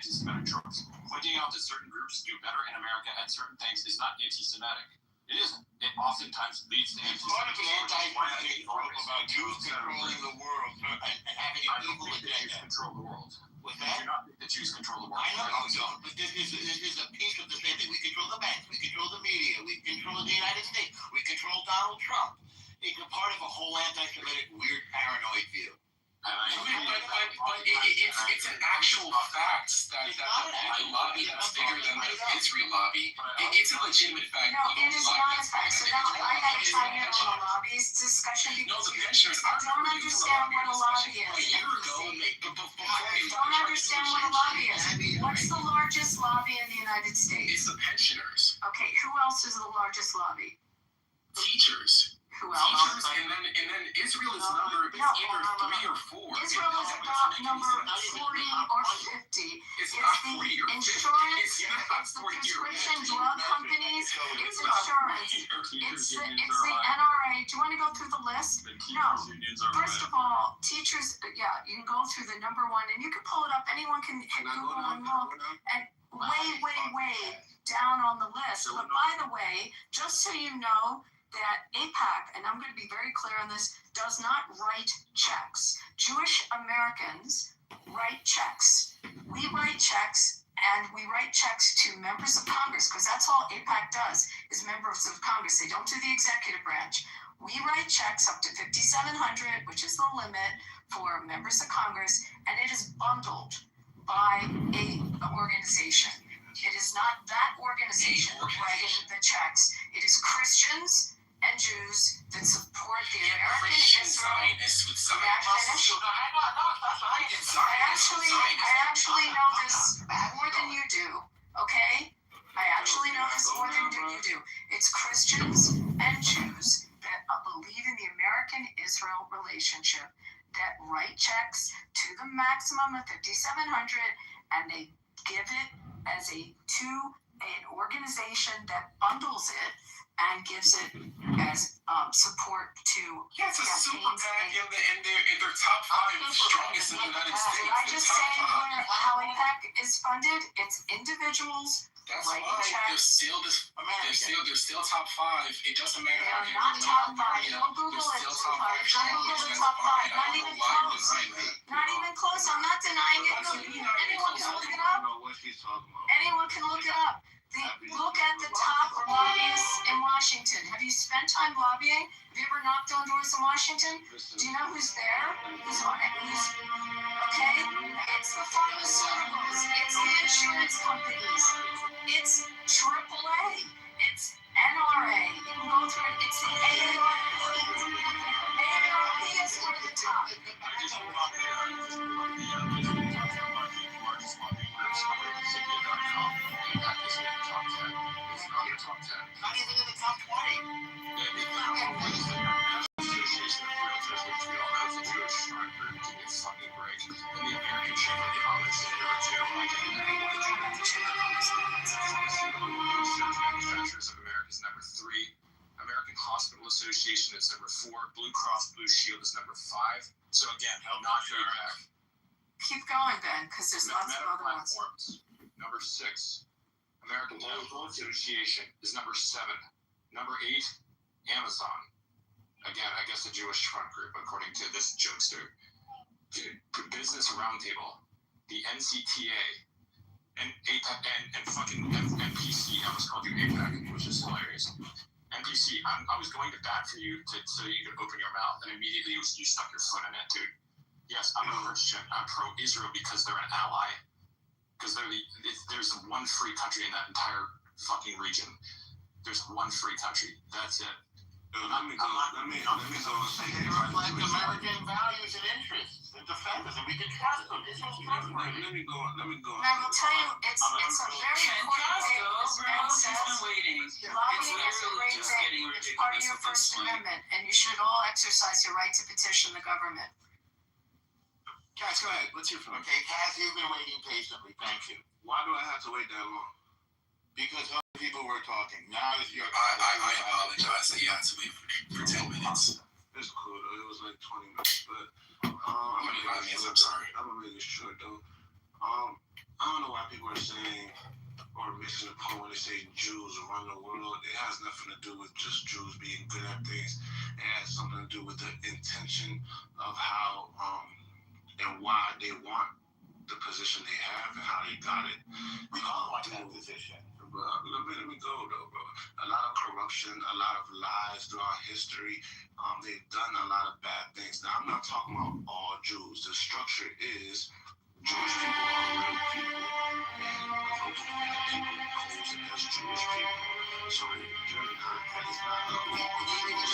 anti-Semitic tropes. Pointing out that certain groups do better in America at certain things is not anti-Semitic. It isn't. It oftentimes leads to anti-Semitic trope about Jews controlling the world and having an evil agenda. Control the world. With that? Do not think the Jews control the world. I know you don't, but this is a piece of the same thing. We control the banks, we control the media, we control the United States, we control Donald Trump. It's a part of a whole anti-Semitic, weird, paranoid view. But it's an actual fact that the lobby that's bigger than the Israel lobby. It's a legitimate fact. No, it is not a fact. So now I got to chime in on the lobbyist discussion because the pensioners don't understand what a lobby is. A year ago, don't understand what a lobby is. What's the largest lobby in the United States? It's the pensioners. Okay, who else is the largest lobby? Teachers. Who else? Teachers, and then Israel is either 3 or 4. Israel is about number 40 or 50. It's not 40 or 50. Insurance, it's the prescription drug companies, it's insurance, it's the NRA. Do you want to go through the list? No. First of all, teachers, yeah, you can go through the number one, and you can pull it up. Anyone can hit Google and look, and way down on the list. But by the way, just so you know, that AIPAC, and I'm going to be very clear on this, does not write checks. Jewish Americans write checks. We write checks, and we write checks to members of Congress, because that's all AIPAC does, is members of Congress. They don't do the executive branch. We write checks up to $5,700, which is the limit for members of Congress, and it is bundled by an organization. It is not that organization writing the checks. It is Christians and Jews that support the American Israel. Zionists with Zionists. I actually know this more than you do, okay? I actually know this more than you do. It's Christians and Jews that believe in the American-Israel relationship that write checks to the maximum of $5,700, and they give it as to an organization that bundles it and gives it as support to it's a super PAC and they're top 5 strongest in the United States. Did I just say how AIPAC is funded? It's individuals writing checks. They're still top 5. It doesn't matter. They are not top 5. Don't Google it. Don't Google the top 5. Not even close. Not even close. I'm not denying it. Anyone can look it up. Anyone can look it up. Look at the top lobbyists in Washington. Have you spent time lobbying? Have you ever knocked on doors in Washington? Do you know who's there? Who's on it? Okay? It's the pharmaceuticals. It's the insurance companies. It's AAA. It's NRA. You can go through it. It's the AARP. AARP is one of the top. Not even in the top 20. Association of Realtors, which we all know is a Jewish group, give me a fucking break. And the American Chamber of Commerce is number 2. Manufacturers of America is number 3. American Hospital Association is number 4. Blue Cross Blue Shield is number 5. So again, not AIPAC. Keep going, Ben, because there's lots of other ones. Number 6. American Medical Association is number 7. Number 8, Amazon. Again, I guess a Jewish front group, according to this jokester. Business Roundtable, the NCTA, and fucking NPC. I almost called you AIPAC, which is hilarious. NPC, I was going to bat for you so you could open your mouth, and immediately you stuck your foot in it, dude. Yes, I'm a Christian. I'm pro-Israel because they're an ally. Because there's one free country in that entire fucking region. There's one free country. That's it. Let me go and say they reflect American values and interests and defend us, and we can trust them. Let me go. And I will tell you, it's a very important thing. As Ben says, lobbying is a great thing. It's part of your First Amendment, and you should all exercise your right to petition the government. Cass, go ahead. Let's hear from you. Okay, Cass, you've been waiting patiently. Thank you. Why do I have to wait that long? Because other people were talking. Now is your I apologize that you had to wait for 10 minutes. It's cool though. It was like 20 minutes, but I'm sorry. I'm gonna make it short though. I don't know why people are saying or missing the point when they say Jews around the world. It has nothing to do with just Jews being good at things. It has something to do with the intention of how and why they want the position they have and how they got it. We all want that position. But let me go though, bro. A lot of corruption, a lot of lies throughout history. They've done a lot of bad things. Now I'm not talking about all Jews. The structure is Jewish people are real people, and the folks who have people posing as Jewish people. So they're not. That is not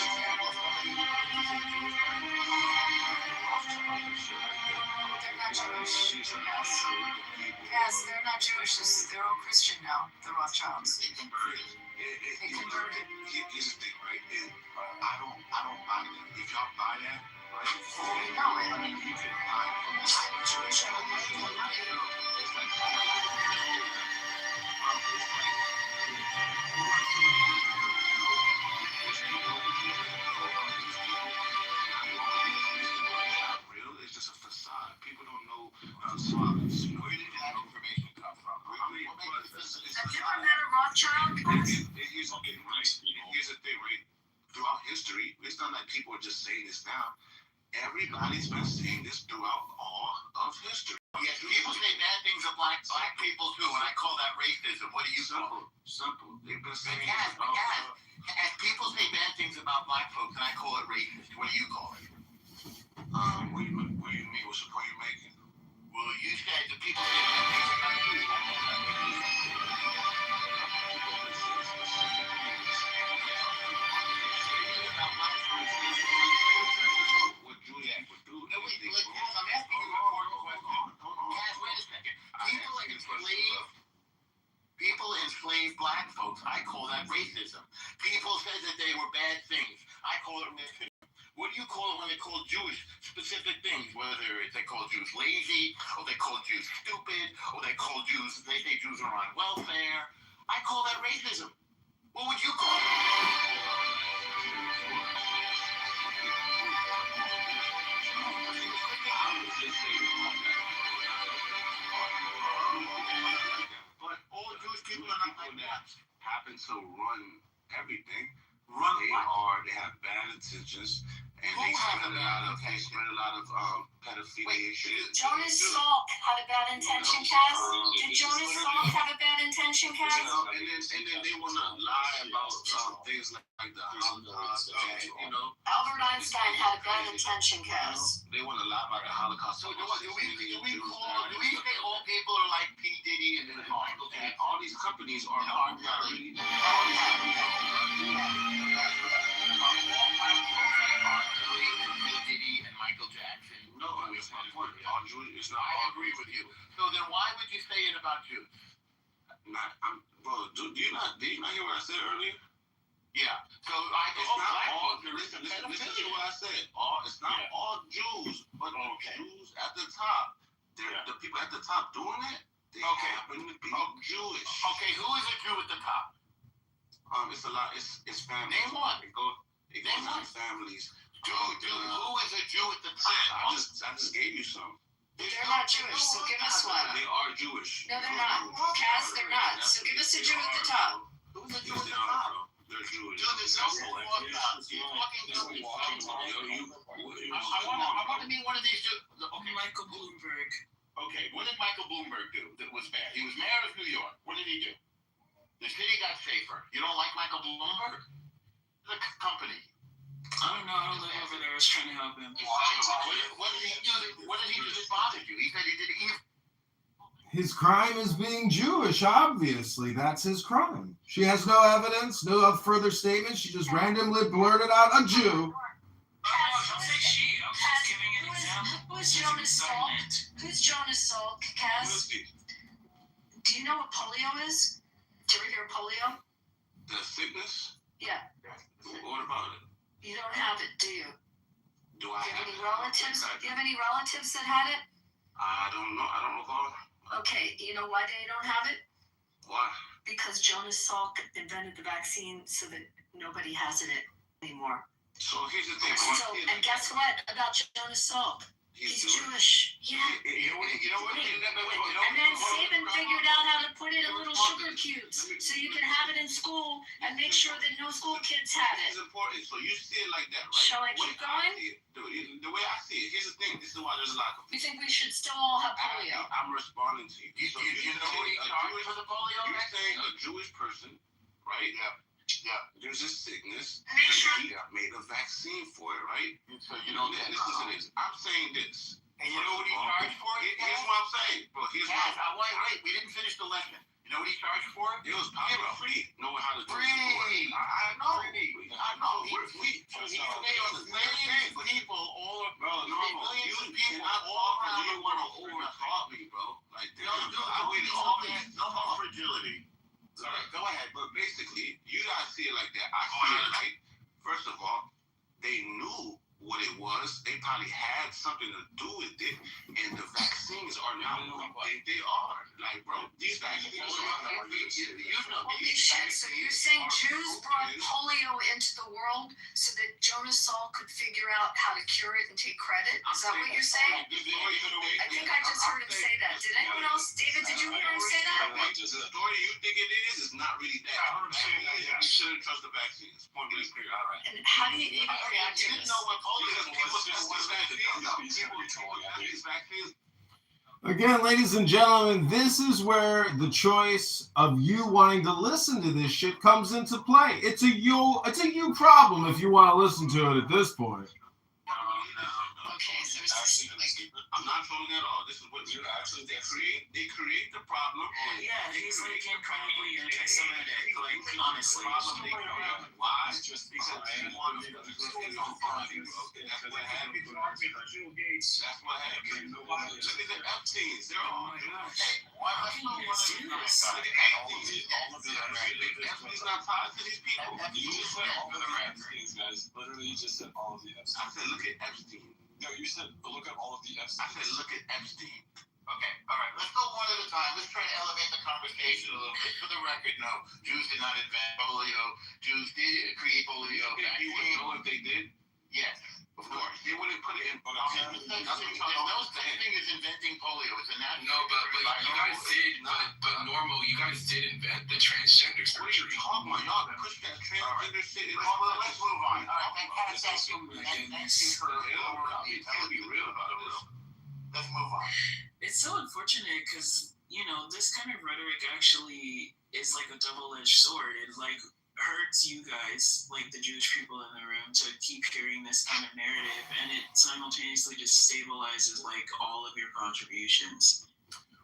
Yes, they're not Jewish. They're all Christian now. The Rothschilds. They converted. They converted. Here's the thing, right? I don't buy that. If y'all buy that, right? No, I mean, you can buy it from the I'm Jewish. I don't like it. It's like real. It's just a facade. People don't know facades. Where did that information come from? Have you ever met a Rothschild? Here's the thing, right? Here's the thing, right? Throughout history, it's not like people are just saying this now. Everybody's been saying this throughout all of history. Yes, people say bad things of black people too, and I call that racism. What do you call it? Simple. They've been saying Yes, this. as people say bad things about black folks, and I call it racist. What do you call it? What do you mean? What's the point you're making? Well, you said the people say bad things about you. I call that racist. What Juliet would do? No, wait, Kaz, I'm asking you an important question. Kaz, wait a second. People enslave black folks. I call that racism. People said that they were bad things. I call it racism. What do you call it when they call Jewish specific things? Whether they call Jews lazy, or they call Jews stupid, or they say Jews are on welfare. I call that racism. What would you call it? But All Jewish people are not like that. happen to run everything. Run what? They have bad intentions, and Who they have spread a a bad lot of pedophilia shit. Jonas Salk had a bad intention, Kaz? Did Jonas Salk have a bad intention, You Kaz? know, and then they want to lie about things like the Holocaust. You know, Albert Einstein had a bad intention, Kaz. they want to lie about the Holocaust. So do we say all people are like P. Diddy and Michael And Jackson? all these companies are already. Diddy and Michael Jackson. No, I mean, it's not point. All Jews, it's not I all agree with you. So then why would you say it about Jews? Bro, did you not hear what I said earlier? Yeah. So I go, It's not black all. folks are Listen to pedophilia. what I said. It's not all Jews, but the Jews at the top. The people at the top doing it, they happen to be Jewish. Okay, who is a Jew at the top? It's a lot. It's families. Name one. It goes Name one. in families. Dude, who is a Jew at the top? I just gave you some. They're not Jewish, so give us one. They are Jewish. No, they're not. Kaz, they're not. So give us a Jew at the top. Who's a Jew Yes, at they the are, top? bro. They're Jewish. Dude, there's no Orthodox. You're talking to me. I want to be one of these Jews. Okay, Michael Bloomberg. Okay, what did Michael Bloomberg do that was bad? He was mayor of New York. What did he do? The city got safer. You don't like Michael Bloomberg? The company. I don't know. I don't live over there. I was trying to help him. What did he do? What did he do that bothered you? He said he did evil. His crime is being Jewish, obviously. That's his crime. She has no evidence, no further statements. She just randomly blurted out a Jew. Don't say she. I'm just giving an example. Who's Jonas Salk? Who's Jonas Salk, Kaz? Do you know what polio is? Did you ever hear of polio? The sickness? Yeah. What about it? You don't have it, do you? Do I Do you have have any it? relatives? Do you have any relatives that had it? I don't know. I don't recall. Okay, you know why they don't have it? Why? Because Jonas Salk invented the vaccine so that nobody has it anymore. So here's the thing. And guess what about Jonas Salk? He's He's Jewish. Yeah. You know what? And then Saban figured out how to put it in little sugar cubes so you can have it in school and make sure that no school kids had It's it. important. So you see it like that, right? Shall I keep going? The way I see it, here's the thing. This is why there's a lot of You think we should still all have polio? I'm responding to you. You know what he charged for the polio You're vaccine? saying a Jewish person, right? Yeah. There's a sickness. Make sure. He made a vaccine for it, right? So you don't Listen to this. I'm saying this. And you know what he charged for it? Here's what I'm saying, bro. Here's what I'm Wait. We didn't finish the lesson. You know what he charged for it? It was popular. Free. Knowing how to do it. Free. I know. We're free. So he made millions of people all over. Bro, no, Millions of people cannot all talk. around You the want to world. overtalk me, bro. Like, I waited all that. No more fragility. Sorry. Go ahead. But basically, you guys see it like that. I see it like, first of all, they knew what it was. They probably had something to do with it. And the vaccines are not what they are. Like, bro, these vaccines are not Holy shit, so you're saying Jews brought polio into the world so that Jonas Saul could figure out how to cure it and take credit? Is that what you're saying? I think I just heard him say that. Did anyone else? David, did you hear him say that? The story you think it is not really that. You shouldn't trust the vaccines. Point blank clear. All right. And how do you even react to You didn't this? know what polio Because was. these vaccines. Again, ladies and gentlemen, this is where the choice of you wanting to listen to this shit comes into play. It's a you problem if you want to listen to it at this point. Okay, so it's just like, I'm not trolling at all. This is what you actually they create the problem. Yeah, he's like incredibly anti-Semitic, like honestly. Why? Just because they want to That's what happened. That's what happened. Look at the Epsteins. They're all. Epstein's not tied to these people. You just said all of the Epsteins, guys. Literally just said all of the Epsteins. I said, look at Epstein. No, you said look at all of the I Epsteins. said, look at Epstein. Okay, all right. Let's go one at a time. Let's try to elevate the conversation a little bit. For the record, no, Jews did not invent polio. Jews did create polio You would vaccine. know if they did. Yes, Of course. They wouldn't put it in. there's no such thing as inventing polio. It's a natural. No, but you guys did. But normal, you guys did invent the transgender What are you surgery. talking about? Y'all push that transgender shit. Let's move on. All right, thank you for Let's be real about this. Let's move on. It's so unfortunate because, you know, this kind of rhetoric actually is like a double-edged sword. It like hurts you guys, like the Jewish people in the room, to keep hearing this kind of narrative, and it simultaneously just stabilizes like all of your contributions.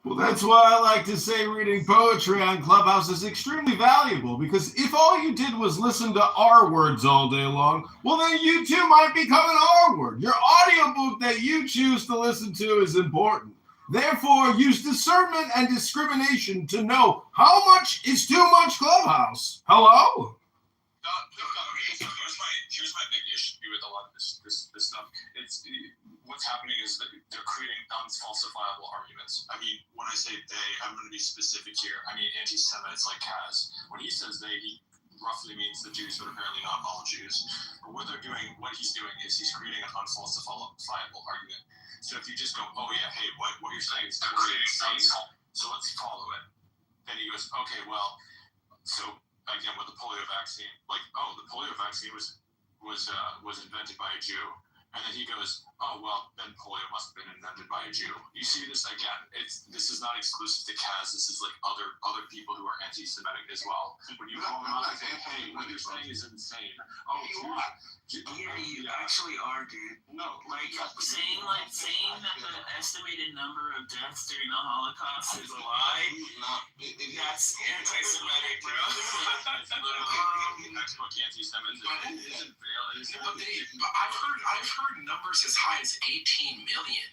Well, that's why I like to say reading poetry on Clubhouse is extremely valuable, because if all you did was listen to our words all day long, well, then you too might become an R word. Your audiobook that you choose to listen to is important. Therefore, use discernment and discrimination to know how much is too much Clubhouse. Hello? Here's my big issue with a lot of this stuff. It's what's happening is that they're creating unfalsifiable arguments. I mean, when I say they, I'm going to be specific here. I mean, anti-Semites like Kaz. When he says they, he roughly means the Jews, but apparently not all Jews. But what he's doing is he's creating an unfalsifiable argument. So if you just go, oh yeah, hey, what you're saying is totally insane, so let's follow it. Then he goes, okay, well, so again with the polio vaccine, like, oh, the polio vaccine was invented by a Jew. And then he goes, oh, well, then polio must have been invented by a Jew. You see this again. This is not exclusive to Kaz. This is like other people who are anti-Semitic as well. When you call them out and say, hey, what you're saying is insane. Oh, Yeah, you actually are, dude. No. Like saying that the estimated number of deaths during the Holocaust is a lie. That's anti-Semitic, bro. It's literally textbook anti-Semitism. But I've heard numbers as high as 18 million.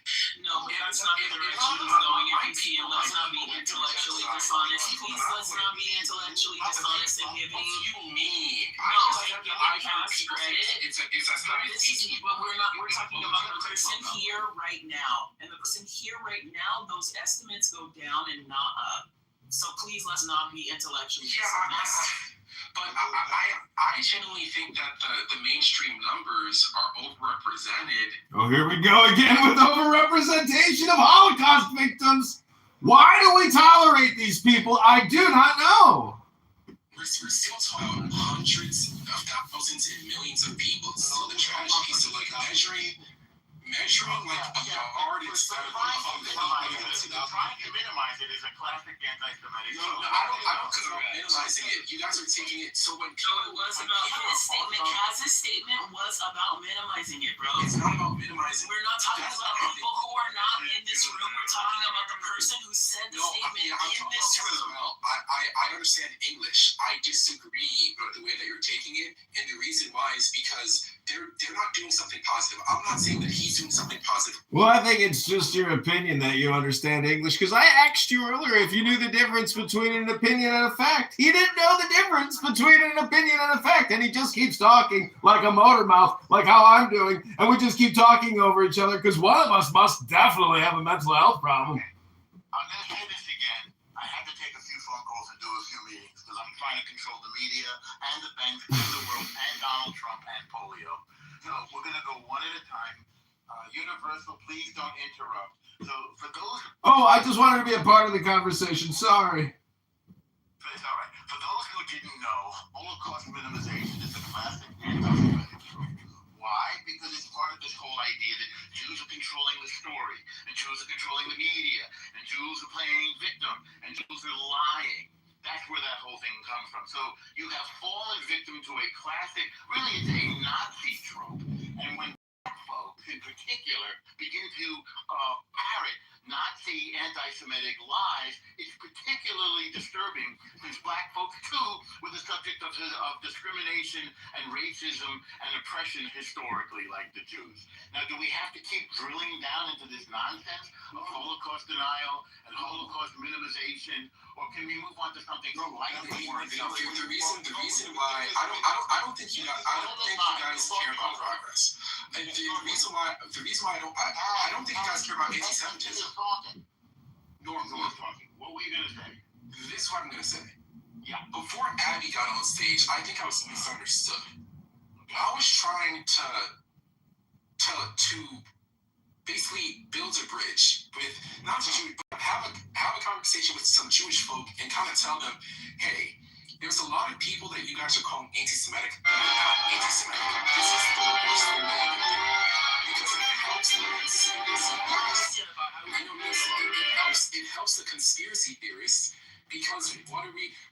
No, but that's not the direction he's going in, VP, and let's not be intellectually dishonest. Please, let's not be intellectually dishonest and giving. What do you mean? No, like giving Kaz credit. It's as high as 18. But we're talking about the person here right now. And the person here right now, those estimates go down and not up. So please, let's not be intellectually dishonest. But I genuinely think that the mainstream numbers are overrepresented. Oh, here we go again with overrepresentation of Holocaust victims. Why do we tolerate these people? I do not know. We're still talking about hundreds of thousands and millions of people. It's still the tragedy. So, like, measuring like a yard instead of trying to minimize it is a classic anti-Semitic. No, I don't care about minimizing it. You guys are taking it so when it was about Kaz's statement was about minimizing it, bro. It's not about minimizing. We're not talking about people who are not in this room. We're talking about the person who said the statement in this room. Well, I understand English. I disagree with the way that you're taking it, and the reason why is because they're not doing something positive. I'm not saying that he's doing something positive. Well, I think it's just your opinion that you understand English, because I asked you earlier if you knew the difference between an opinion and a fact. He didn't know the difference between an opinion and a fact, and he just keeps talking like a motor mouth, like how I'm doing, and we just keep talking over each other because one of us must definitely have a mental health problem. I'm going to say this again. I had to take a few phone calls and do a few meetings because I'm trying to control the media and the banks and the world and Donald Trump and polio. So we're going to go one at a time. Universal, please don't interrupt. So for those... Oh, I just wanted to be a part of the conversation. Sorry. It's all right. For those who didn't know, Holocaust minimization is a classic anti-Semitic trope. Why? Because it's part of this whole idea that Jews are controlling the story, and Jews are controlling the media, and Jews are playing victim, and Jews are lying. That's where that whole thing comes from. So you have fallen victim to a classic, really it's a Nazi trope. And when black folks in particular begin to parrot Nazi anti-Semitic lies, it's particularly disturbing since black folks too were the subject of discrimination and racism and oppression historically, like the Jews. Now, do we have to keep drilling down into this nonsense of Holocaust denial and Holocaust minimization, or can we move on to something slightly more? The reason why I don't think you guys care about progress. And the reason why I don't think you guys care about anti-Semitism. Norm was talking. What were you gonna say? This is what I'm gonna say. Yeah. Before Abby got on stage, I think I was misunderstood. I was trying to basically build a bridge with not just Jewish, but have a conversation with some Jewish folk and kind of tell them, hey, there's a lot of people that you guys are calling anti-Semitic that are not anti-Semitic. This is the worst thing that you can do because it helps the conspiracy theorists. It helps the conspiracy theorists because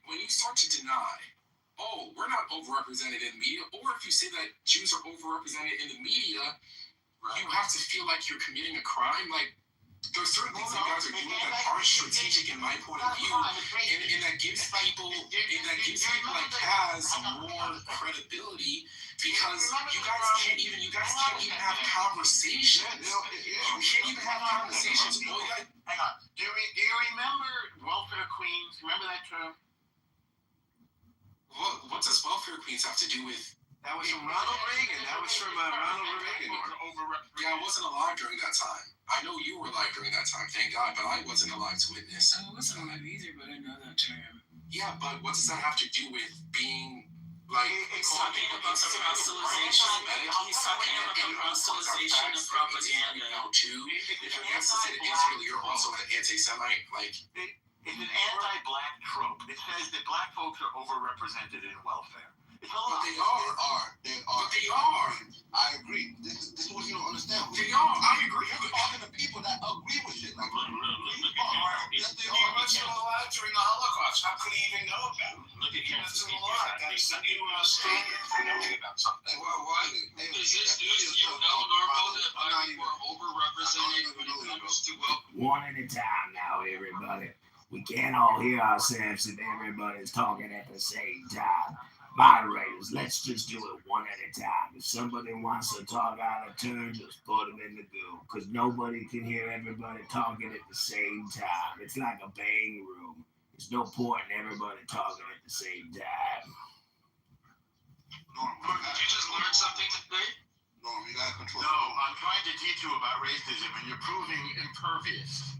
when you start to deny, oh, we're not overrepresented in the media, or if you say that Jews are overrepresented in the media, you have to feel like you're committing a crime. Like, there's certain things that you guys are doing that aren't strategic in my point of view, and that gives people like Kaz more credibility because you guys can't even have conversations. You can't even have conversations. Hang on. Do you remember welfare queens? Remember that term? What does welfare queens have to do with? That was from Ronald Reagan. Ronald Reagan. Yeah, I wasn't alive during that time. I know you were alive during that time, thank God, but I wasn't alive to witness. I wasn't alive either, but I know that term. Yeah, but what does that have to do with being like? He's talking about the proselytization. He's talking about the proselytization of propaganda. Too. If you're against it Israel, you're also an anti-Semite. Like, it's an anti-black trope. It says that black folks are overrepresented in welfare. But they are. But they are. I agree. This is what you don't understand. They are. I agree. We're talking to people that agree with shit. Like, yes, they are. But you were alive during the Holocaust. How could he even know about it? Look at him. That's a lie. That's a new standard for knowing about something. Is this news you know, Normal, that black people are overrepresented when it comes to wealth? One at a time now, everybody. We can't all hear ourselves if everybody's talking at the same time. Moderators, let's just do it one at a time. If somebody wants to talk out of turn, just put them in the goo, because nobody can hear everybody talking at the same time. It's like a bang room. There's no point in everybody talking at the same time. Norm, did you just learn something today? Norm, you gotta control. No, I'm trying to teach you about racism, and you're proving impervious.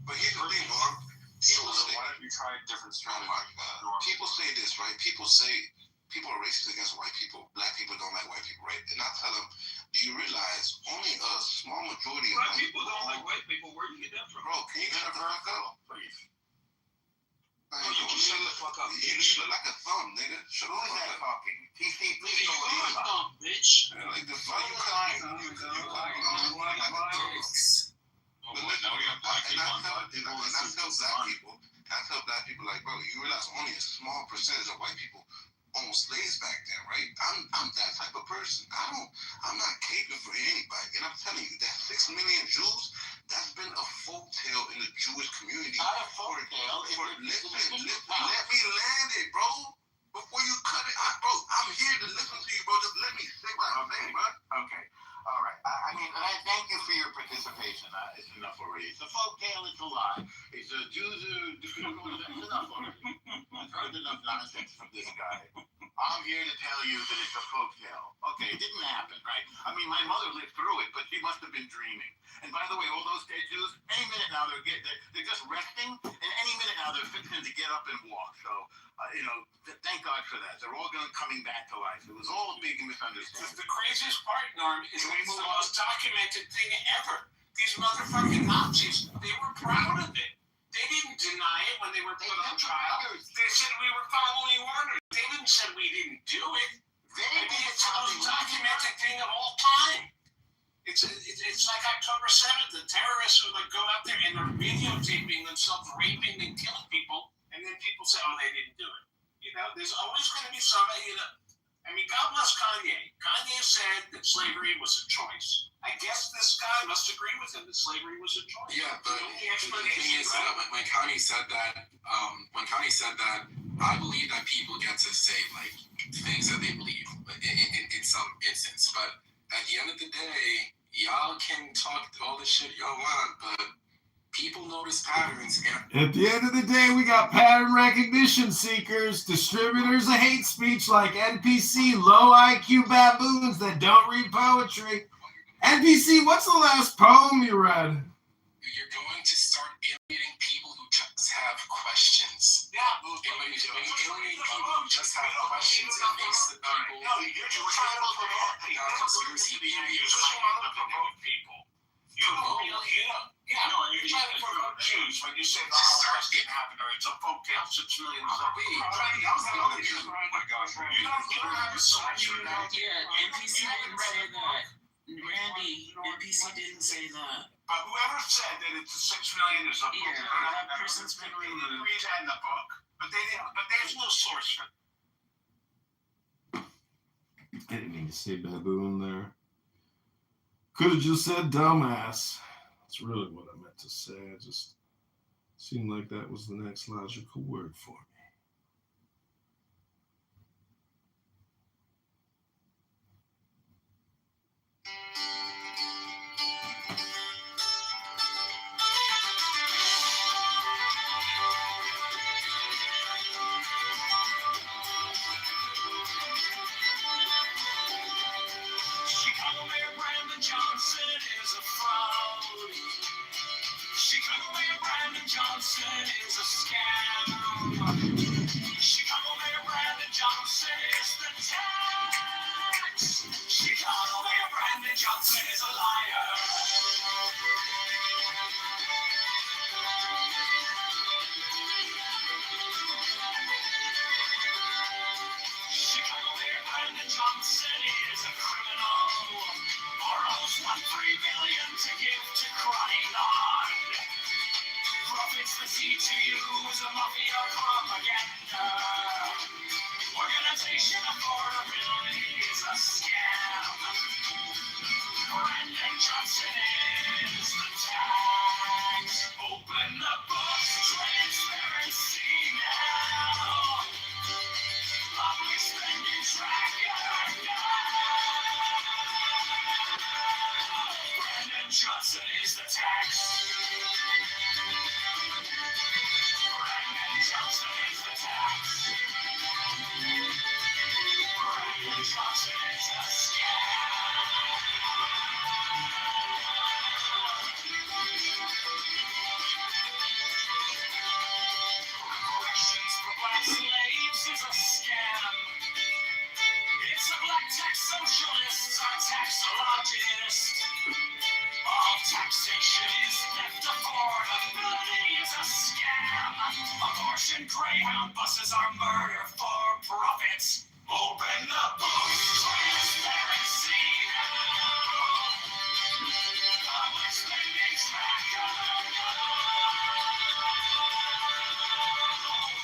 But here's the thing, Norm. So why don't you try a different Oh strategy? my God. People say this, right? People say people are racist against white people. Black people don't like white people, right? And I tell them, do you realize only a small majority of Black people don't like white people. Where do you get that from? Bro, can you shut the fuck up? Please. Like, Oh, you can shut the fuck up. You just look like a thumb, nigga. Shut the Who is fuck that up. talking? TC, please You don't are worry about dumb, bitch. Like the fuck you cutting. You like a thumb. Dicks. Oh, boy, now we got black people on black people. And I tell black people, like, bro, you realize only a small percentage of white people owned slaves back then, right? I'm that type of person. I'm not caping for anybody. And I'm telling you, that 6 million Jews, that's been a folktale in the Jewish community. Not a folktale. Listen, let me land it, bro. Before you cut it, bro, I'm here to listen to you, bro. Just let me say what I'm saying, bro. Okay. All right. I mean, and I thank you for your participation. It's enough already. It's a folktale. It's a lie. It's a Jews it's enough already. I've heard enough nonsense from this guy. I'm here to tell you that it's a folktale. Okay, it didn't happen, right? I mean, my mother lived through it, but she must have been dreaming. And by the way, all those dead Jews, any minute now they're just resting, and any minute now they're fixing to get up and walk. So, thank God for that. They're all coming back to life. It was all a big misunderstanding. The craziest part, Norm, is that it's the most documented thing ever. These motherfucking Nazis, they were proud of it. They didn't deny it when they were put on trial. They said we were following orders. They didn't say we didn't do it. It's the most documented thing of all time. It's like October 7th. The terrorists would go out there and they're videotaping themselves raping and killing people, and then people say, "Oh, they didn't do it." There's always going to be somebody. I mean, God bless Kanye. Kanye said that slavery was a choice. I guess this guy must agree with him that slavery was a choice. Yeah, but the the explanation thing is, when Kanye said that, I believe that people get to say like things that they believe in some instance. But at the end of the day, y'all can talk all the shit y'all want, but people notice patterns. At the end of the day, we got pattern recognition seekers, distributors of hate speech like NPC, low IQ baboons that don't read poetry. NPC, what's the last poem you read? You're going to start alienating people who just have questions. Yeah, When you alienate people who just have questions, it makes the people you're just trying to promote people. conspiracy You theories. just want to promote people. You're trying to promote Jews when you say the Holocaust didn't happen or it's a folktale 6 million Oh my gosh, You don't have a source for that. Yeah, NPC didn't say that. Randy, NPC didn't say that. But whoever said that it's a 6 million is a Yeah, folktale. that person's been They didn't removed. read that in the book, but there's no source for I didn't mean to say baboon there. Could have just said dumbass. That's really what I meant to say. It just seemed like that was the next logical word for me. Chicago Mayor Brandon Johnson is a fraud. Chicago Mayor Brandon Johnson is a scam. Greyhound buses are murder for profit. Open the books, transparency now. Public spending track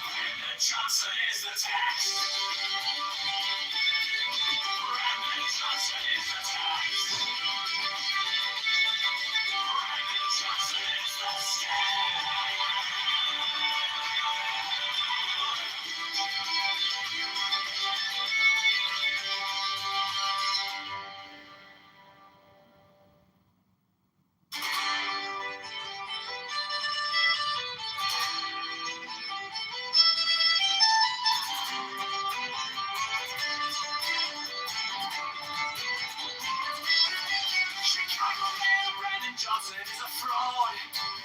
Brandon Johnson is the tax. Brandon Johnson is the tax. Brandon Johnson is the scam. Chicago Mayor Brandon Johnson is a fraud.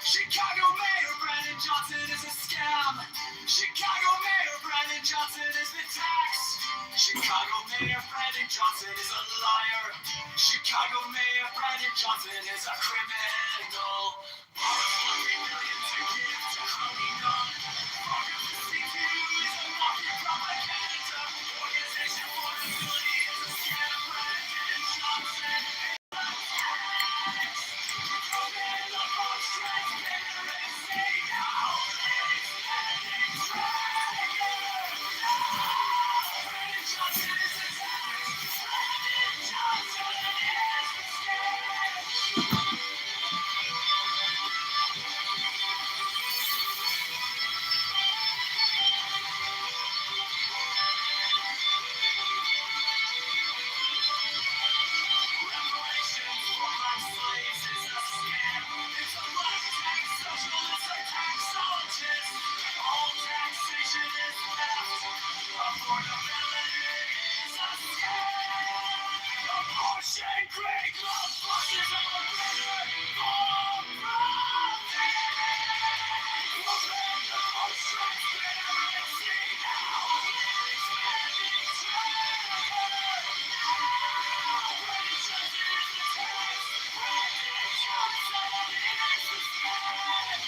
Chicago Mayor Brandon Johnson is a scam. Chicago Mayor Brandon Johnson is the tax. Chicago Mayor Brandon Johnson is a liar. Chicago Mayor Brandon Johnson is a criminal. $1 million to give to crony none. Fargo 62 is a mafia propaganda. Organization for Ability is a scam. Brandon Johnson is the tax. Open the books, transparency now. Spending tracker now. Brandon Johnson is the tax. Brandon Johnson is the scam. Reparations for black slaves is a scam. It's a black tax socialist, a taxologist. All taxation is theft. Affordability is a scam. Abortion, Grey Club, buses are murder for profit. Open the most transparency now. Spending tracker now. Brandon Johnson is the tax. Brandon Johnson is the scam.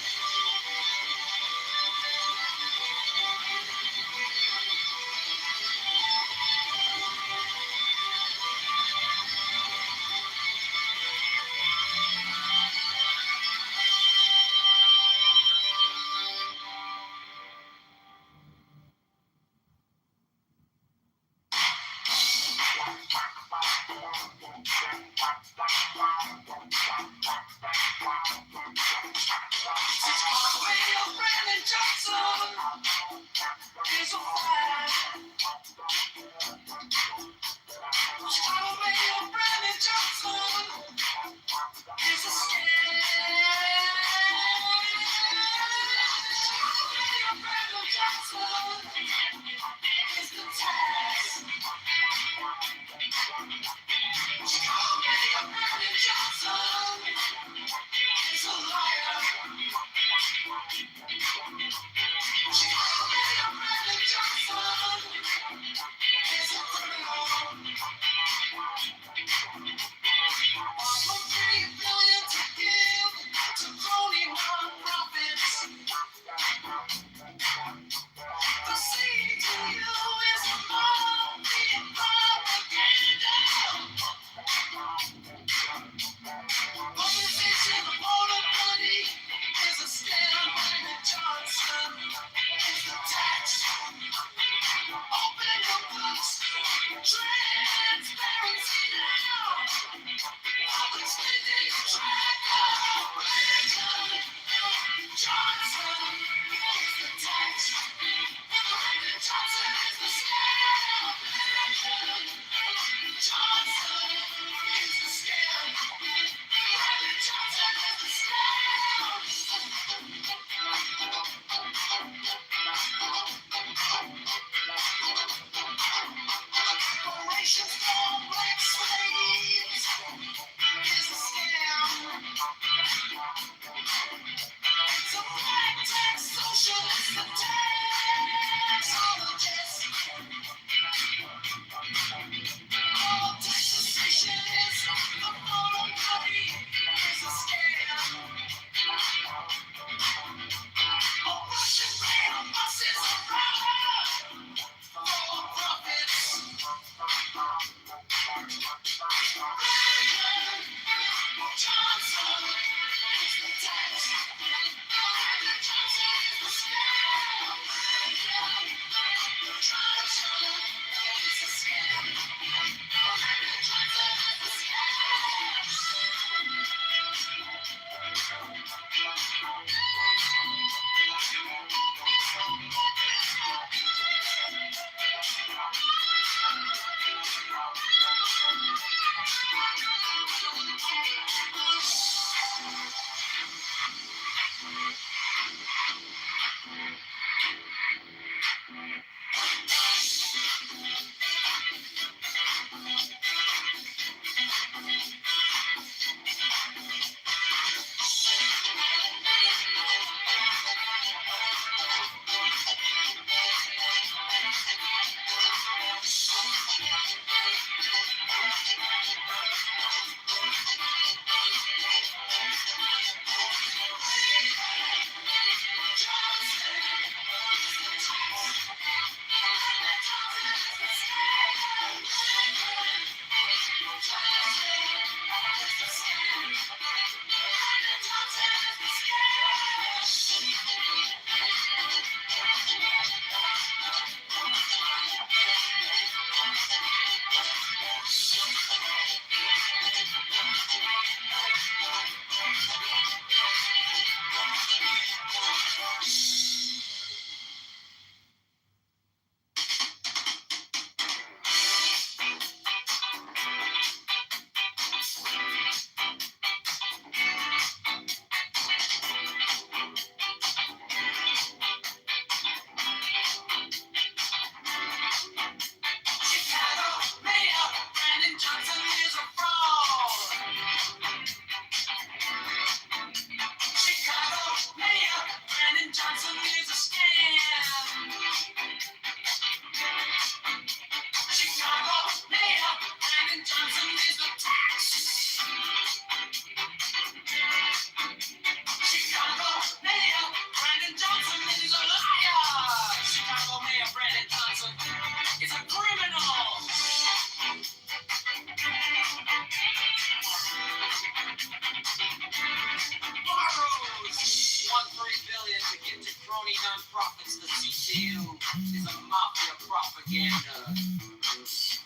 deal is a mafia propaganda.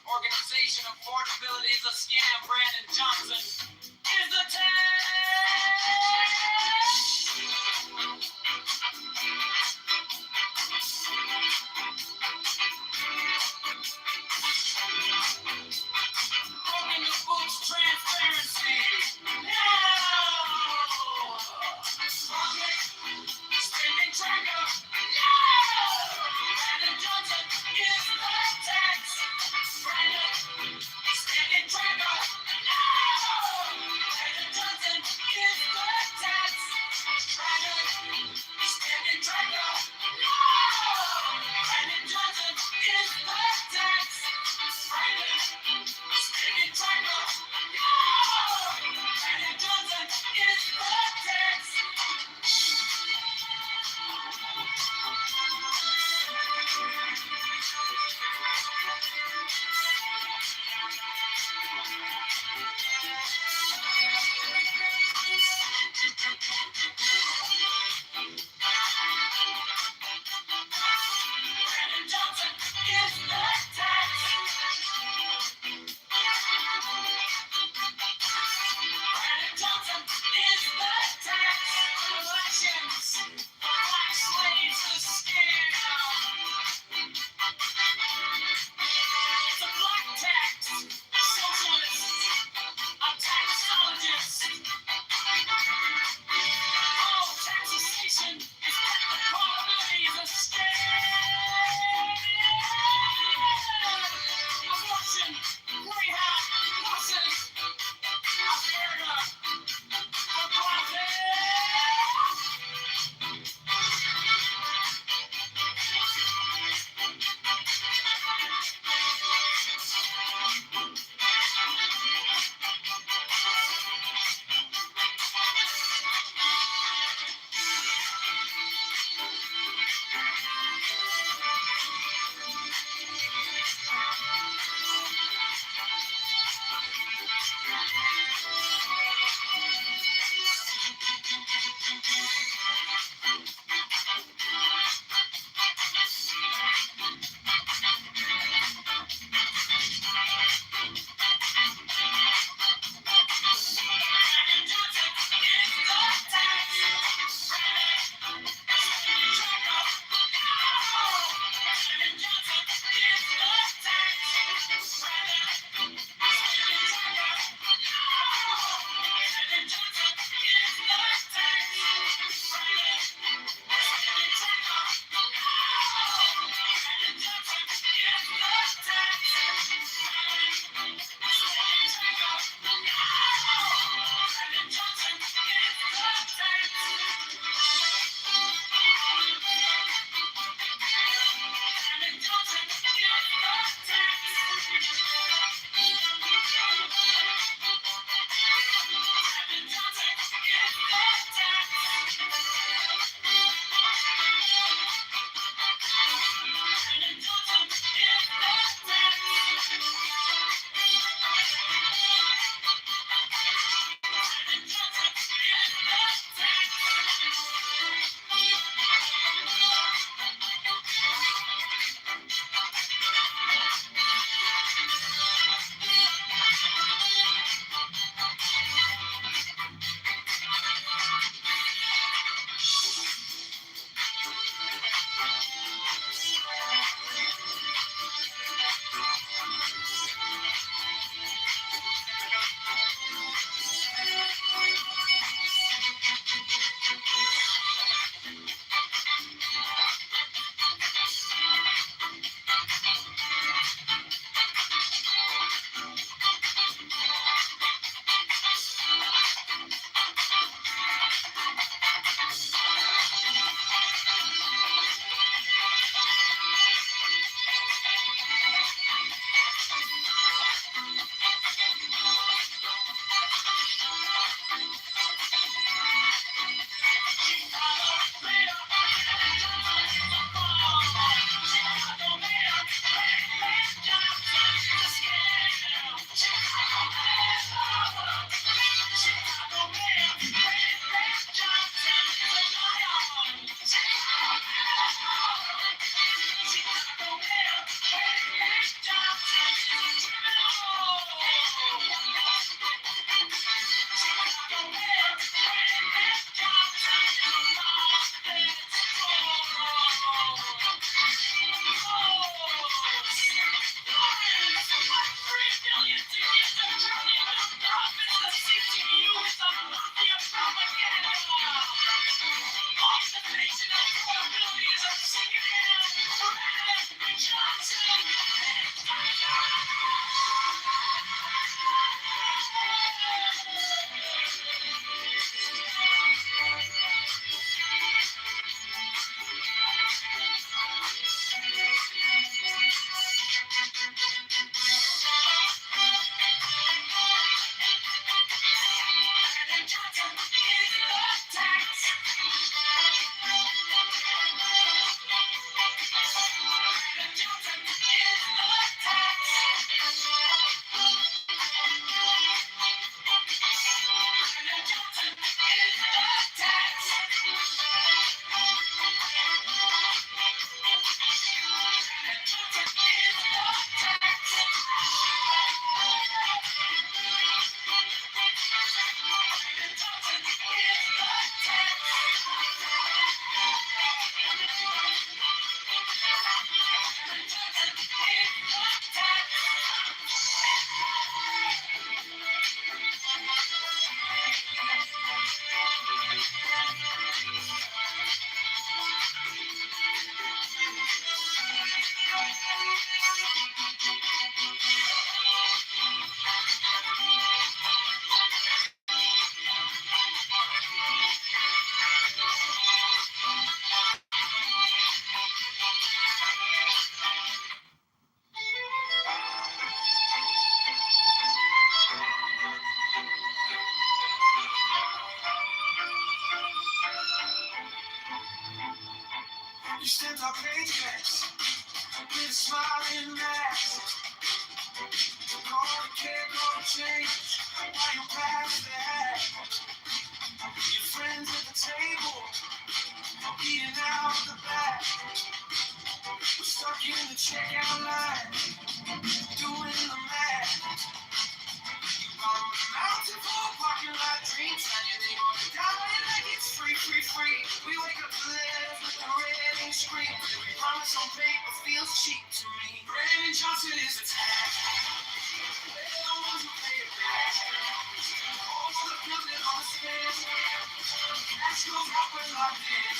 Organization affordability is a scam. Brandon Johnson is the Open the books, transparency. No! Public spending tracker. No! Brandon Johnson is the tax. Brandon spending tracker. No! Brandon Johnson in the checkout line, doing the math. You bought a mountain full of parking lot dreams, and you think on the dollar like it's free, free, free. We wake up to letters with the red ink screen. Every promise on paper feels cheap to me. Brandon Johnson is a tag. We're the ones who pay it back. All for the building on the stairs. Cash goes up and locked in.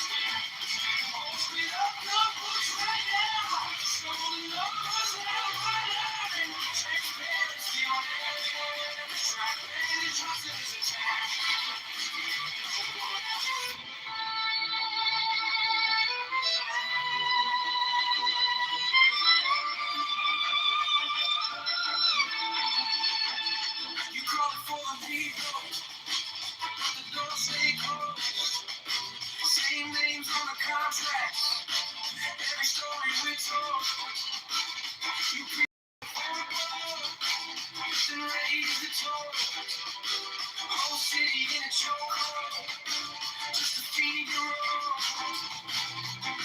All straight up, no books right now. Stolen numbers now, right now. Transparency on every track. Brandon Johnson is a tag. You call it for the people, but the doors stay closed. Same names on the contracts, every story we told. You creep and raise the toll. Whole city in a chokehold, just to feed your own.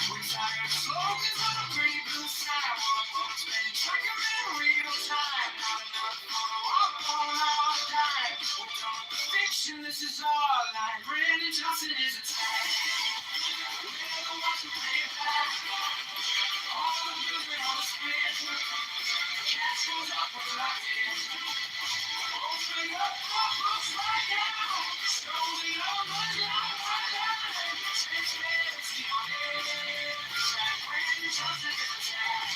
We're tired of slogans on a pretty blue sign. While the folks spending track of in real time. Not enough photo op on our dime. We're done with the fiction, this is our line. Brandon Johnson is a tag. We're the ones who pay it back. All the bills and all the spit. Cash goes up, we're locked in. Open up, books right now. Stolen numbers now, right now. Transparency on every track. Brandon Johnson is a tag.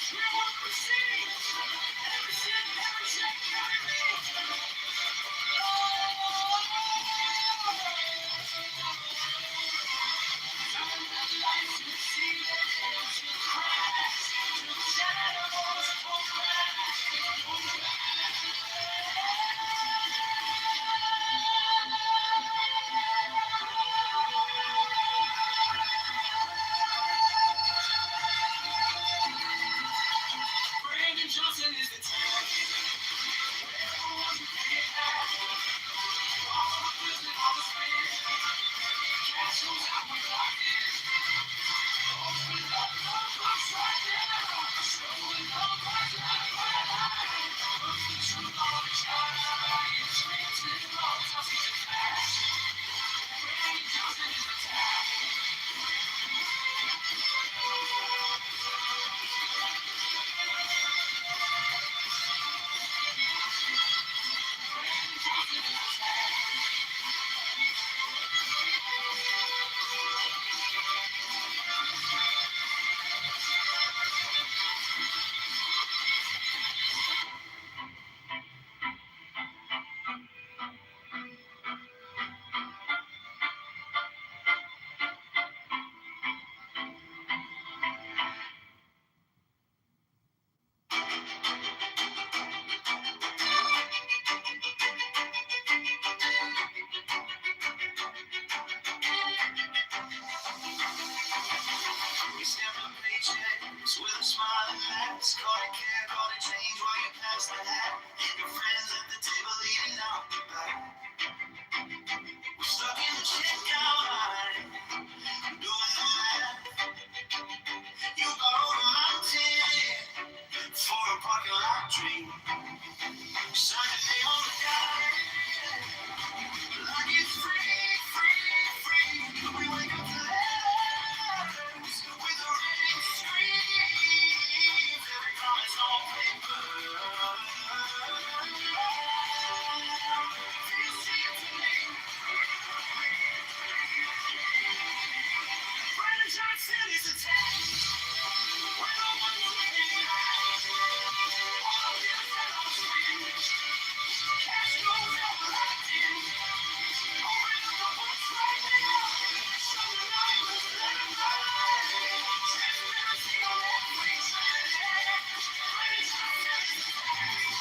We want to see every cent, every check, every beat. Turn the lights to see the hills, to the cracks, to the shadows, pull back, pull back. Brandon Johnson is the tag. We're the ones who pay it back. All the bills and all the spit. Cash goes out, we're locked in. Open up, no books right now. Stolen numbers now, right now. Look the truth on the child. It's written all tough and fast. Brandon Johnson is the tag. Brandon Johnson is the tag. We sample the paychecks with a smiling mask. Call it care, call it change while you pass the hat. Your friends at the table eating out the back. We're stuck in the checkout line, doing the math. You borrowed a mountain for a parking lot dream. Sign your name on the dime, like it's free, free, free. We wake up to letters with the red screams. Every promise on paper feels cheap to me. Brandon Johnson is a tag. We're the ones who pay it back. All the bills and all the spit. Cash goes out, we're locked in. Open up the books right now. Show the numbers, let them ride. Transparency on every track. Brandon Johnson is a tag.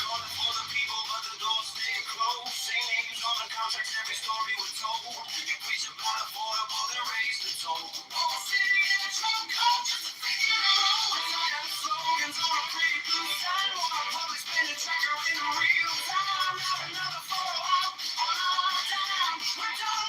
Calling for the people, but the doors stay closed. Same names on the contracts, every story was told. You preach about affordable, then raise the toll. Whole city in a chokehold, just to figure it out. We're tired of slogans on a pretty blue sign. While the public spending tracker in real time. Not another photo out on our dime. We're done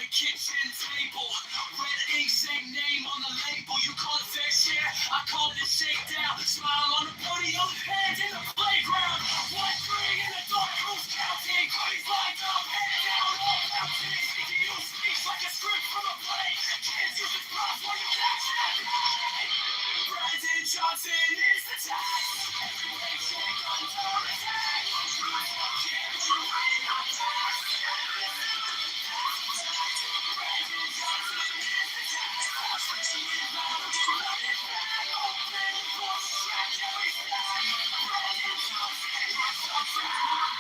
the kitchen table. Red ink, same name on the label. You call it fair share, I call it a shakedown. Smile on the podium, hands in the playground. 1-3 in the dark room, counting. Parties lined up, hands down, all counting. CPU speaks like a script from a play. Kids use his props while you catch that play. Brandon Johnson is the tag. Every paycheck under attack. Can't you wait on that? Brandon Johnson is the tag. She is not a running back. Open the door, stretch every stack. Brandon Johnson is the tag.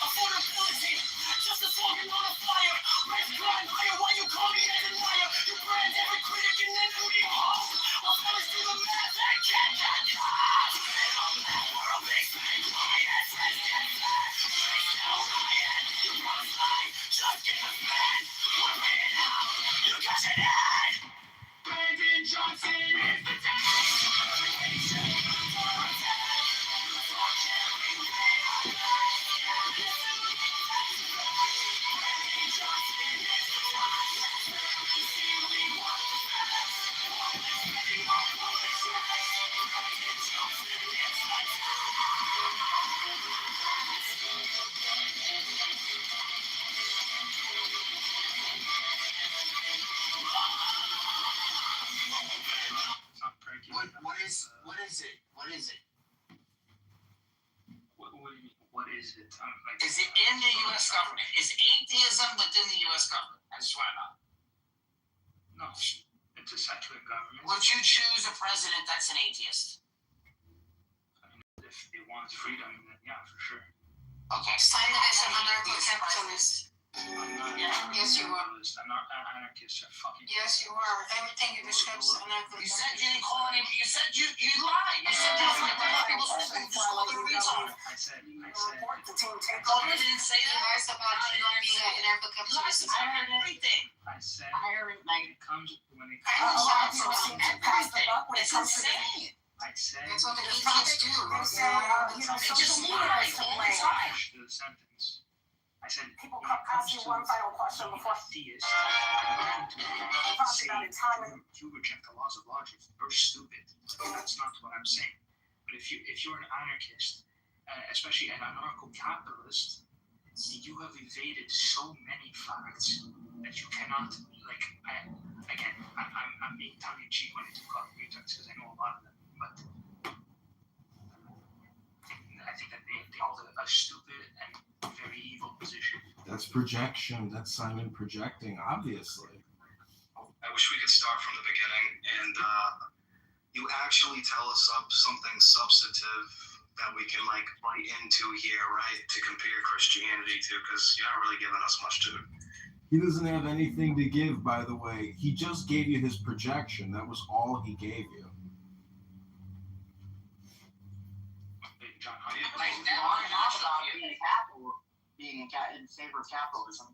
Affordability, just a slogan on a flyer. Rent grind higher while you call me as a liar. You brand every critic and then who do you host? While fellas do the math and get that cost. Middle man, we're a big bang riot. Friends get fed, face no riot. You promise life, just get a fan. We're paying out, you got your head. Brandon Johnson is the tag. What is it? What do you mean? What is it? Is it in the U.S. government? Is atheism within the U.S. government? I just want to know. No, it's a secular government. Would you choose a president that's an atheist? I mean, if they want freedom, then yeah, for sure. Okay. Simon is an anarcho-capitalist. I'm not Yes, you are. I'm not an anarchist. I fucking. Yes, you are. Everything you describe is You said you didn't call him. You said you lied. You said you don't like black people. You just called him a retard. I said. You didn't say You that. lies about you not being an anarcho-capitalist. I heard everything. I said. heard When it comes. I heard everything. It's insane. I said. That's what the atheists do. They just lie all the time. The sentence. I said. People ask you one final question before Theist. I'm looking to say about a time you reject the laws of logic. You're stupid. That's not what I'm saying. But if you're an anarchist, especially an anarcho-capitalist, you have evaded so many facts that you cannot I'm being tongue in cheek when I do call them retards because I know a lot of them, but I think that they hold a stupid and very evil position. That's projection. That's Simon projecting, obviously. I wish we could start from the beginning and you actually tell us something substantive that we can bite into here, right? To compare Christianity to, because you're not really giving us much to it. He doesn't have anything to give, by the way. He just gave you his projection. That was all he gave you. John, how do you Being in favor of capitalism.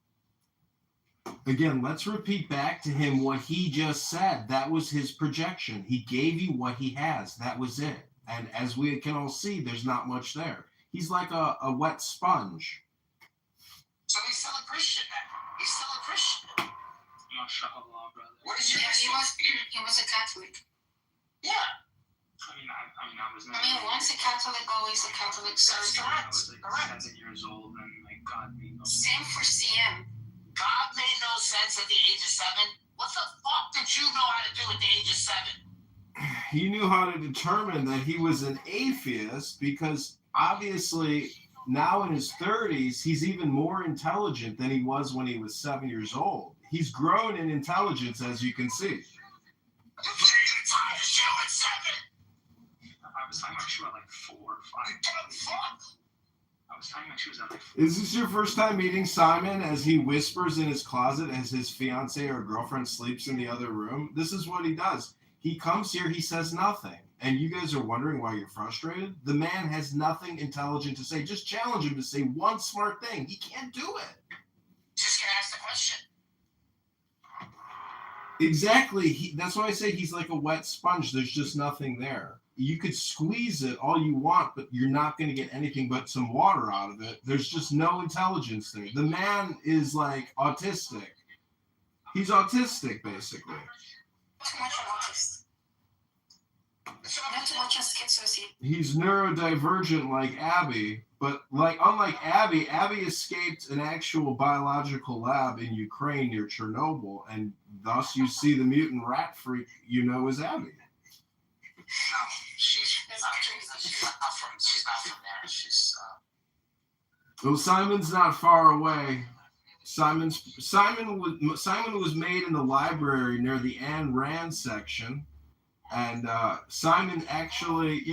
Again, let's repeat back to him what he just said. That was his projection. He gave you what he has. That was it. And as we can all see, there's not much there. He's like a wet sponge. So he's still a Christian then. He's still a Christian. Mashallah, brother. What is your He was a Catholic. Yeah. I was never. Once a Catholic, always a Catholic. I was 7 years old and God made no sense. Same for CM. God made no sense at the age of 7. What the fuck did you know how to do at the age of 7? He knew how to determine that he was an atheist because obviously now in his 30s, he's even more intelligent than he was when he was 7 years old. He's grown in intelligence, as you can see. You can't even tie a shoe at 7. I was tying my shoe at 4 or 5. Dumb fuck. I was tying my shoes at 4. Is this your first time meeting Simon as he whispers in his closet as his fiance or girlfriend sleeps in the other room? This is what he does. He comes here, he says nothing. And you guys are wondering why you're frustrated? The man has nothing intelligent to say. Just challenge him to say one smart thing. He can't do it. Just gonna ask the question. Exactly. That's why I say he's like a wet sponge. There's just nothing there. You could squeeze it all you want, but you're not going to get anything but some water out of it. There's just no intelligence there. The man is like autistic. He's autistic, basically. Too much of autist. Not too much of schizophrenia. He's neurodivergent like Abby, but unlike Abby escaped an actual biological lab in Ukraine near Chernobyl, and thus you see the mutant rat freak you know as Abby. No, she's not from there. Well, Simon's not far away. Simon was made in the library near the Ayn Rand section, and Simon actually,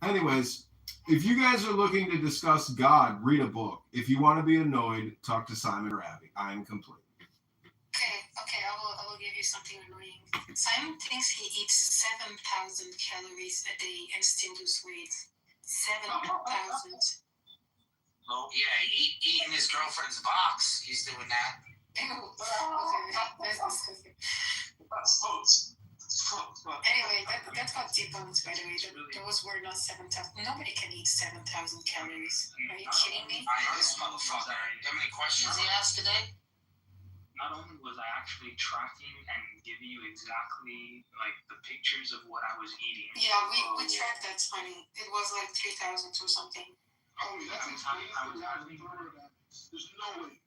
anyways, if you guys are looking to discuss God, read a book. If you want to be annoyed, talk to Simon or Abby. I am complete. Okay, I will give you something annoying. Simon thinks he eats 7,000 calories a day and still lose weight. 7,000. Oh, yeah, eating his girlfriend's box. He's doing that. Ew, okay, that's disgusting. Anyway, that got debunked, by the way. Those were not 7,000. Nobody can eat 7,000 calories. Are you kidding me? This motherfucker. How many questions he asked today? Not only was I actually tracking and giving you exactly like the pictures of what I was eating. Yeah, we tracked that, honey. It was like 3,000 or something. Oh, that's there's no way.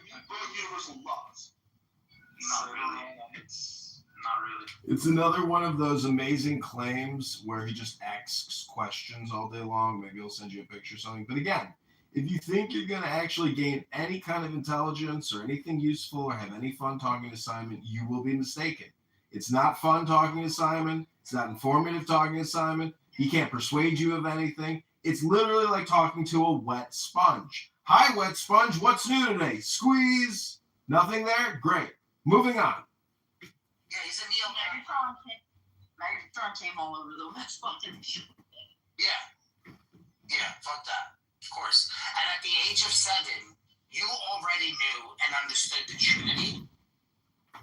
You broke universal laws. Not really. Not really. It's another one of those amazing claims where he just asks questions all day long. Maybe he'll send you a picture or something. But again, if you think you're going to actually gain any kind of intelligence or anything useful or have any fun talking to Simon, you will be mistaken. It's not fun talking to Simon. It's not informative talking to Simon. He can't persuade you of anything. It's literally like talking to a wet sponge. Hi, wet sponge. What's new today? Squeeze. Nothing there? Great. Moving on. Yeah, he's a neo. Megatron came all over the West fucking. Yeah, fuck that. Of course. And at the age of 7, you already knew and understood the Trinity.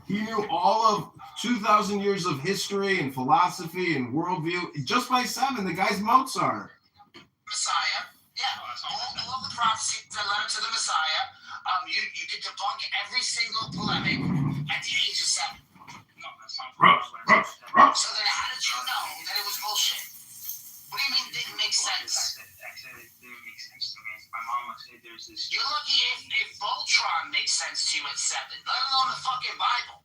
He knew all of 2,000 years of history and philosophy and worldview just by 7. The guy's Mozart. Messiah. Yeah, all the prophecies that led up to the Messiah. You could debunk every single polemic at the age of 7. No, that's not. So then how did you know that it was bullshit? What do you mean it didn't make sense? I said it didn't make sense to me. My mom would say there's this. You're lucky if Voltron makes sense to you at 7, let alone the fucking Bible.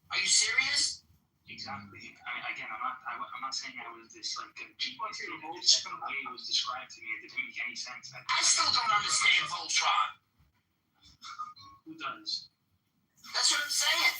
Are you serious? Exactly. I mean, again, I'm not saying I was this like a genius. Just the way it was described to me, it didn't make any sense. I still don't understand Voltron. Who does? That's what I'm saying.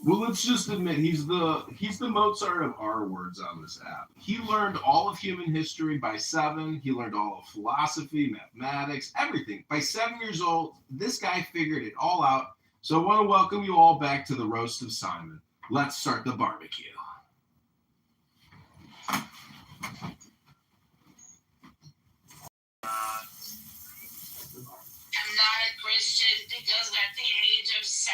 Well, let's just admit he's the Mozart of R words on this app. He learned all of human history by 7. He learned all of philosophy, mathematics, everything. By 7 years old, this guy figured it all out. So I want to welcome you all back to the Roast of Simon. Let's start the barbecue. I'm not a Christian because at the age of 7,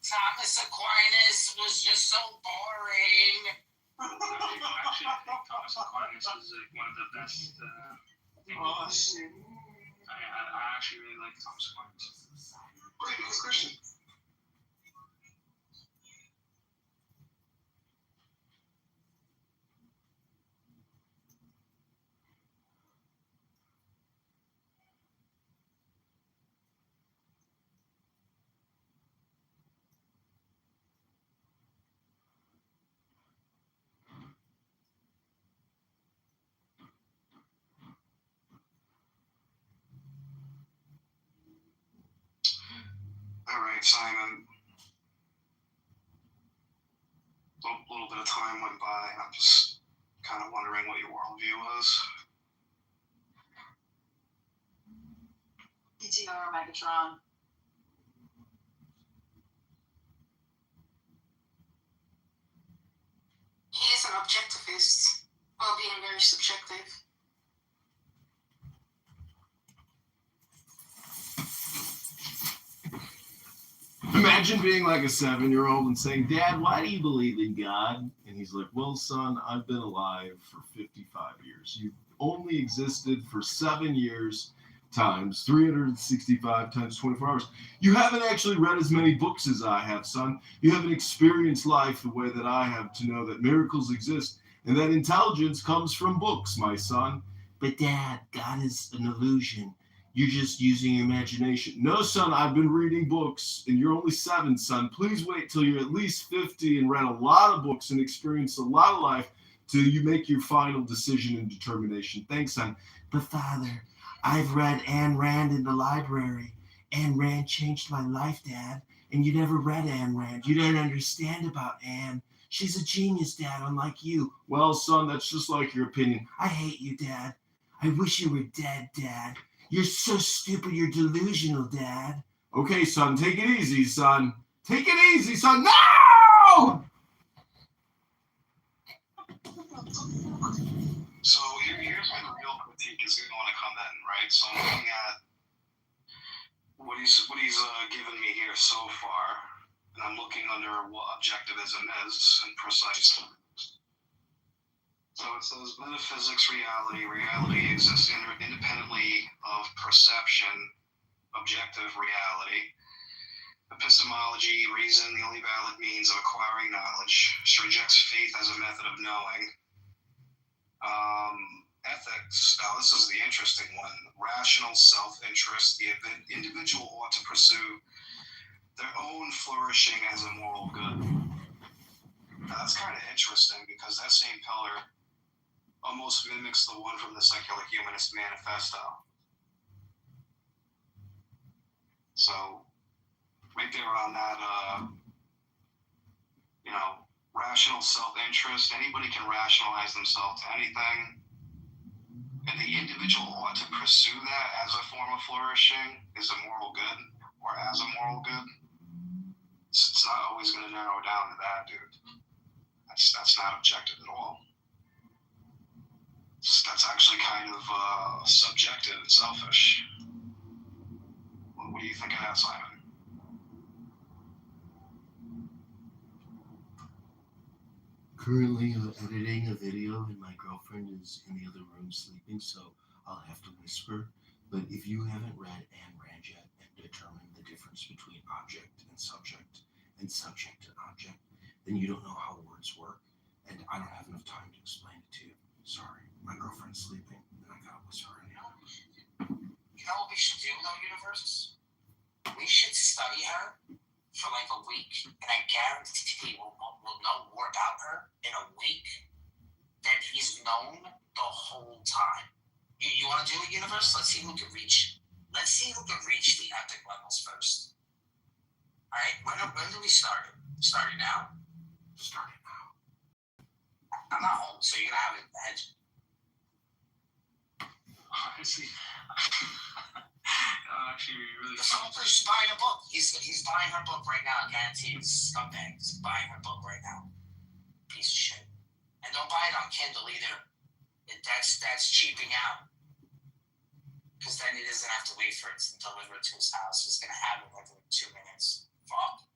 Thomas Aquinas was just so boring. Actually, I think Thomas Aquinas is one of the best. I actually really like Thomas Aquinas. Great, he's Christian. All right, Simon. A little bit of time went by, and I'm just kind of wondering what your worldview was. PTR Megatron. He is an objectivist while being very subjective. imagine being like a 7-year-old and saying, Dad, why do you believe in God? And he's like, well, son, I've been alive for 55 years. You've only existed for 7 years times 365 times 24 hours. You haven't actually read as many books as I have, son. You haven't experienced life the way that I have to know that miracles exist and that intelligence comes from books, my son. But Dad, God is an illusion. You're just using your imagination. No, son, I've been reading books, and you're only 7, son. Please wait till you're at least 50 and read a lot of books and experienced a lot of life till you make your final decision and determination. Thanks, son. But Father, I've read Ayn Rand in the library. Ayn Rand changed my life, Dad. And you never read Ayn Rand. You don't understand about Ayn. She's a genius, Dad, unlike you. Well, son, that's just like your opinion. I hate you, Dad. I wish you were dead, Dad. You're so stupid, you're delusional, Dad. Okay, son, take it easy, son. Take it easy, son. No! So here's where the real critique is going to come in, right? So I'm looking at what he's given me here so far, and I'm looking under what objectivism is and precise. So it says metaphysics, reality exists independently of perception, objective reality. Epistemology, reason, the only valid means of acquiring knowledge. She rejects faith as a method of knowing. Ethics, now this is the interesting one. Rational self-interest, the individual ought to pursue their own flourishing as a moral good. Now, that's kind of interesting because that same pillar almost mimics the one from the Secular Humanist Manifesto. So, right there on that, rational self-interest, anybody can rationalize themselves to anything, and the individual ought to pursue that as a form of flourishing, is a moral good, or as a moral good. It's not always going to narrow down to that, dude. That's not objective at all. That's actually kind of subjective and selfish. What do you think of that, Simon? Currently editing a video and my girlfriend is in the other room sleeping, so I'll have to whisper. But if you haven't read Ayn Rand yet and determined the difference between object and subject and object, then you don't know how words work, and I don't have enough time to explain it to you. Sorry, my girlfriend's sleeping, and I gotta whisper anyhow. You know what we should do, though, Universe? We should study her for like a week, and I guarantee we'll know more about her in a week than he's known the whole time. You want to do it, Universe? Let's see who can reach. Let's see who can reach the epic levels first. All right, when do we start it? Start it now? Start it now. I'm not home, so you're gonna have it ahead. Honestly, actually, really. Someone please buying a book. He's buying her book right now. I guarantee you, scumbag. He's buying her book right now. Piece of shit. And don't buy it on Kindle either. That's cheaping out. Because then he doesn't have to wait for it to deliver it to his house. He's gonna have it within 2 minutes. Fuck.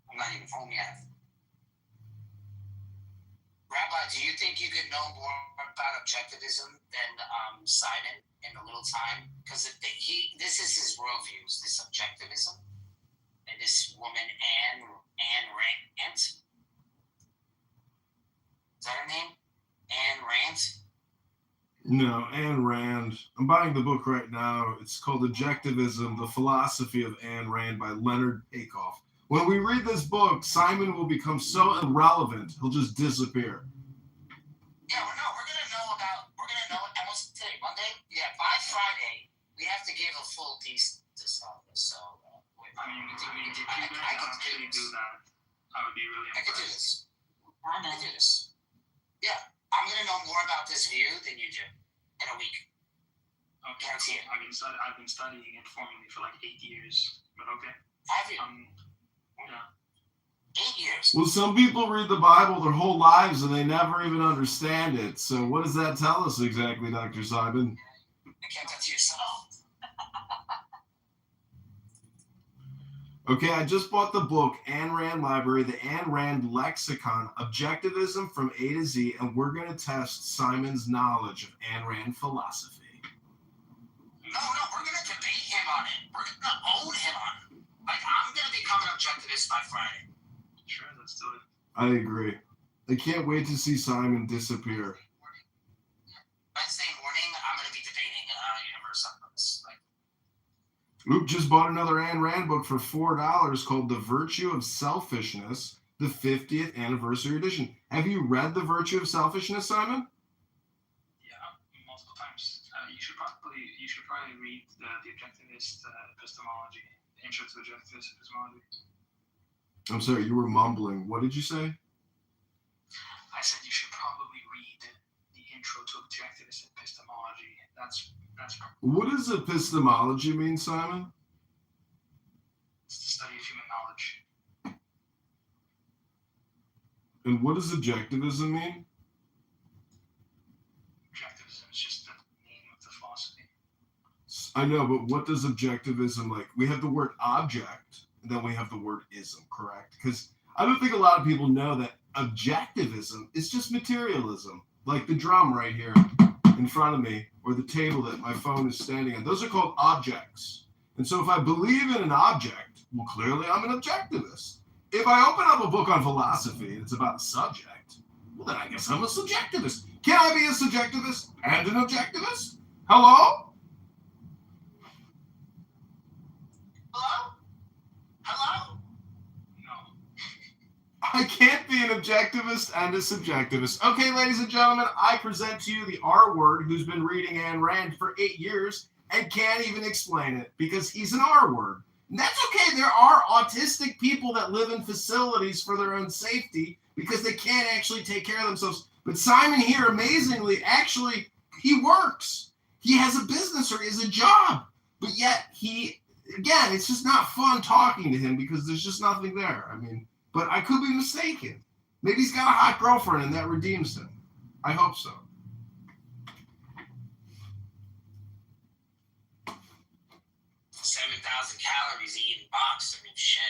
I'm not even home yet. Rabbi, do you think you could know more about objectivism than Simon in a little time? Because this is his worldviews, this objectivism, and this woman Ayn Rand. Is that her name? Ayn Rand? No, Ayn Rand. I'm buying the book right now. It's called Objectivism, The Philosophy of Ayn Rand by Leonard Akoff. When we read this book, Simon will become so irrelevant, he'll just disappear. Yeah, we're gonna know, and what's today, Monday? Yeah, by Friday, we have to give a full piece to stuff. So, I mean, if you guys actually do that, I would be really I could do impressed. this. I can do this. Yeah, I'm gonna know more about this view than you do in a week. Okay, Guarantee it. I've been studying it formally for like 8 years, but okay. Have you? Yeah. 8 years. Well, some people read the Bible their whole lives and they never even understand it. So what does that tell us exactly, Dr. Simon? You kept that to yourself. Okay, I just bought the book, Ayn Rand Library, the Ayn Rand Lexicon, Objectivism from A to Z, and we're going to test Simon's knowledge of Ayn Rand philosophy. No, we're going to debate him on it. We're going to own him on it. Like, I'm going to become an objectivist by Friday. Sure, let's do it. I agree. I can't wait to see Simon disappear. Wednesday morning, I'm going to be debating Universe on this. Like, Luke just bought another Ayn Rand book for $4 called The Virtue of Selfishness, the 50th Anniversary Edition. Have you read The Virtue of Selfishness, Simon? Yeah, multiple times. You should probably read the Objectivist Epistemology, Intro to Objectivist Epistemology. I'm sorry, you were mumbling. What did you say? I said you should probably read the Intro to Objectivist Epistemology. That's What does epistemology mean, Simon? it's the study of human knowledge. And what does objectivism mean? Objectivism is just the name of the philosophy. I know, but what does objectivism like? We have the word object, and then we have the word ism, correct? Because I don't think a lot of people know that objectivism is just materialism, like the drum right here in front of me, or the table that my phone is standing on. Those are called objects. And so if I believe in an object, well, clearly I'm an objectivist. If I open up a book on philosophy and it's about a subject, well, then I guess I'm a subjectivist. Can I be a subjectivist and an objectivist? Hello? hello? Hello? No. I can't be an objectivist and a subjectivist. Okay, ladies and gentlemen, I present to you the R word who's been reading Ayn Rand for 8 years and can't even explain it because he's an R word. And that's okay. There are autistic people that live in facilities for their own safety because they can't actually take care of themselves. But Simon here, amazingly, actually, he works. He has a business or he has a job. But yet again, it's just not fun talking to him because there's just nothing there. I mean, but I could be mistaken. Maybe he's got a hot girlfriend and that redeems him. I hope so. 7,000 calories eating box. I mean, shit.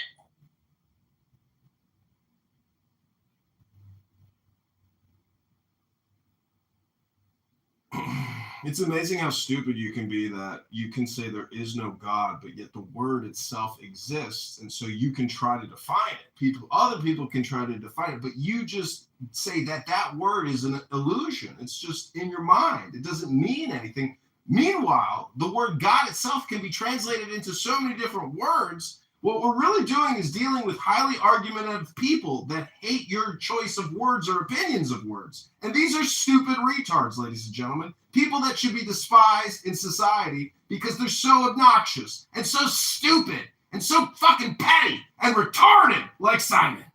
It's amazing how stupid you can be that you can say there is no God, but yet the word itself exists. And so you can try to define it. Other people can try to define it, but you just say that that word is an illusion. It's just in your mind. It doesn't mean anything. Meanwhile, the word God itself can be translated into so many different words. What we're really doing is dealing with highly argumentative people that hate your choice of words or opinions of words. And these are stupid retards, ladies and gentlemen. People that should be despised in society because they're so obnoxious and so stupid and so fucking petty and retarded like Simon.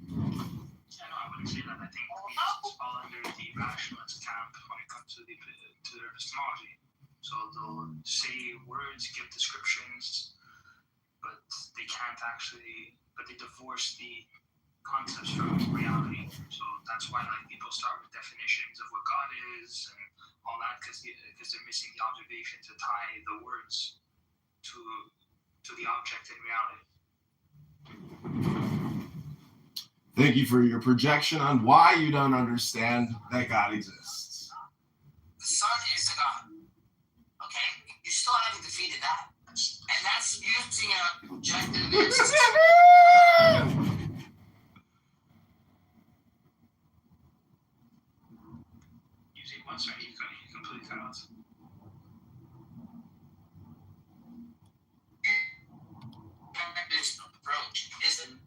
I wouldn't say that. I think these fall under the rationalist camp when it comes to their epistemology. So they'll say words, give descriptions, but they can't actually, but they divorce the concepts from reality. So that's why like people start with definitions of what God is and all that because they're missing the observation to tie the words to the object in reality. Thank you for your projection on why you don't understand that God exists. The sun is a god. Okay? You still haven't defeated that. And that's using an objectivist. Using what? Sorry, you completely cut out. This approach isn't.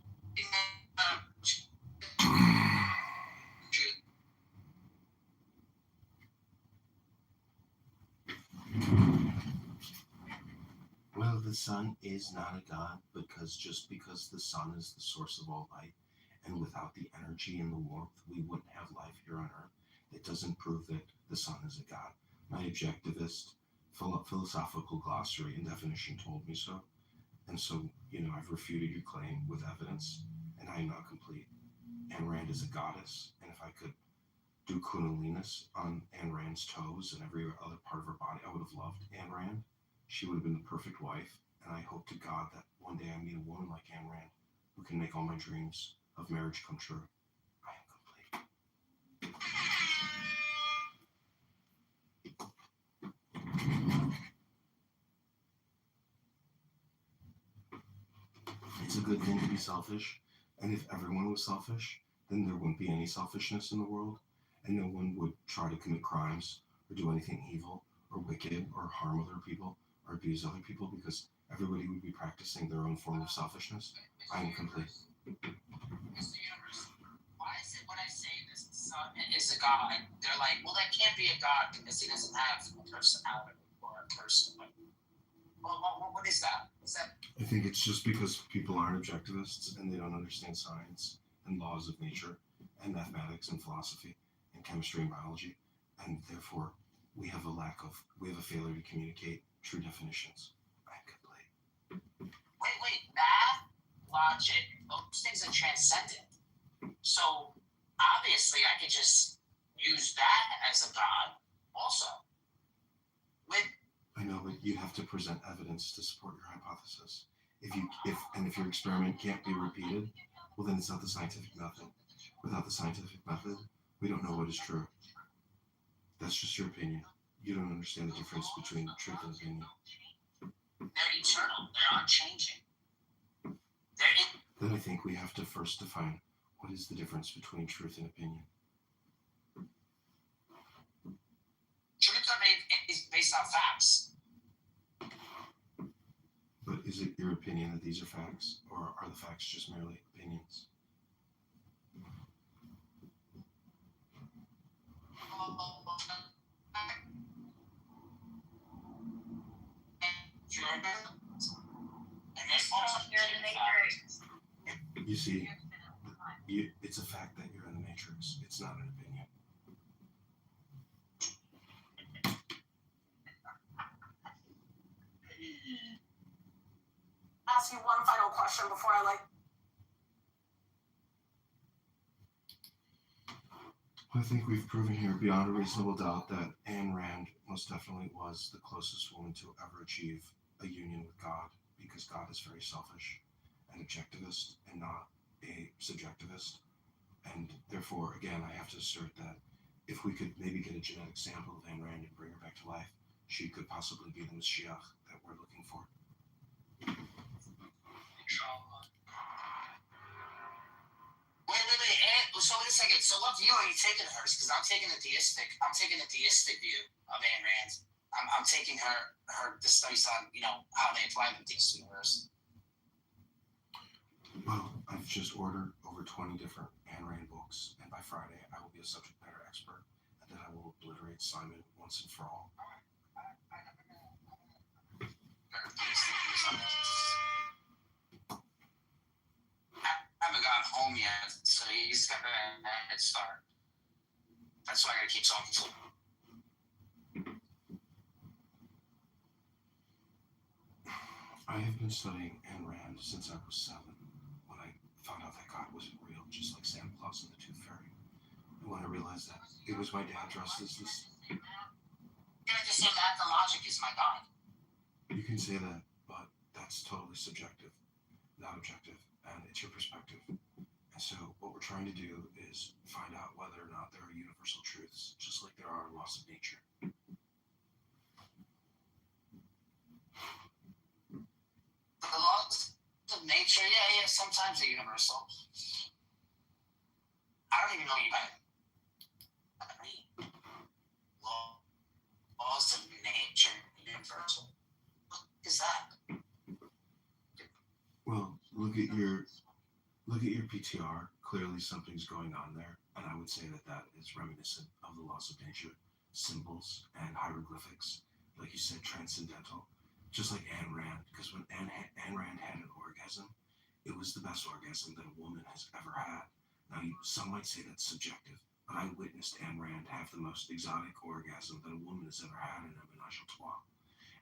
Well, the sun is not a god because the sun is the source of all light, and without the energy and the warmth, we wouldn't have life here on Earth. It doesn't prove that the sun is a god. My objectivist philosophical glossary and definition told me so. And so, I've refuted your claim with evidence, and I am not complete. Ayn Rand is a goddess, and if I could do Kundalinis on Ayn Rand's toes and every other part of her body, I would have loved Ayn Rand. She would have been the perfect wife, And I hope to God that one day I meet a woman like Ayn Rand who can make all my dreams of marriage come true. I am complete. It's a good thing to be selfish, and if everyone was selfish, then there wouldn't be any selfishness in the world, and no one would try to commit crimes or do anything evil or wicked or harm other people or abuse other people, because everybody would be practicing their own form of selfishness. I am complete. Mr. Universe, why is it when I say this son is a god, they're like, well, that can't be a god because he doesn't have a personality or a person? What is that? I think it's just because people aren't objectivists and they don't understand science and laws of nature and mathematics and philosophy and chemistry and biology, and therefore we have a failure to communicate true definitions. I'm complete. Wait, math, logic, those things are transcendent. So obviously I could just use that as a god also. I know, but you have to present evidence to support your hypothesis. If your experiment can't be repeated, well, then it's not the scientific method. Without the scientific method, we don't know what is true. That's just your opinion. You don't understand the difference between truth and opinion. They're eternal. They're unchanging. Then I think we have to first define what is the difference between truth and opinion. Truth is based on facts. But is it your opinion that these are facts, or are the facts just merely opinions? You see, it's a fact that you're in the Matrix. It's not an opinion. Ask you one final question before I I think we've proven here beyond a reasonable doubt that Ayn Rand most definitely was the closest woman to ever achieve a union with God, because God is very selfish and objectivist and not a subjectivist. And therefore, again, I have to assert that if we could maybe get a genetic sample of Ayn Rand and bring her back to life, she could possibly be the Mashiach that we're looking for. Wait, so wait a second. So what view are you taking of hers? Because I'm taking the theistic view of Ayn Rand. I'm taking the studies on, how they apply the theist universe. Well, I've just ordered over 20 different Ayn Rand books, and by Friday I will be a subject matter expert, and then I will obliterate Simon once and for all. I haven't gotten home yet, so he's got a head start. That's why I gotta keep talking to him. I have been studying Ayn Rand since I was 7, when I found out that God wasn't real, just like Santa Claus and the Tooth Fairy. And when I realized that it was my dad dressed as this... Can I just say that the logic is my God? You can say that, but that's totally subjective, not objective, and it's your perspective. And so what we're trying to do is find out whether or not there are universal truths, just like there are laws of nature. The laws of nature, yeah, sometimes they're universal. I don't even know you guys. Laws of nature universal. What is that? Well, look at your PTR. Clearly something's going on there, and I would say that is reminiscent of the laws of nature, symbols and hieroglyphics, like you said, transcendental, just like Ayn Rand. Because when Ayn Rand had an orgasm, it was the best orgasm that a woman has ever had. Now, some might say that's subjective, but I witnessed Ayn Rand have the most exotic orgasm that a woman has ever had in a menage a trois.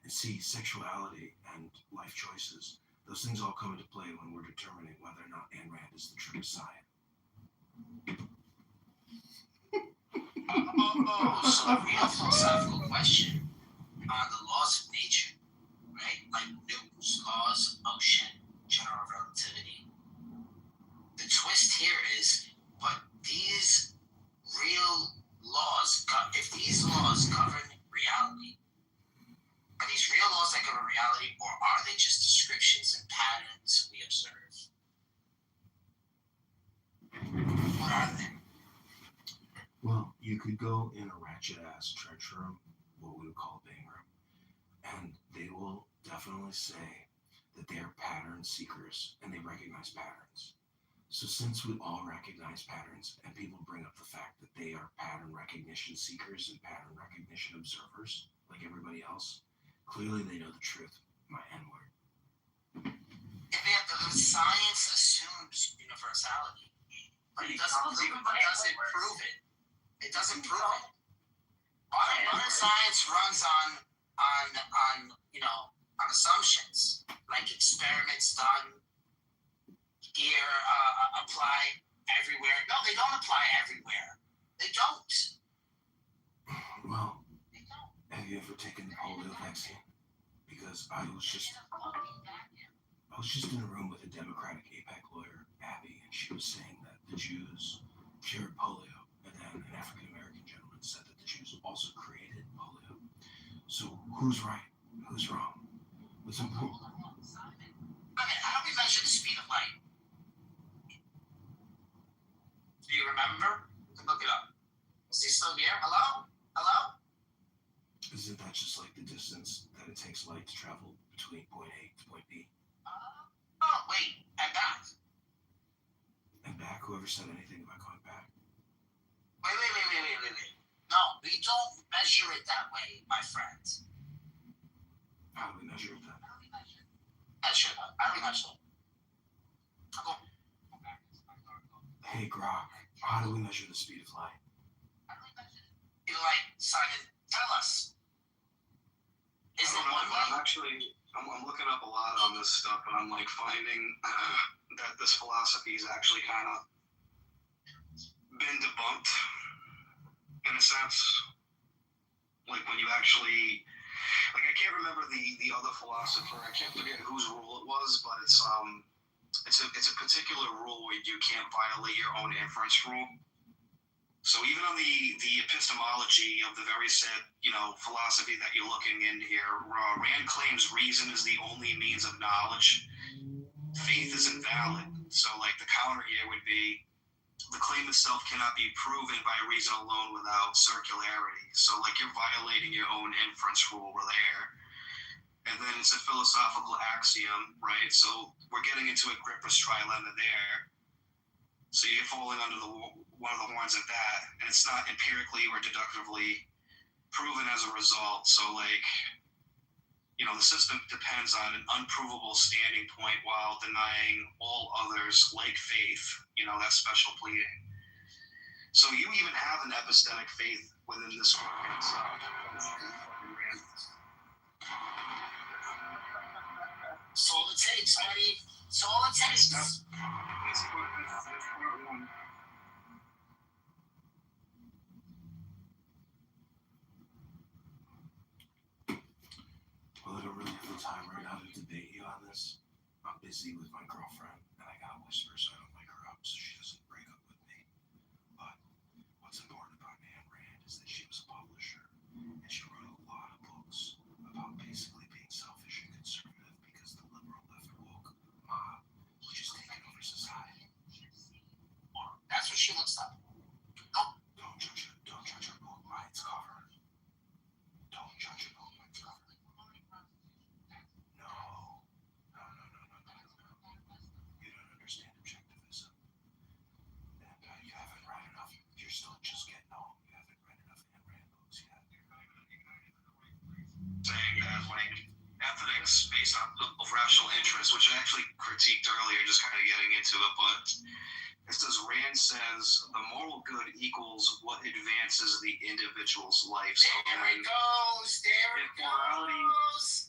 And see, sexuality and life choices, those things all come into play when we're determining whether or not Ayn Rand is the true Messiah. So a real philosophical question on the laws of nature, right? Like Newton's laws, ocean, general relativity. The twist here is, but these real laws, if these laws govern reality, are these real laws that govern reality, or are they just descriptions and patterns we observe? What are they? Well, you could go in a ratchet-ass trench room, what we would call a bang room, and they will definitely say that they are pattern seekers and they recognize patterns. So since we all recognize patterns and people bring up the fact that they are pattern recognition seekers and pattern recognition observers, like everybody else, clearly they know the truth, my N-word. The science assumes universality, but it doesn't prove it. It doesn't prove it. Modern science runs on assumptions, like experiments done here apply everywhere. No, they don't apply everywhere. They don't. Well, have you ever taken the polio vaccine? Because I was just in a room with a Democratic APAC lawyer, Abby, and she was saying that the Jews cured polio, and then an African American gentleman said that the Jews also created polio. So who's right? Who's wrong? What's important? Okay, how do we measure the speed of light? Do you remember? Look it up. Is he still here? Hello? Hello? Isn't that just like the distance that it takes light to travel between point A to point B? Oh, wait. And back. And back? Whoever said anything about going back? Wait. No, we don't measure it that way, my friend. How do we measure it then? How do we measure it? Hey, Grok, how do we measure the speed of light? Light, Simon, tell us. Is it one way? I'm looking up a lot on this stuff, and I'm like finding that this philosophy has actually kind of been debunked in a sense. Like when you actually, like I can't remember the other philosopher. I can't forget whose rule it was, but it's a particular rule where you can't violate your own inference rule. So even on the epistemology of the very said, philosophy that you're looking in here, Rand claims reason is the only means of knowledge. Faith isn't valid. So like the counter here would be the claim itself cannot be proven by reason alone without circularity. So like you're violating your own inference rule there. And then it's a philosophical axiom, right? So we're getting into a Gripper's trilemma there. So you're falling under one of the horns of that, and it's not empirically or deductively proven as a result. So the system depends on an unprovable standing point while denying all others, like faith, that special pleading. So you even have an epistemic faith within this group itself. That's all it takes, buddy. That's all it takes. That's part one. Well, I don't really have the time right now to debate you on this. I'm busy with my girlfriend, and I gotta whisper so I don't wake her up so she doesn't break up with me. But what's important about Ayn Rand is that she was a publisher, and she wrote a lot of books about basically being selfish and conservative because the liberal left woke mob was just taking over society. That's what she looks like. Don't judge her book by its cover. Don't judge her book by its cover. No. You don't understand objectivism. And you haven't read enough. You're still just getting home. You haven't read enough Ayn Rand books yet. Saying that ethics based on rational interest, which I actually critiqued earlier, just kind of getting into it, but it says Rand says the moral good equals what advances the individual's life. So There it goes. if morality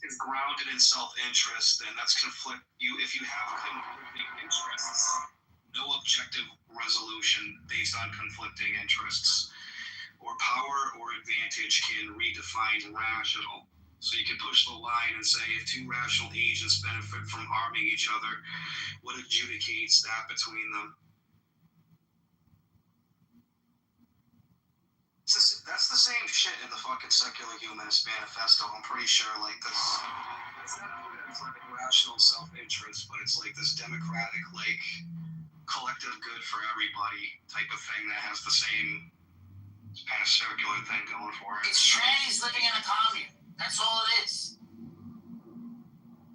is grounded in self-interest, then that's conflict. If you have conflicting interests, no objective resolution based on conflicting interests or power or advantage can redefine rational. So you can push the line and say if two rational agents benefit from harming each other, what adjudicates that between them? That's the same shit in the fucking Secular Humanist Manifesto. I'm pretty sure, like this. It's not it's like rational self-interest, but it's like this democratic, like collective good for everybody type of thing that has the same kind of circular thing going for it. It's trannies living in a commune. That's all it is.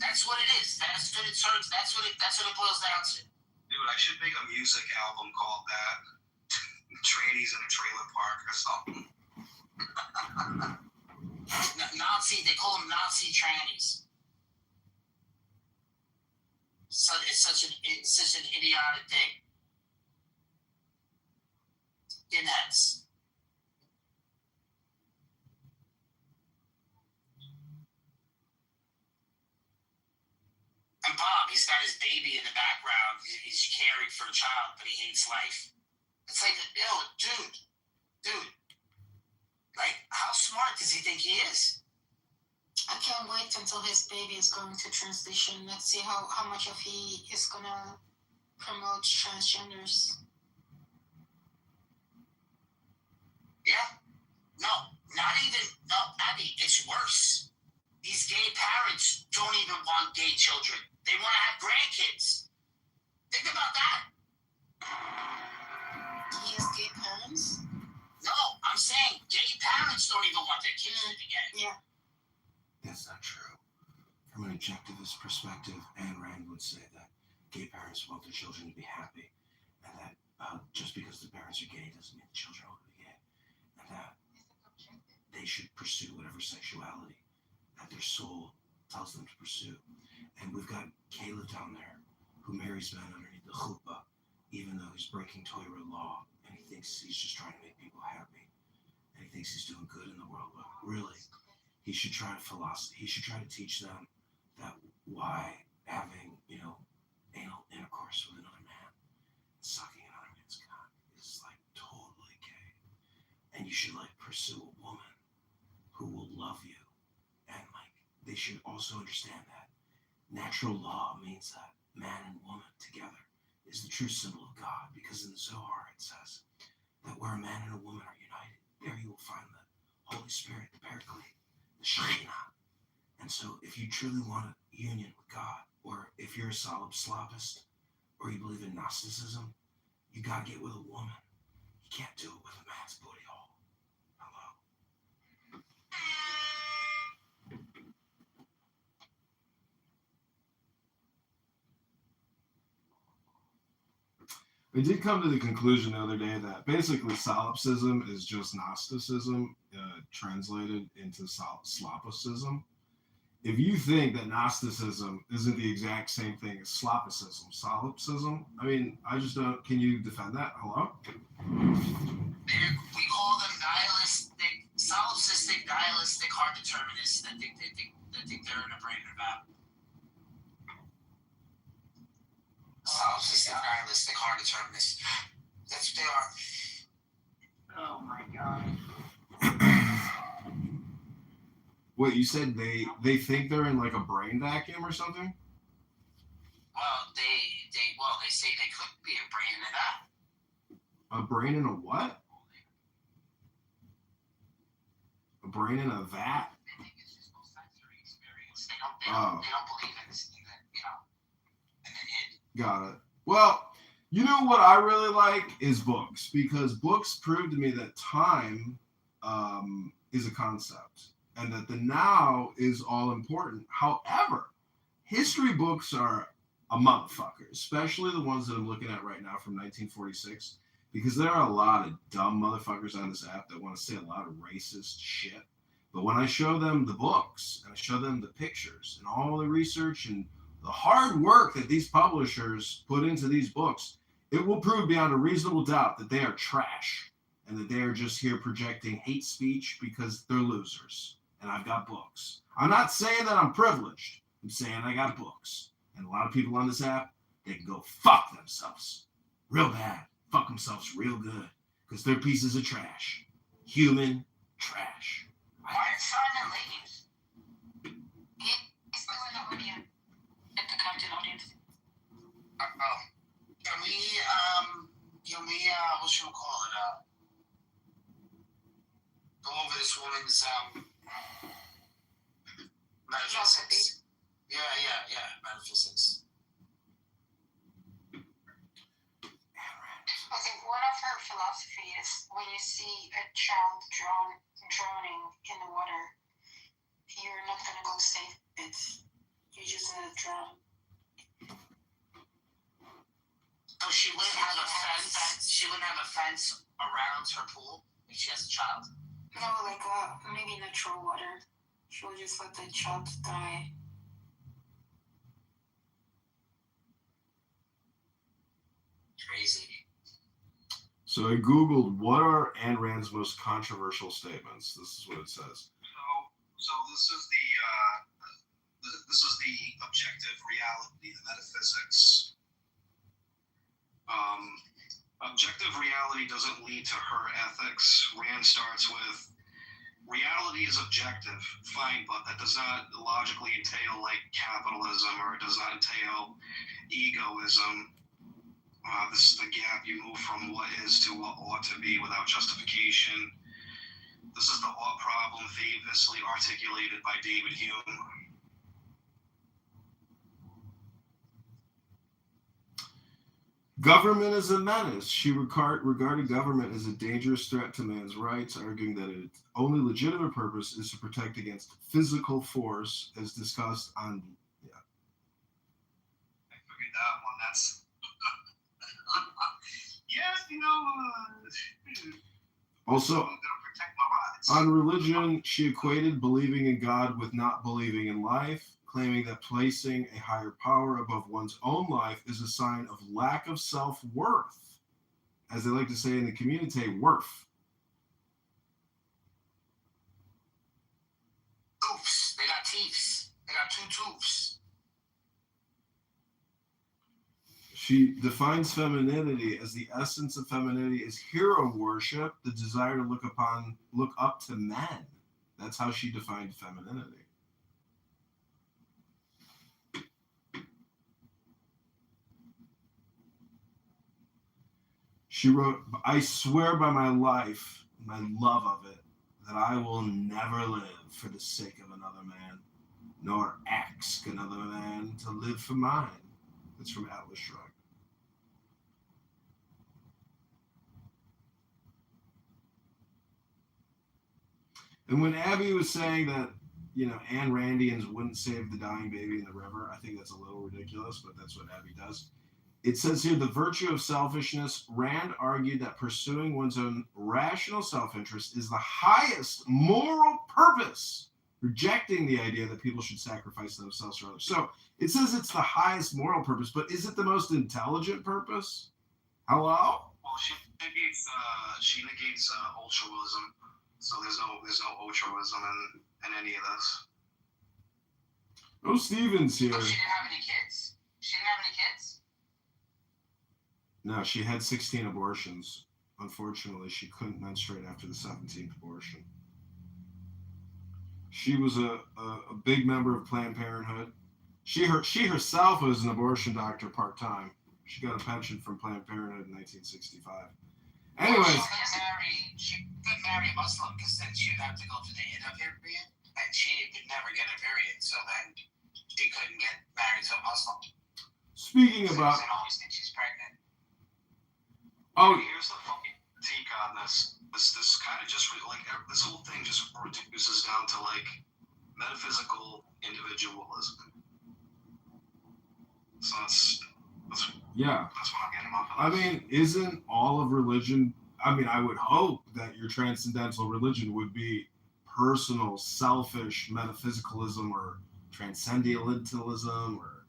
That's what it is. That's what it turns. That's what it boils down to. Dude, I should make a music album called that. Trannies in a trailer park or something. Nazi. They call them Nazi trannies. So it's such an idiotic thing. Pinheads. And Bob, he's got his baby in the background. He's caring for a child, but he hates life. It's like, yo, dude. Like, how smart does he think he is? I can't wait until his baby is going to transition. Let's see how much of he is gonna promote transgenders. Yeah. No, Abby, it's worse. These gay parents don't even want gay children. They want to have grandkids. Think about that. He has gay parents? No, I'm saying gay parents don't even want their kids to be gay. Yeah. That's not true. From an objectivist perspective, Ayn Rand would say that gay parents want their children to be happy, and that just because the parents are gay doesn't mean the children will be gay, and that they should pursue whatever sexuality that their soul tells them to pursue. And we've got Caleb down there who marries men underneath the chuppah, even though he's breaking Torah law, and he thinks he's just trying to make people happy, and he thinks he's doing good in the world, but really, he should try to teach them that why having, anal intercourse with another man, sucking another man's cock is like totally gay. And you should pursue a woman who will love you. And they should also understand that natural law means that man and woman together is the true symbol of God, because in the Zohar it says that where a man and a woman are united, there you will find the Holy Spirit, the Paraclete, the Shekhinah. And so if you truly want a union with God, or if you're a solipsist, or you believe in Gnosticism, you gotta get with a woman. You can't do it with a man's booty hole. Hello? I did come to the conclusion the other day that basically solipsism is just Gnosticism translated into slopicism. If you think that Gnosticism isn't the exact same thing as solipsism, I mean, I just don't. Can you defend that? Hello? We call them solipsistic, nihilistic, hard determinists that think they're in a brain about. Solipsistic, nihilistic, hard determinists. That's what they are. Oh my god. What, you said they think they're in a brain vacuum or something? Well, they say they could be a brain in a vat. A brain in a what? A brain in a vat? They think it's just no sensory experience. They don't believe in this, in the id. Got it. Well, you know what I really like is books, because books prove to me that time is a concept and that the now is all important. However, history books are a motherfucker, especially the ones that I'm looking at right now from 1946, because there are a lot of dumb motherfuckers on this app that want to say a lot of racist shit. But when I show them the books and I show them the pictures and all the research and the hard work that these publishers put into these books, it will prove beyond a reasonable doubt that they are trash and that they are just here projecting hate speech because they're losers. And I've got books. I'm not saying that I'm privileged. I'm saying I got books. And a lot of people on this app, they can go fuck themselves real bad. Fuck themselves real good, because they're pieces of trash. Human trash. Why did Simon leave? the captain audience. Can we, what should we call it, go over this woman's, metaphysics? Yeah, metaphysics. I think one of her philosophy is when you see a child drowning in the water, you're not gonna go save it. You're just gonna drown. So she wouldn't have a fence. She wouldn't have a fence around her pool if she has a child. No, like maybe natural water. She'll just let the child die. Crazy. So I Googled what are Ayn Rand's most controversial statements. This is what it says. So this is the objective reality, the metaphysics. Objective reality doesn't lead to her ethics. Rand starts with reality is objective, fine, but that does not logically entail like capitalism, or it does not entail egoism. This is the gap you move from what is to what ought to be without justification. This is the ought problem famously articulated by David Hume. Government is a menace. She regarded government as a dangerous threat to man's rights, arguing that its only legitimate purpose is to protect against physical force, as discussed on. Yeah. I figured that one. That's. Also, on religion, she equated believing in God with not believing in life, claiming that placing a higher power above one's own life is a sign of lack of self-worth. As they like to say in the community, worth. Oofs. They got teeth. They got two tubes. She defines femininity as the essence of femininity is hero worship, the desire to look up to men. That's how she defined femininity. She wrote, I swear by my life, my love of it, that I will never live for the sake of another man, nor ask another man to live for mine. That's from Atlas Shrugged. And when Abby was saying that, Ayn Randians wouldn't save the dying baby in the river, I think that's a little ridiculous, but that's what Abby does. It says here, the virtue of selfishness. Rand argued that pursuing one's own rational self-interest is the highest moral purpose, rejecting the idea that people should sacrifice themselves for others. So it says it's the highest moral purpose, but is it the most intelligent purpose? Hello? Well, she negates altruism. So there's no altruism in any of this. Oh, Steven's here. Oh, she didn't have any kids? She didn't have any kids? No, she had 16 abortions. Unfortunately, she couldn't menstruate after the 17th abortion. She was a big member of Planned Parenthood. She herself was an abortion doctor part-time. She got a pension from Planned Parenthood in 1965. Anyways. She couldn't marry a Muslim because then she'd have to go to the Ida period, and she would never get a period, so then she couldn't get married to a Muslim. Speaking about. They always think she's pregnant. Oh, here's the fucking critique on this. This kind of just this whole thing just reduces down to metaphysical individualism. So that's yeah. That's what I'm getting off of. I mean, isn't all of religion? I mean, I would hope that your transcendental religion would be personal, selfish metaphysicalism or transcendentalism. Or,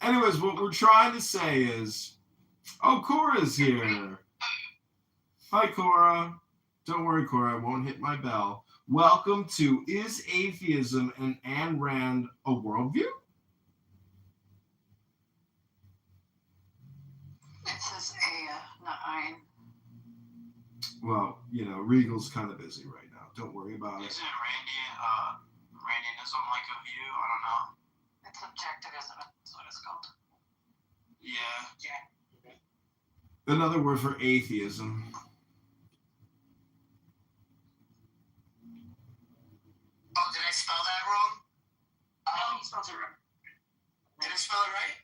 anyways, what we're trying to say is, oh, Cora's here. Hi, Cora. Don't worry, Cora. I won't hit my bell. Welcome to Is Atheism and Ayn Rand a Worldview? It says A, not Ein. Well, Regal's kind of busy right now. Don't worry about it. Isn't Randianism like a view? I don't know. It's objectivism. That's what it's called. Yeah. Another word for atheism. Oh, did I spell that wrong? No, you spelled it right. Did I spell it right?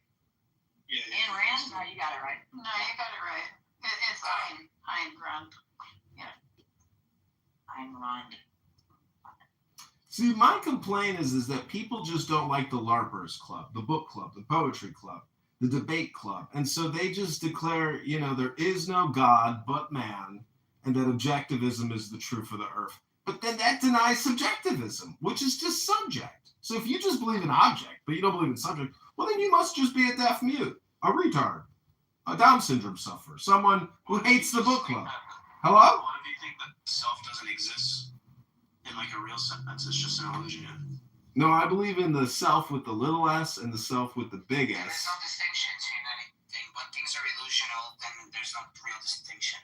Yeah. Ayn Rand? No, you got it right. No, you got it right. It's Ayn Rand. Yeah. Ayn Rand. See, my complaint is that people just don't like the LARPers Club, the book club, the poetry club, the debate club. And so they just declare, there is no God but man, and that objectivism is the truth of the earth. But then that denies subjectivism, which is just subject. So if you just believe in object, but you don't believe in subject, well, then you must just be a deaf mute, a retard, a Down syndrome sufferer, someone who hates the book club. Hello? What if you think that self doesn't exist in like a real sense? It's just an illusion. No, I believe in the self with the little s and the self with the big There's S. no distinction between anything. When things are illusional, then there's no real distinction.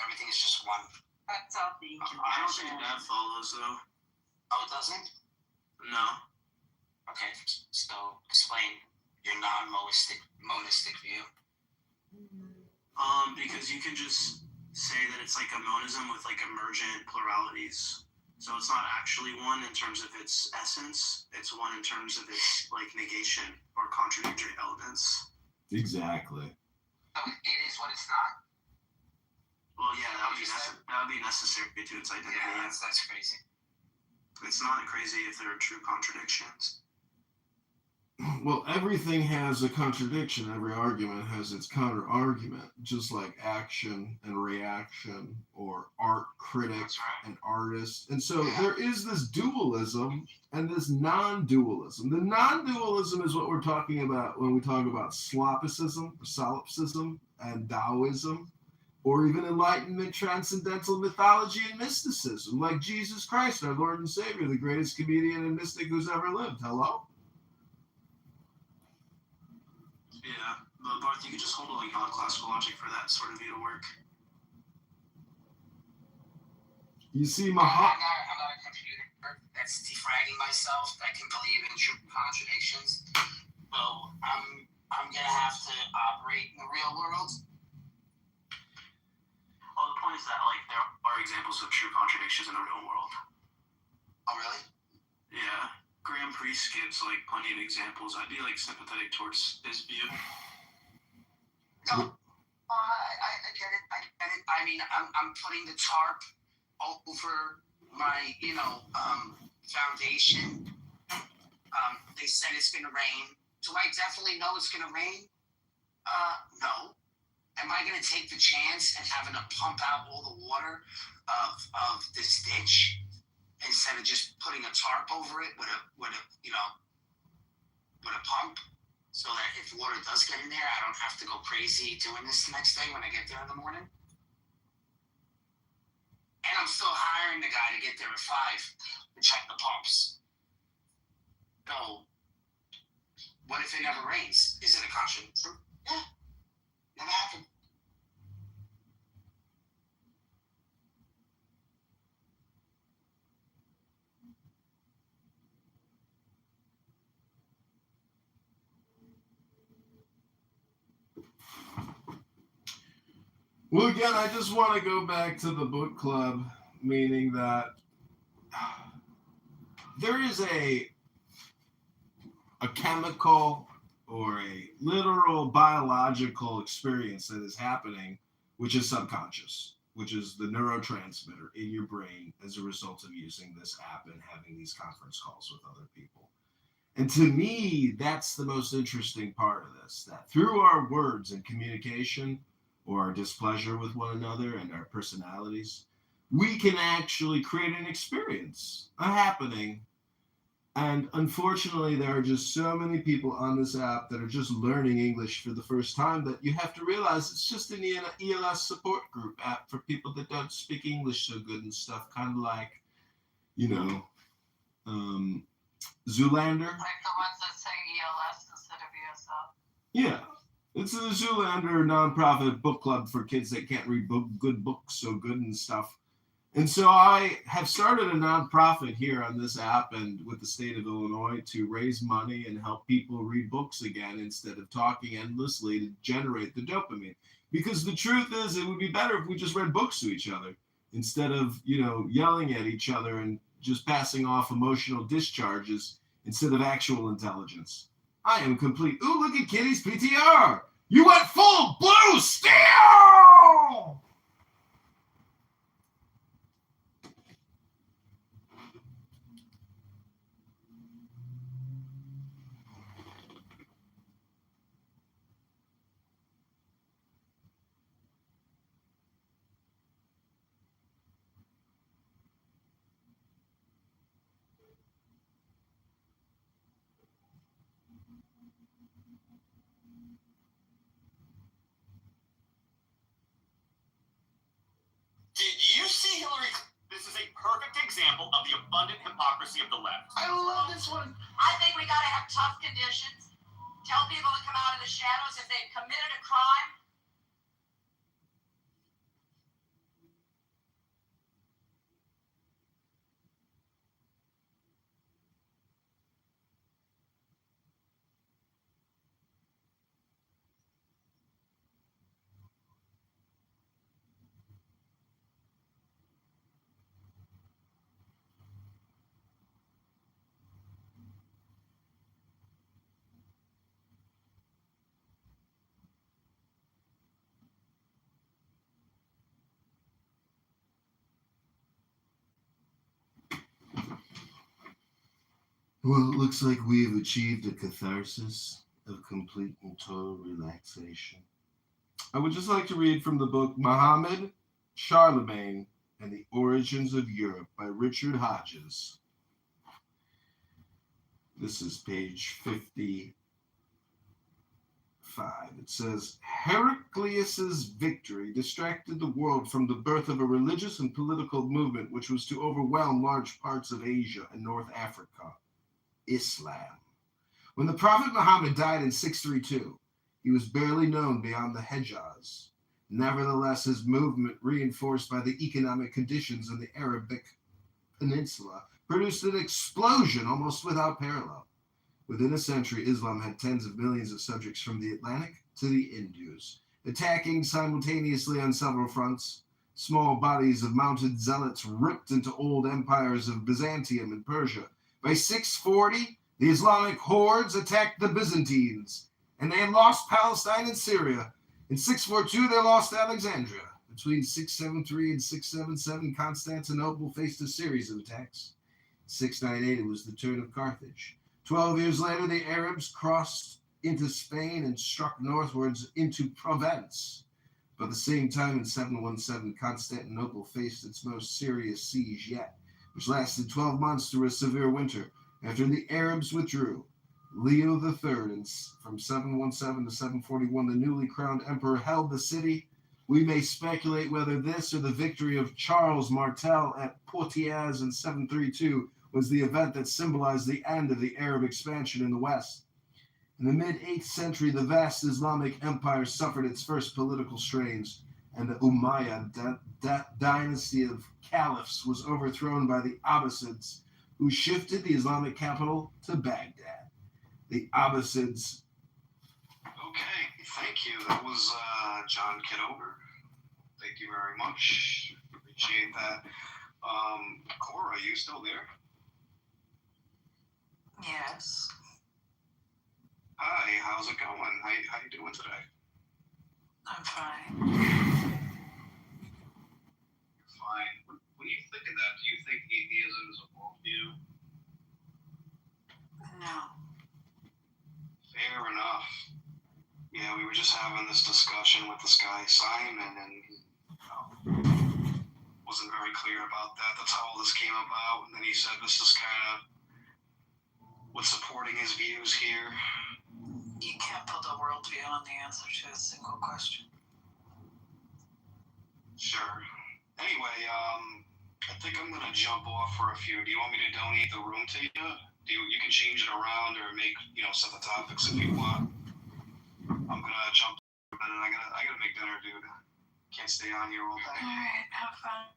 Everything is just one. That's all the I don't think that follows though. Oh, it doesn't? No. Okay, so explain your non-monistic view. Because you can just say that it's like a monism with like emergent pluralities. So it's not actually one in terms of its essence. It's one in terms of its like negation or contradictory elements. Exactly. So it is what it's not? Well, yeah, that would be necessary to its identity. Yeah, that's crazy. It's not crazy if there are true contradictions. Well, everything has a contradiction. Every argument has its counter-argument, just like action and reaction, or art critic and artist. And so there is this dualism and this non-dualism. The non-dualism is what we're talking about when we talk about slopicism, solipsism, and Taoism, or even Enlightenment, transcendental mythology, and mysticism, like Jesus Christ, our Lord and Savior, the greatest comedian and mystic who's ever lived. Hello? Yeah, but Barth, you could just hold like non-classical logic for that sort of view to work. You see, I'm not a computer that's defragging myself that can believe in true contradictions. So I'm gonna have to operate in the real world. Well, the point is that like there are examples of true contradictions in the real world. Oh, really? Yeah. Graham Priest gives like plenty of examples. I'd be like sympathetic towards his view. No, I get it. I mean, I'm putting the tarp over my, foundation. They said it's gonna rain. Do I definitely know it's gonna rain? No. Am I gonna take the chance and having to pump out all the water of this ditch? Instead of just putting a tarp over it with a pump, so that if water does get in there, I don't have to go crazy doing this the next day when I get there in the morning. And I'm still hiring the guy to get there at 5 to check the pumps. So, what if it never rains? Is it a contradiction? Yeah, never happened. Well, again, I just want to go back to the book club, meaning that there is a chemical or a literal biological experience that is happening, which is subconscious, which is the neurotransmitter in your brain as a result of using this app and having these conference calls with other people. And to me, that's the most interesting part of this, that through our words and communication, or our displeasure with one another and our personalities, we can actually create an experience, a happening. And unfortunately, there are just so many people on this app that are just learning English for the first time that you have to realize it's just an ELS support group app for people that don't speak English so good and stuff, kind of like, Zoolander. Like the ones that say ELS instead of ESL. Yeah. It's a Zoolander nonprofit book club for kids that can't read good books so good and stuff. And so I have started a nonprofit here on this app and with the state of Illinois to raise money and help people read books again instead of talking endlessly to generate the dopamine. Because the truth is, it would be better if we just read books to each other instead of, yelling at each other and just passing off emotional discharges instead of actual intelligence. I am complete. Ooh, look at Kitty's PTR. You went full blue steel! Did you see Hillary? This is a perfect example of the abundant hypocrisy of the left. I love this one. I think we got to have tough conditions. Tell people to come out of the shadows if they've committed a crime. Well, it looks like we have achieved a catharsis of complete and total relaxation. I would just like to read from the book Muhammad, Charlemagne, and the Origins of Europe by Richard Hodges. This is page 55. It says, Heraclius's victory distracted the world from the birth of a religious and political movement which was to overwhelm large parts of Asia and North Africa. Islam. When the Prophet Muhammad died in 632, he was barely known beyond the Hejaz. Nevertheless, his movement, reinforced by the economic conditions in the Arabic Peninsula, produced an explosion almost without parallel. Within a century, Islam had tens of millions of subjects from the Atlantic to the Indus, attacking simultaneously on several fronts. Small bodies of mounted zealots ripped into old empires of Byzantium and Persia. By 640, the Islamic hordes attacked the Byzantines, and they had lost Palestine and Syria. In 642, they lost Alexandria. Between 673 and 677, Constantinople faced a series of attacks. In 698, it was the turn of Carthage. 12 years later, the Arabs crossed into Spain and struck northwards into Provence. By the same time, in 717, Constantinople faced its most serious siege yet, which lasted 12 months through a severe winter. After the Arabs withdrew, Leo III, from 717 to 741, the newly crowned emperor held the city. We may speculate whether this or the victory of Charles Martel at Poitiers in 732 was the event that symbolized the end of the Arab expansion in the West. In the mid-8th century, the vast Islamic empire suffered its first political strains, and the Umayyad dynasty of caliphs was overthrown by the Abbasids, who shifted the Islamic capital to Baghdad. The Abbasids. Okay, thank you. That was John Kitover. Thank you very much. Appreciate that. Cora, are you still there? Yes. Hi, how's it going? How you doing today? I'm fine. You're fine. What do you think of that? Do you think atheism is a worldview? No. Fair enough. Yeah, we were just having this discussion with this guy, Simon, and wasn't very clear about that. That's how all this came about. And then he said this is kind of what's supporting his views here. You can't build a worldview on the answer to a single question. Sure. Anyway, I think I'm gonna jump off for a few. Do you want me to donate the room to you? You can change it around or make set the topics if you want. I'm gonna jump and I gotta make dinner, dude. Can't stay on here all day. All right, have fun.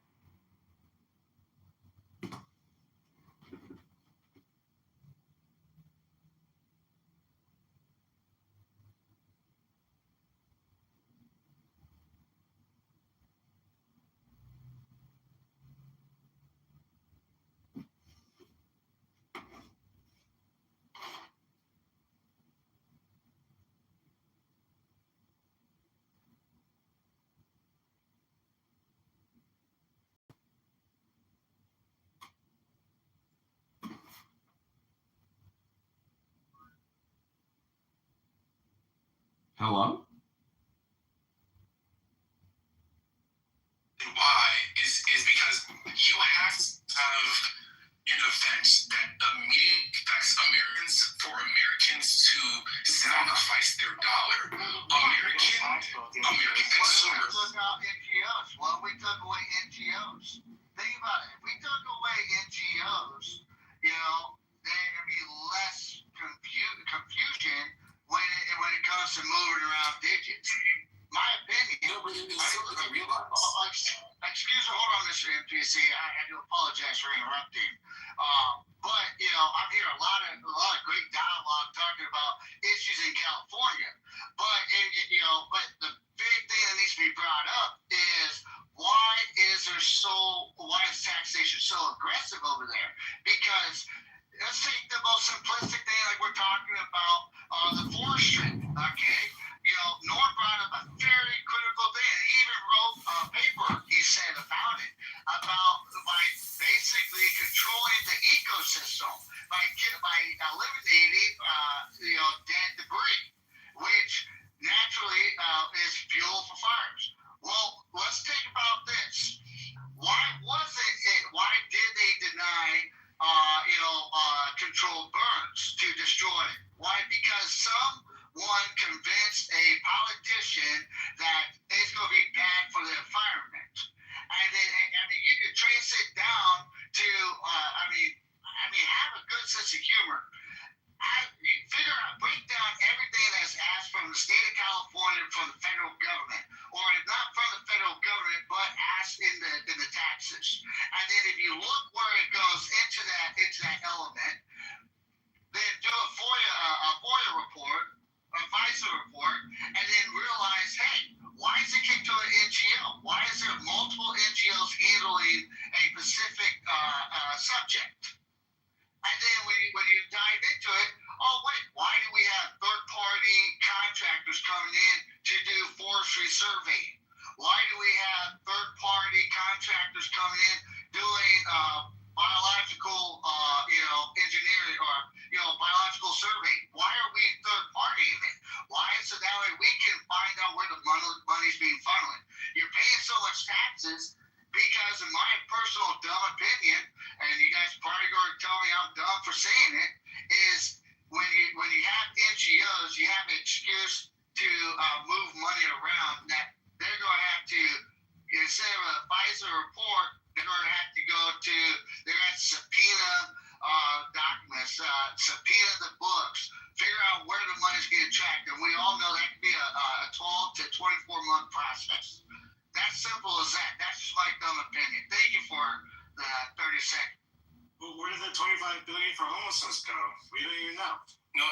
Hello? And why is because you have to have an event that immediately affects Americans for Americans to sacrifice their dollar. American consumers. Took out NGOs. Well, we took away NGOs. Think about it. If we took away NGOs, there'd be less confusion when it comes to moving around digits. My opinion. No, but it's still not realized. Excuse me, hold on, Mr. MPC. I do apologize for interrupting. But I'm hearing a lot of great dialogue talking about issues in California. But the big thing that needs to be brought up is why is taxation so aggressive over there? Because let's take the most simplistic thing, like we're talking about the forestry. Okay. Norm brought up a very critical thing. He even wrote a paper, he said, about it, by basically controlling the ecosystem by eliminating dead debris, which naturally is fuel for fires. Well, let's think about this. Why did they deny controlled burns to destroy it? Why? Because someone convinced a politician that it's going to be bad for the environment. And then you can trace it down to, have a good sense of humor. Break down everything that's asked from the state of California, from the federal government, or if not from the federal government, but asked in the taxes. And then if you look where it goes into that element, then do a FOIA report, a FISA report, and then realize, hey, why is it kicked to an NGO? Why is there multiple NGOs handling a specific subject? And then when you dive into it, why do we have third-party contractors coming in to do forestry surveying? Why do we have third-party contractors coming in doing biological, engineering or biological survey? Why are we third-party in it? Why? So that way we can find out where the money's being funneled. You're paying so much taxes. Because in my personal dumb opinion, and you guys probably going to tell me I'm dumb for saying it, is when you have NGOs, you have an excuse to move money around. That they're going to have to, instead of a FISA report, they're going to have to subpoena documents, subpoena the books, figure out where the money's getting tracked, and we all know that could be a 12 to 24-month process. That's simple as that. That's just my dumb opinion. Thank you for the 30 seconds. Well, where did the $25 billion for homelessness go? We don't even know. No,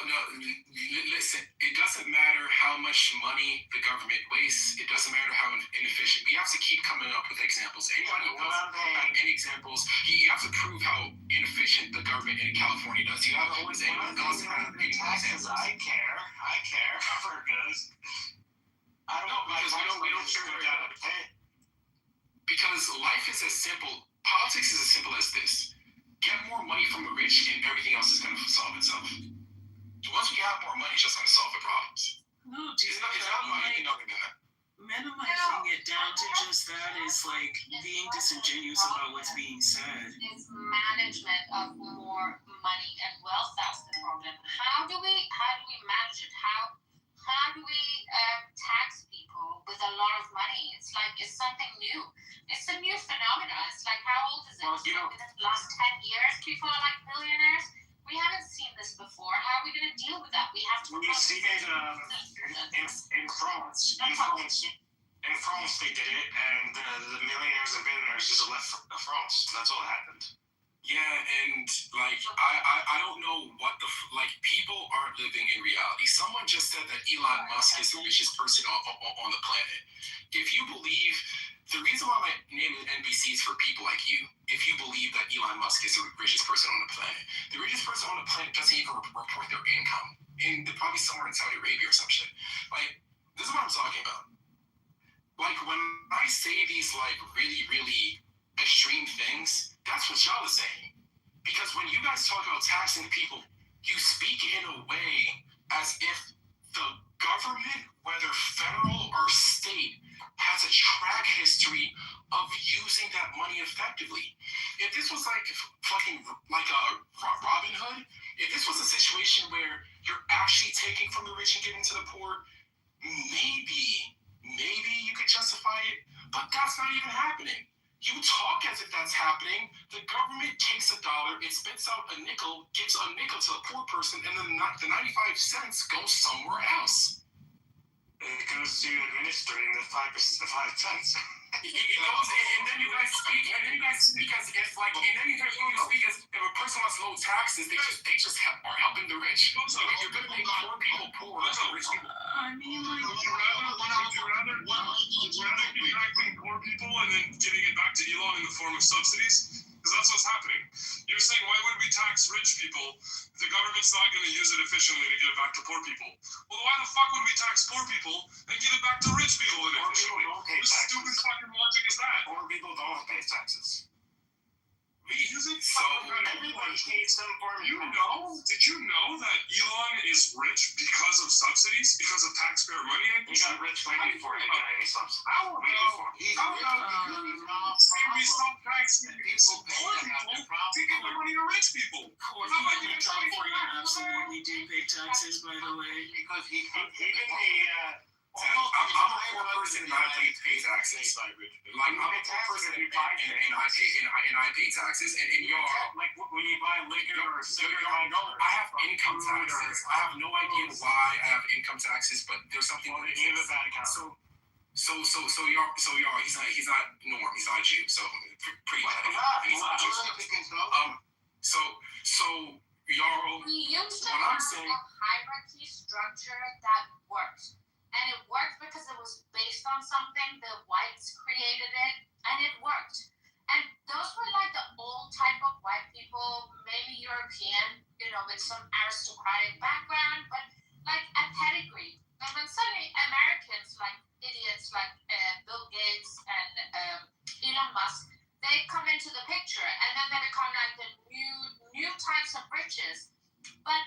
listen, it doesn't matter how much money the government wastes. It doesn't matter how inefficient. We have to keep coming up with examples. Anybody else have any examples? You have to prove how inefficient the government in California does. You have always anyone else have any examples? I care for goods. I don't know, because we don't care about pay. Because life is as simple, politics is as simple as this. Get more money from the rich and everything else is going to solve itself. Once we have more money, it's just going to solve the problems. No, dude, it's not about anything other than that. Minimizing it down to just that is like being disingenuous about what's being said. It's management of more money and wealth. That's the problem. How do we manage it? How do we tax people with a lot of money? It's like it's something new. It's a new phenomenon. It's like, how old is it? Well, within the last 10 years, people are like millionaires. We haven't seen this before. How are we going to deal with that? We have to. We see it in France. In France, they did it, and the millionaires and billionaires just left France. That's all that happened. Yeah, and like I don't know what people aren't living in reality. Someone just said that Elon Musk is the richest person on the planet. If you believe, the reason why my name is NBC is for people like you. If you believe that Elon Musk is the richest person on the planet on the planet doesn't even report their income, and they're probably somewhere in Saudi Arabia or some shit. Like, this is what I'm talking about. Like, when I say these like really, really extreme things, that's what y'all is saying. Because when you guys talk about taxing people, you speak in a way as if the government, whether federal or state, has a track history of using that money effectively. If this was like fucking like a Robin Hood, if this was a situation where you're actually taking from the rich and giving to the poor, maybe you could justify it, but that's not even happening. You talk as if that's happening. The government takes $1, it spits out a nickel, gives a nickel to the poor person, and then the 95 cents goes somewhere else. It goes to administering the 5 cents. It goes, and then you guys speak as if like, and then you guys speak as if a person wants low taxes, they just are helping the rich. So you're gonna make poor people poor and rich people. I mean, like, Would you rather be taxing poor people and then giving it back to Elon in the form of subsidies? Because that's what's happening. You're saying, why would we tax rich people if the government's not going to use it efficiently to give it back to poor people? Well, why the fuck would we tax poor people and give it back to rich people inefficiently? What stupid fucking logic is that? Poor people don't pay taxes. So everybody pays some form of Did you know that Elon is rich because of subsidies, because of taxpayer money? He got rich waiting for it. He got any subsidies. I don't know. He's We stop taxing poor people, taking the money to rich people. poor people in California absolutely do pay taxes, by the way. Because he I'm a poor person and I pay taxes. Like I'm a poor person and I pay taxes. And y'all, like when you buy liquor or cigarette, I have income taxes. I have no idea why I have income taxes, but there's something. Well, they gave us that account. So y'all, he's not Norm, he's not Jew, so pretty bad. And he's not Jew. So y'all, We used to what have I'm saying. a hierarchy structure that worked. And it worked because it was based on something, the whites created it, and it worked. And those were like the old type of white people, maybe European, with some aristocratic background, but like a pedigree. But when suddenly Americans, like idiots like Bill Gates and Elon Musk, they come into the picture, and then they become like the new types of riches. But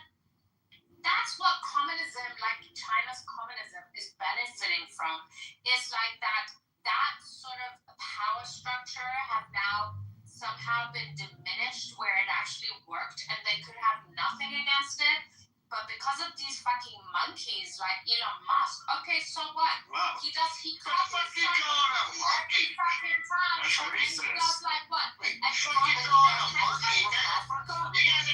that's what communism, like China's communism, is benefiting from. Is like that sort of power structure have now somehow been diminished where it actually worked and they could have nothing against it. But because of these fucking monkeys like Elon Musk, okay, so what? Wow. He copies something every fucking time. That's what he And says. he does like what? You guys are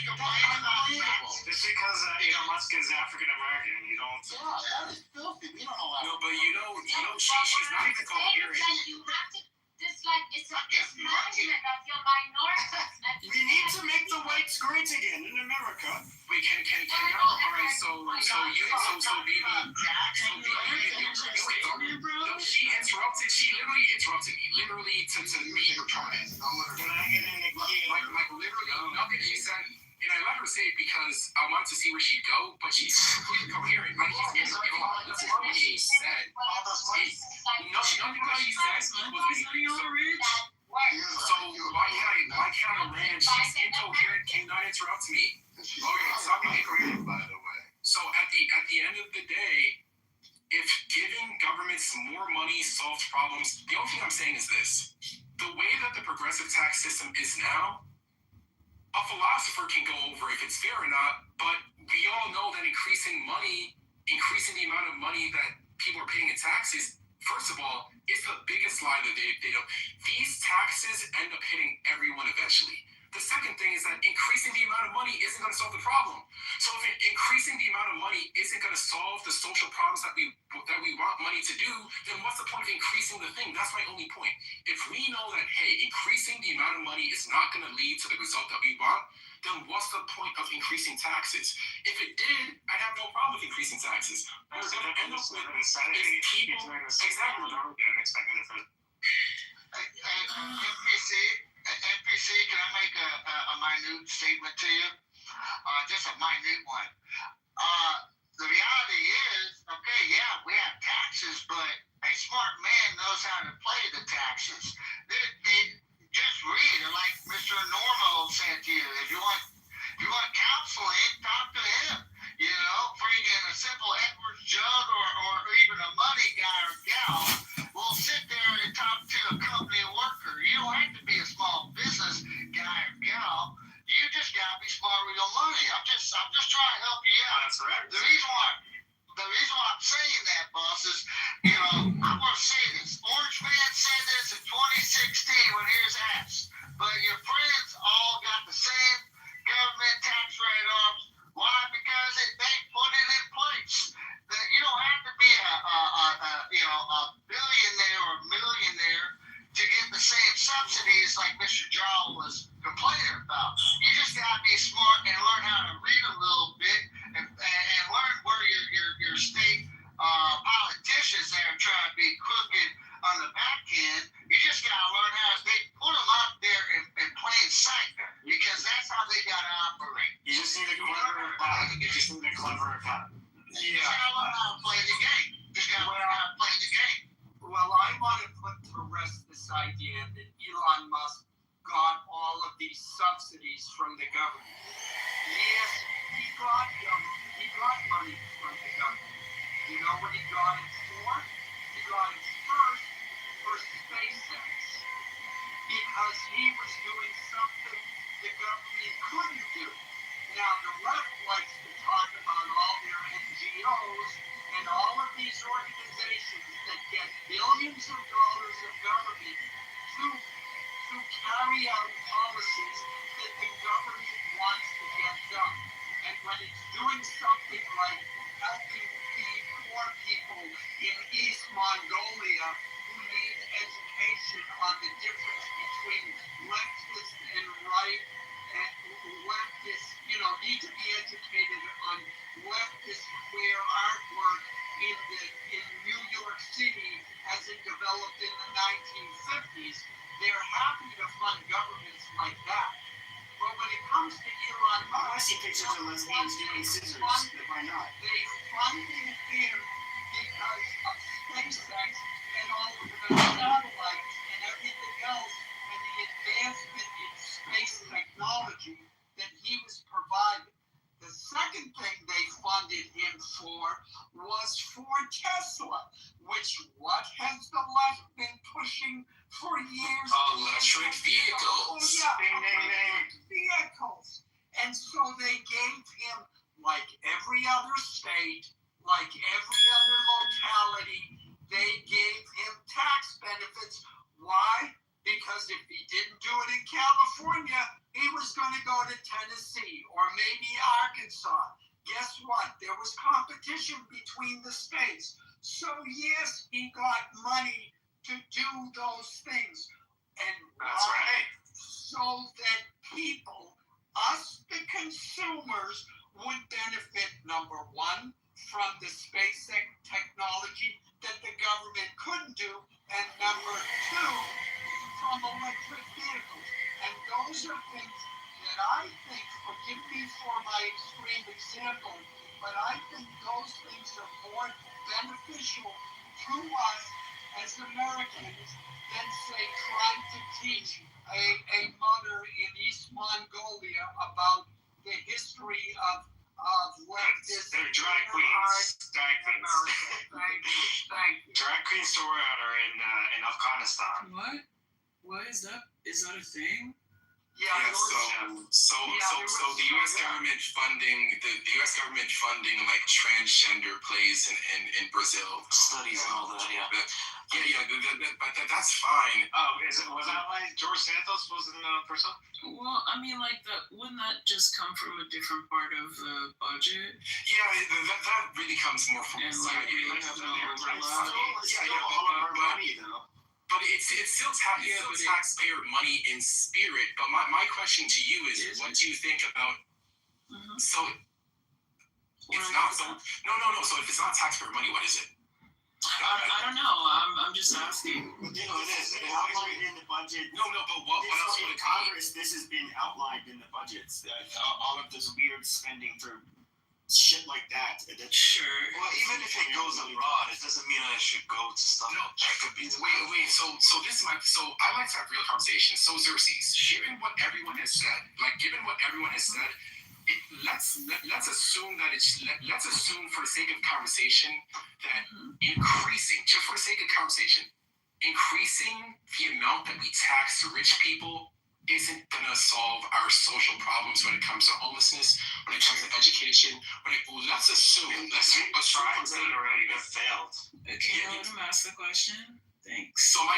complaining about that. Just because Elon Musk is African American, you don't. Yeah, that is filthy. We don't allow. No, but she's not even coherent. You have to, it's a mismanagement of your minorities. We need to make the whites great again in America. Wait, can y'all? All right, so BB. No, she interrupted. She literally interrupted me. Literally to me retarded. Can I get in the key? Like literally nothing she said. And I let her say it because I wanted to see where she'd go, but she's completely coherent. Like, that's what she said. Nothing that she said was making So why can't I land? She's incoherent, cannot interrupt me. Okay, stop being incoherent, by the way. So at the end of the day, if giving governments more money solves problems, the only thing I'm saying is this. The way that the progressive tax system is now, a philosopher can go over if it's fair or not, but we all know that increasing the amount of money that people are paying in taxes, first of all, it's the biggest lie that they do. These taxes end up hitting everyone eventually. The second thing is that increasing the amount of money isn't going to solve the problem. So if increasing the amount of money isn't going to solve the social problems that we want money to do, then what's the point of increasing the thing? That's my only point. If we know that, hey, increasing the amount of money is not going to lead to the result that we want, then what's the point of increasing taxes? If it did, I'd have no problem with increasing taxes. What we're going to end up with is people... Exactly. NPC, can I make a minute statement to you? Just a minute one. The reality is, okay, yeah, we have taxes, but a smart man knows how to play the taxes. Just read it, like Mr. Normo said to you. If you want counseling, talk to him. Freaking a simple Edwards this idea that Elon Musk got all of these subsidies from the government. Yes, he got money from the government. You know what he got it for? He got it first for SpaceX, because he was doing something the government couldn't do. Now, the left likes to talk about all their NGOs and all of these organizations that get billions of dollars of government to carry out policies that the government wants to get done. And when it's doing something like helping feed poor people in East Mongolia who need education on the difference between leftist and right, and leftists, need to be educated on leftist queer artwork in New York City as it developed in the 1950s, they're happy to fund governments like that. But when it comes to Elon Musk, I see pictures of lesbians doing scissors. Why not? They funded him because of SpaceX and all of the satellites and everything else and the advancement in space technology that he was providing. The second thing they funded him for was for Tesla, which what has the left been pushing for years? Electric vehicles. Oh yeah, electric vehicles. And so they gave him, like every other state, like every other locality, they gave him tax benefits. Why? Because if he didn't do it in California, he was going to go to Tennessee or maybe Arkansas. Guess what? There was competition between the states. So yes, he got money to do those things. And that's right. So that people, us the consumers, would benefit, number one, from the space technology that the government couldn't do, and number two, from electric vehicles. And those are things that I think, forgive me for my extreme example, but I think those things are more beneficial to us as Americans than, say, trying to teach a mother in East Mongolia about the history of leftist. They're drag queens. Drag queens. Thank you. Drag queen story outer in Afghanistan. What? What is that? Is that a thing? Yeah. So the U.S. government funding like transgender plays in Brazil, studies and all that. But that's fine. Oh, was that why George Santos was in Brazil? Well, I mean, like wouldn't that just come from a different part of the budget? Yeah, that really comes more from and like we have no overlap. But it's still taxpayer money in spirit. But my question to you is what do you think about? So it's not. So no. So if it's not taxpayer money, what is it? I don't know. I'm just asking. It is. It is outlined in the budget. No. But what else would it Congress? This has been outlined in the budgets. All of this weird spending for shit like that. Sure. Well, even if it goes abroad, it doesn't mean that it should go to stuff. No, that could be. Wait. So this might. So I like to have real conversations. So Xerxes, given what everyone has said, let's assume that let's assume for the sake of conversation that increasing the amount that we tax rich people isn't gonna solve our social problems when it comes to homelessness, when it comes to education. Let's assume try to already have failed. Okay, let him ask the question. Thanks. So my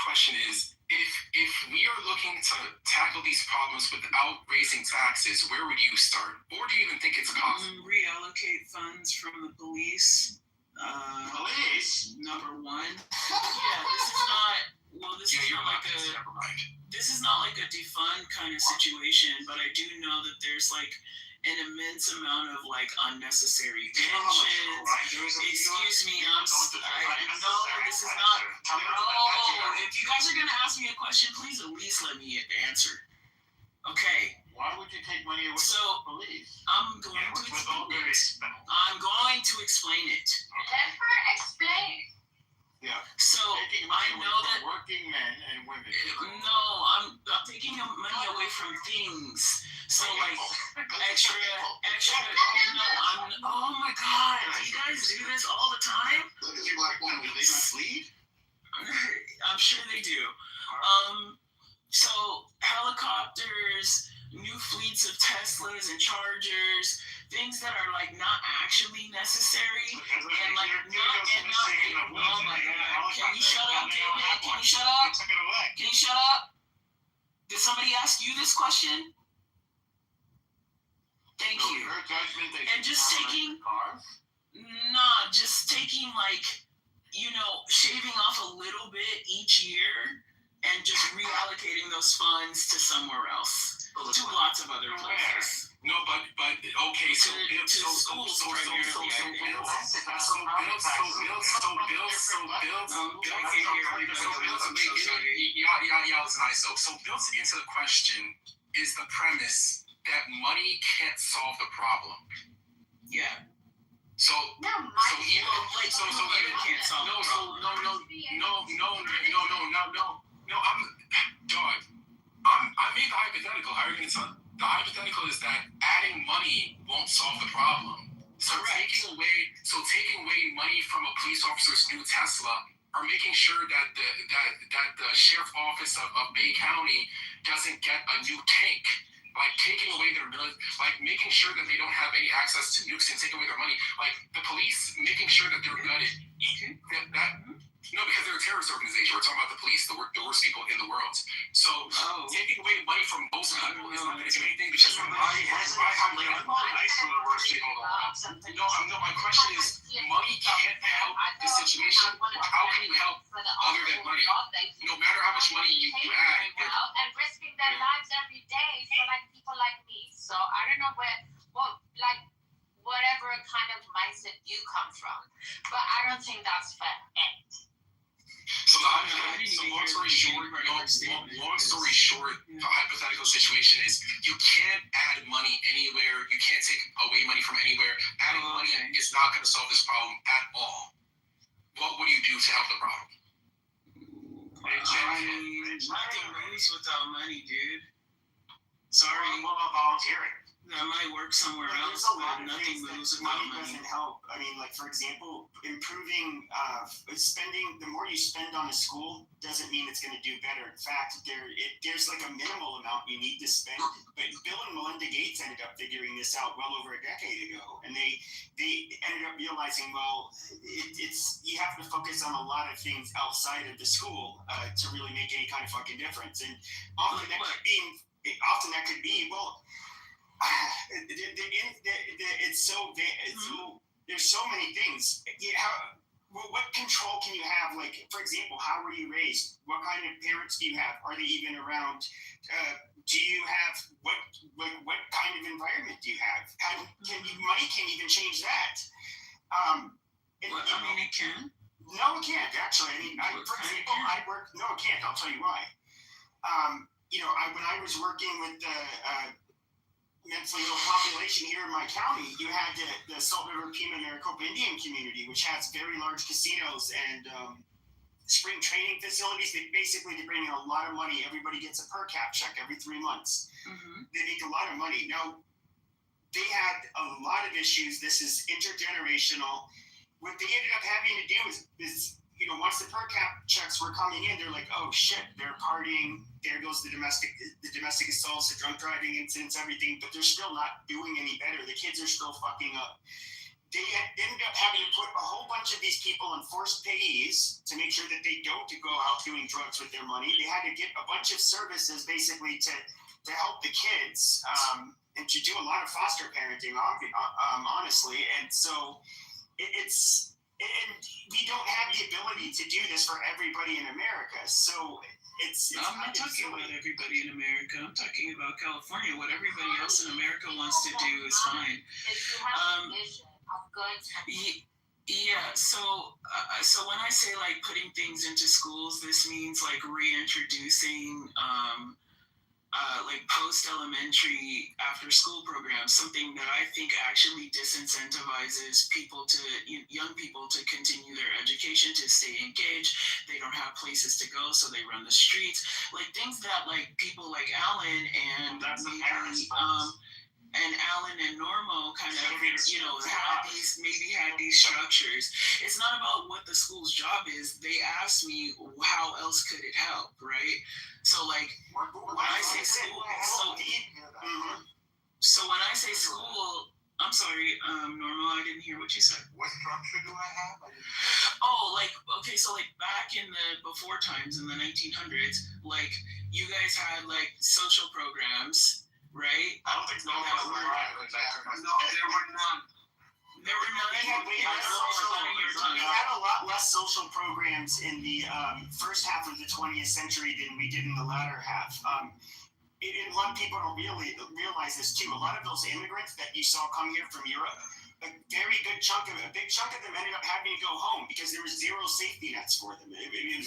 question is, if we are looking to tackle these problems without raising taxes, where would you start? Or do you even think it's possible? Reallocate funds from the police. Police? Number one. Yeah, this is not. Well, this is not like a defund kind of situation, but I do know that there's like an immense amount of like unnecessary tensions. Excuse me, no, this is not. No, if you guys are gonna ask me a question, please at least let me answer. Okay. Why would you take money away from the police? I'm going to explain it. Let her explain. Yeah. So I know that working men and women. No, I'm taking money away from things. So like extra. No, oh my God, do you guys do this all the time? You like when they not leave? I'm sure they do. So helicopters, new fleets of Teslas and Chargers, things that are like not actually necessary, and like not. Oh my God! Can you shut up, David? Can you shut up? Can you shut up? Did somebody ask you this question? Thank you. And just taking, just taking like, shaving off a little bit each year and just reallocating those funds to somewhere else, to lots of other places. No, but okay, so schools primarily. So built into the question is the premise that money can't solve the problem. Yeah. So even can't solve the problem. No. I made the hypothetical. How are you going to tell? The hypothetical is that adding money won't solve the problem. So taking away money from a police officer's new Tesla, or making sure that the sheriff office of Bay County doesn't get a new tank, like taking away their like making sure that they don't have any access to nukes and taking away their money, like the police making sure that they're gutted. No, because they're a terrorist organization. We're talking about the police, the worst people in the world. So taking away money from those people is not going to do anything because my question is, money can't help the situation. How can you help other than money? No matter how much money you add, and risking their lives every day for like people like me. So I don't know whatever kind of mindset you come from, but I don't think that's fair. So long story short, the hypothetical situation is you can't add money anywhere. You can't take away money from anywhere. Adding money is not going to solve this problem at all. What would you do to help the problem? Nothing moves without money, dude. Sorry. What about volunteering? I might work somewhere else, but nothing moves without money. Doesn't help. I mean, like, for example, improving spending, the more you spend on a school doesn't mean it's going to do better. In fact, there's like a minimal amount you need to spend. But Bill and Melinda Gates ended up figuring this out well over a decade ago. And they ended up realizing, well, it's you have to focus on a lot of things outside of the school to really make any kind of fucking difference. And often that could be, well, it's so there's so many things. What control can you have? Like, for example, how were you raised? What kind of parents do you have? Are they even around? Do you have what kind of environment do you have? Money can't even change that. It can. No, it can't actually. I mean, for example, I work. No, it can't. I'll tell you why. When I was working with the mentally ill population here in my county, you had the Salt River Pima Maricopa Indian community, which has very large casinos and spring training facilities. They bring in a lot of money. Everybody gets a per cap check every 3 months. Mm-hmm. They make a lot of money. Now, they had a lot of issues. This is intergenerational. What they ended up having to do is once the per cap checks were coming in, they're like, oh shit, they're partying. There goes the domestic assaults, the drunk driving incidents, everything. But they're still not doing any better. The kids are still fucking up. They ended up having to put a whole bunch of these people on forced payees to make sure that they don't go out doing drugs with their money. They had to get a bunch of services basically to help the kids and to do a lot of foster parenting, honestly. And so and we don't have the ability to do this for everybody in America. So it's I'm not talking about everybody in America. I'm talking about California. What everybody else in America wants to do is fine. Yeah. So when I say like putting things into schools, this means like reintroducing like post-elementary after-school programs, something that I think actually disincentivizes people to, young people to continue their education, to stay engaged. They don't have places to go, so they run the streets. Like things that like people like Alan and Alan and Normo kind of, had these structures. It's not about what the school's job is. They asked me how else could it help, right? So like when I say school, so when I say school, I'm sorry, Normo, I didn't hear what you said. What structure do I have? Oh, like, okay, so like back in the before times in the 1900s, like you guys had like social programs, right? I don't think there were none. There were none. We had a lot less social programs in the first half of the 20th century than we did in the latter half. A lot of people don't really realize this too. A lot of those immigrants that you saw come here from Europe, a big chunk of them ended up having to go home because there was zero safety nets for them. And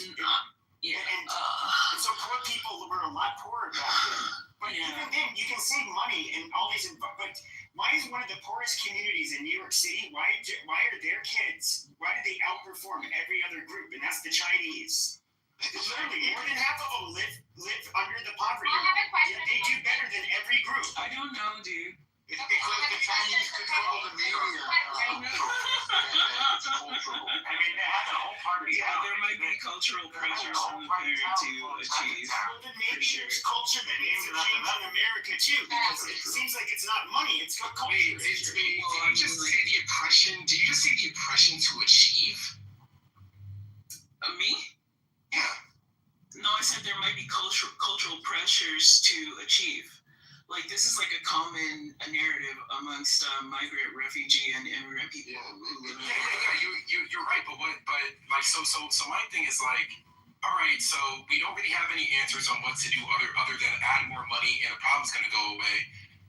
so poor people were a lot poorer back then. But even then, you can save money and all these. But why is one of the poorest communities in New York City? Why are their kids? Why do they outperform every other group? And that's the Chinese. Literally, more than half of them live under the poverty line. They do better than every group. I don't know, dude. It's because the Chinese control the media. I mean, they have a whole part of there might be cultural pressures from the parent to achieve. Well, then maybe there's culture that needs to change in America too, because it seems like it's not money, it's culture. Did you just say the oppression? Did you just say the oppression to achieve? Me? Yeah. No, I said there might be cultural pressures to achieve. Like this is like a common narrative amongst migrant, refugee, and immigrant people. You're right. But like so my thing is like, all right, so we don't really have any answers on what to do other than add more money and the problem's gonna go away.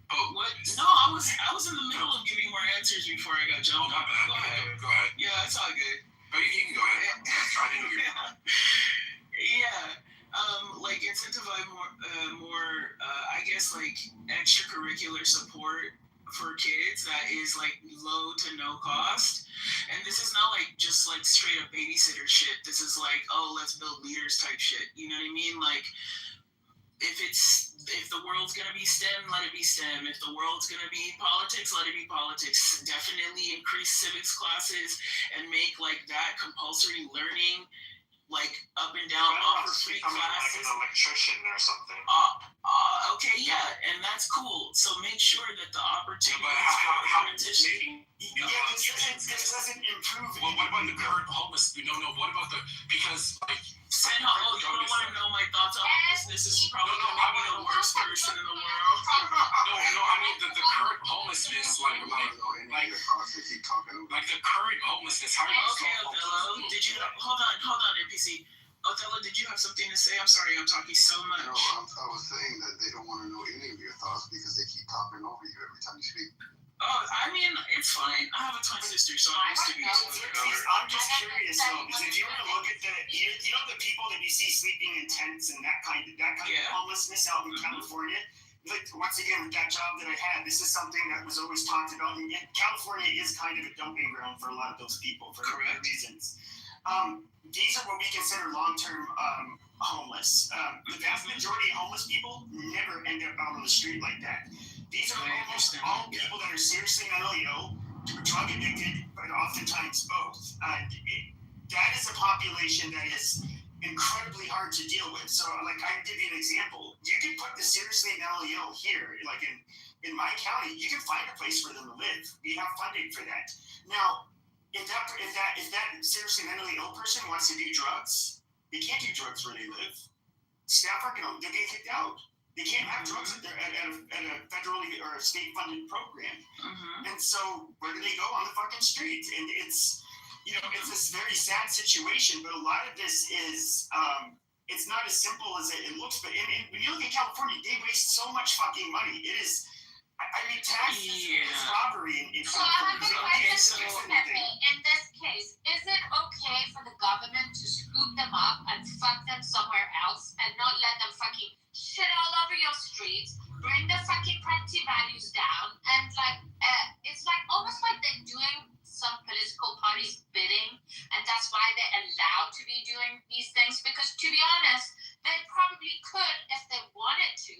But what? No, I was in the middle of giving more answers before I got jumped on. Go ahead. Yeah, it's all good. But you can go ahead. I didn't know you were. Yeah. Like incentivize more I guess like extracurricular support for kids that is like low to no cost. And this is not like just like straight up babysitter shit. This is like, oh, let's build leaders type shit. You know what I mean? Like if the world's gonna be STEM, let it be STEM. If the world's gonna be politics, let it be politics. Definitely increase civics classes and make like that compulsory learning, like up and down, offer free classes. Like an electrician or something. Okay, yeah, and that's cool. So make sure that the opportunities for competition. This doesn't improve. Well, what about the current homeless? No. What about because like? You don't want to know my thoughts on homelessness. This is probably the worst person in the world. No, I mean the current homelessness, like the current homelessness. How Okay, Othello, did you hold on, NPC? Othello, did you have something to say? I'm sorry, I'm talking so much. No, I was saying that they don't want to know any of your thoughts because they keep talking over you every time you speak. Oh, I mean, it's fine. I have a twin sister, so I'm used to being told. I'm just curious though, because if you were to look at the people that you see sleeping in tents and that kind of homelessness out in California, like once again with that job that I had, this is something that was always talked about. And California is kind of a dumping ground for a lot of those people for correct reasons. These are what we consider long-term homeless. The vast majority of homeless people never end up out on the street like that. These are almost all people that are seriously mentally ill, drug addicted, but oftentimes both. That is a population that is incredibly hard to deal with. So, like, I give you an example. You can put the seriously mentally ill here, like in my county. You can find a place for them to live. We have funding for that. Now, if that seriously mentally ill person wants to do drugs, they can't do drugs where they live. Staff are they'll get kicked out. They can't have drugs at a federally or a state-funded program. And so where do they go? On the fucking street. And it's this very sad situation, but a lot of this is, it's not as simple as it looks, but when you look at California, they waste so much fucking money. It is, I mean, taxes, it's robbery. So I have a question for you, Stephanie. In this case, is it okay for the government to scoop them up and fuck them somewhere else and not let them fucking shit all over your street? They probably could if they wanted to.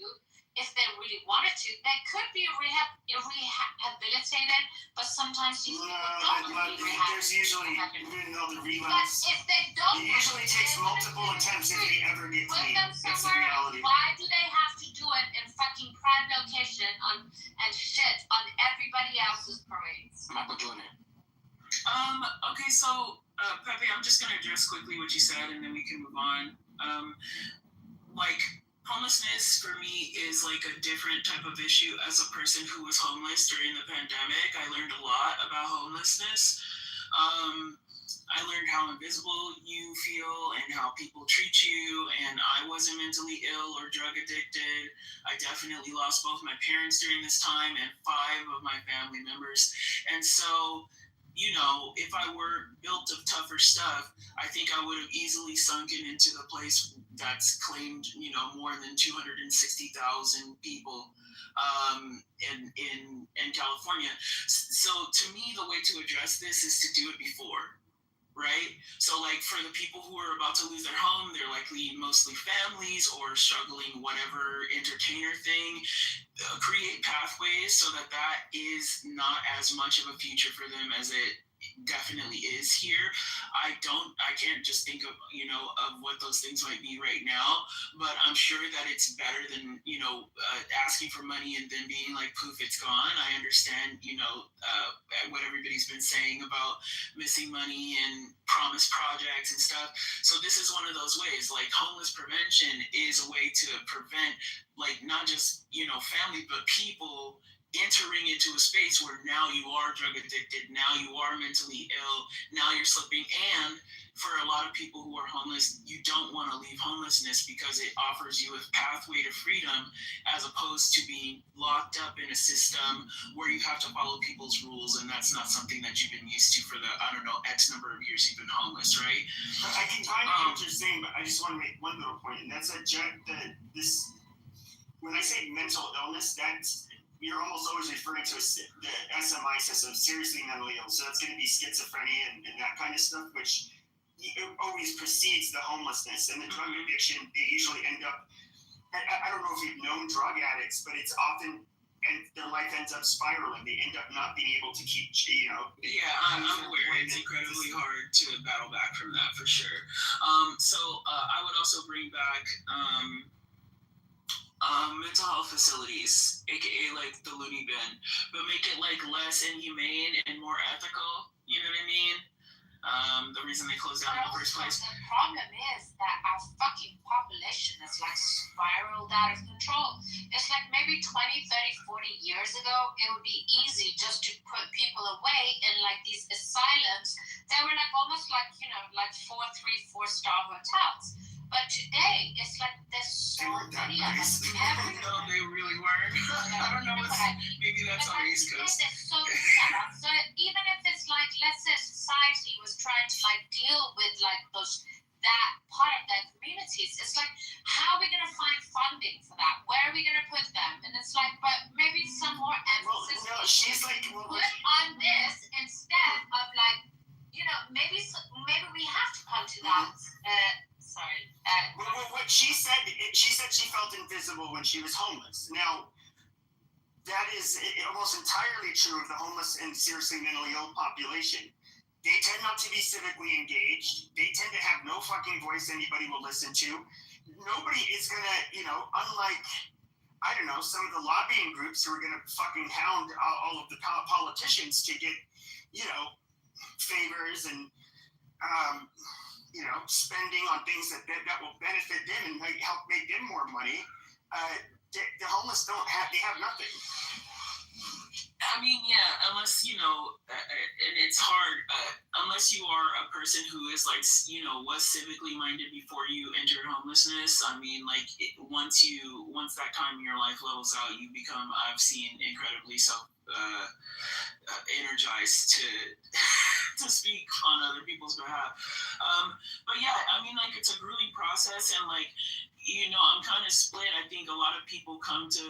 If they really wanted to, they could be rehabilitated, but sometimes these people don't want to be rehabilitated. There's usually, even though the But relapse, if they don't, it usually takes multiple attempts if they ever get put clean. them That's the somewhere else. reality. Why do they have to do it in fucking prime location and shit on everybody else's parades? I'm not doing it. Okay, so Pepe, I'm just gonna address quickly what you said, and then we can move on. Like, homelessness for me is like a different type of issue. As a person who was homeless during the pandemic, I learned a lot about homelessness. I learned how invisible you feel and how people treat you, and I wasn't mentally ill or drug addicted. I definitely lost both my parents during this time and 5 of my family members. And so, you know, if I were built of tougher stuff, I think I would have easily sunken into the place that's claimed, you know, more than 260,000 people in California. So to me, the way to address this is to do it before, right? So like for the people who are about to lose their home, they're likely mostly families or struggling whatever entertainer thing. Create pathways so that is not as much of a future for them as it definitely is here. I can't just think of, you know, of what those things might be right now, but I'm sure that it's better than, you know, asking for money and then being like, poof, it's gone. I understand, you know, what everybody's been saying about missing money and promise projects and stuff. So this is one of those ways. Like, homeless prevention is a way to prevent, like, not just, you know, family, but people entering into a space where now you are drug addicted, now you are mentally ill, now you're slipping. And for a lot of people who are homeless, you don't want to leave homelessness because it offers you a pathway to freedom, as opposed to being locked up in a system where you have to follow people's rules, and that's not something that you've been used to for the, I don't know, X number of years you've been homeless, right? I can kind of what you're saying, but I just want to make one little point, and that's that when I say mental illness, that's, you're almost always referring to the SMI system, seriously mentally ill. So that's going to be schizophrenia and that kind of stuff, which always precedes the homelessness. And the drug addiction, they usually end up, I don't know if you've known drug addicts, but it's often, and their life ends up spiraling. They end up not being able to keep, you know. Yeah, I'm aware. It's incredibly hard to battle back from that, for sure. So I would also bring back mental health facilities, aka like the loony bin, but make it like less inhumane and more ethical. You know what I mean? The reason they closed down in the first place. The problem is that our fucking population is like spiraled out of control. It's like maybe 20, 30, 40 years ago, it would be easy just to put people away in like these asylums. They were like almost like, you know, like 4 4-star hotels. But today, it's like there's so many of us everywhere. No, they really weren't. I don't know. Maybe that's on the East Coast. There's so many of us. So even if it's like, let's say society was trying to like deal with like that part of their communities, it's like, how are we going to find funding for that? Where are we going to put them? And it's like, but maybe some more emphasis put on this instead of like, you know, maybe we have to come to that. Sorry. What she said she felt invisible when she was homeless. Now, that is almost entirely true of the homeless and seriously mentally ill population. They tend not to be civically engaged. They tend to have no fucking voice anybody will listen to. Nobody is going to, you know, unlike, I don't know, some of the lobbying groups who are going to fucking hound all of the politicians to get, you know, favors and, you know, spending on things that will benefit them and help make them more money. The homeless they have nothing. I mean, yeah, unless, you know, and it's hard, unless you are a person who is like, you know, was civically minded before you entered homelessness. I mean, like, once that time in your life levels out, you become, I've seen, incredibly energized to speak on other people's behalf. But yeah, I mean, like, it's a grueling process, and like, you know, I'm kind of split. I think a lot of people come to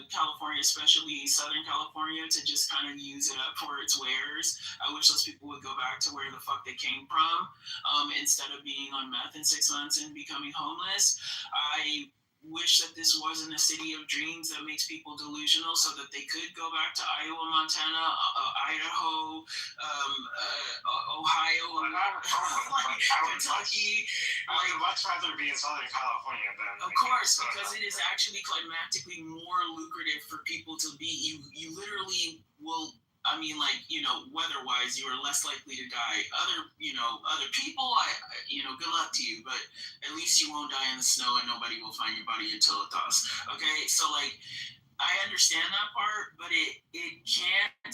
California, especially Southern California, to just kind of use it up for its wares. I wish those people would go back to where the fuck they came from, instead of being on meth in 6 months and becoming homeless. I wish that this wasn't a city of dreams that makes people delusional, so that they could go back to Iowa, Montana, Idaho, Ohio, Kentucky. I would much rather be in Southern California than. Of course, because it is actually climatically more lucrative for people to be. You literally will. I mean, like, you know, weather-wise, you are less likely to die. Other people, good luck to you, but at least you won't die in the snow and nobody will find your body until it does. Okay, so like, I understand that part, but it can't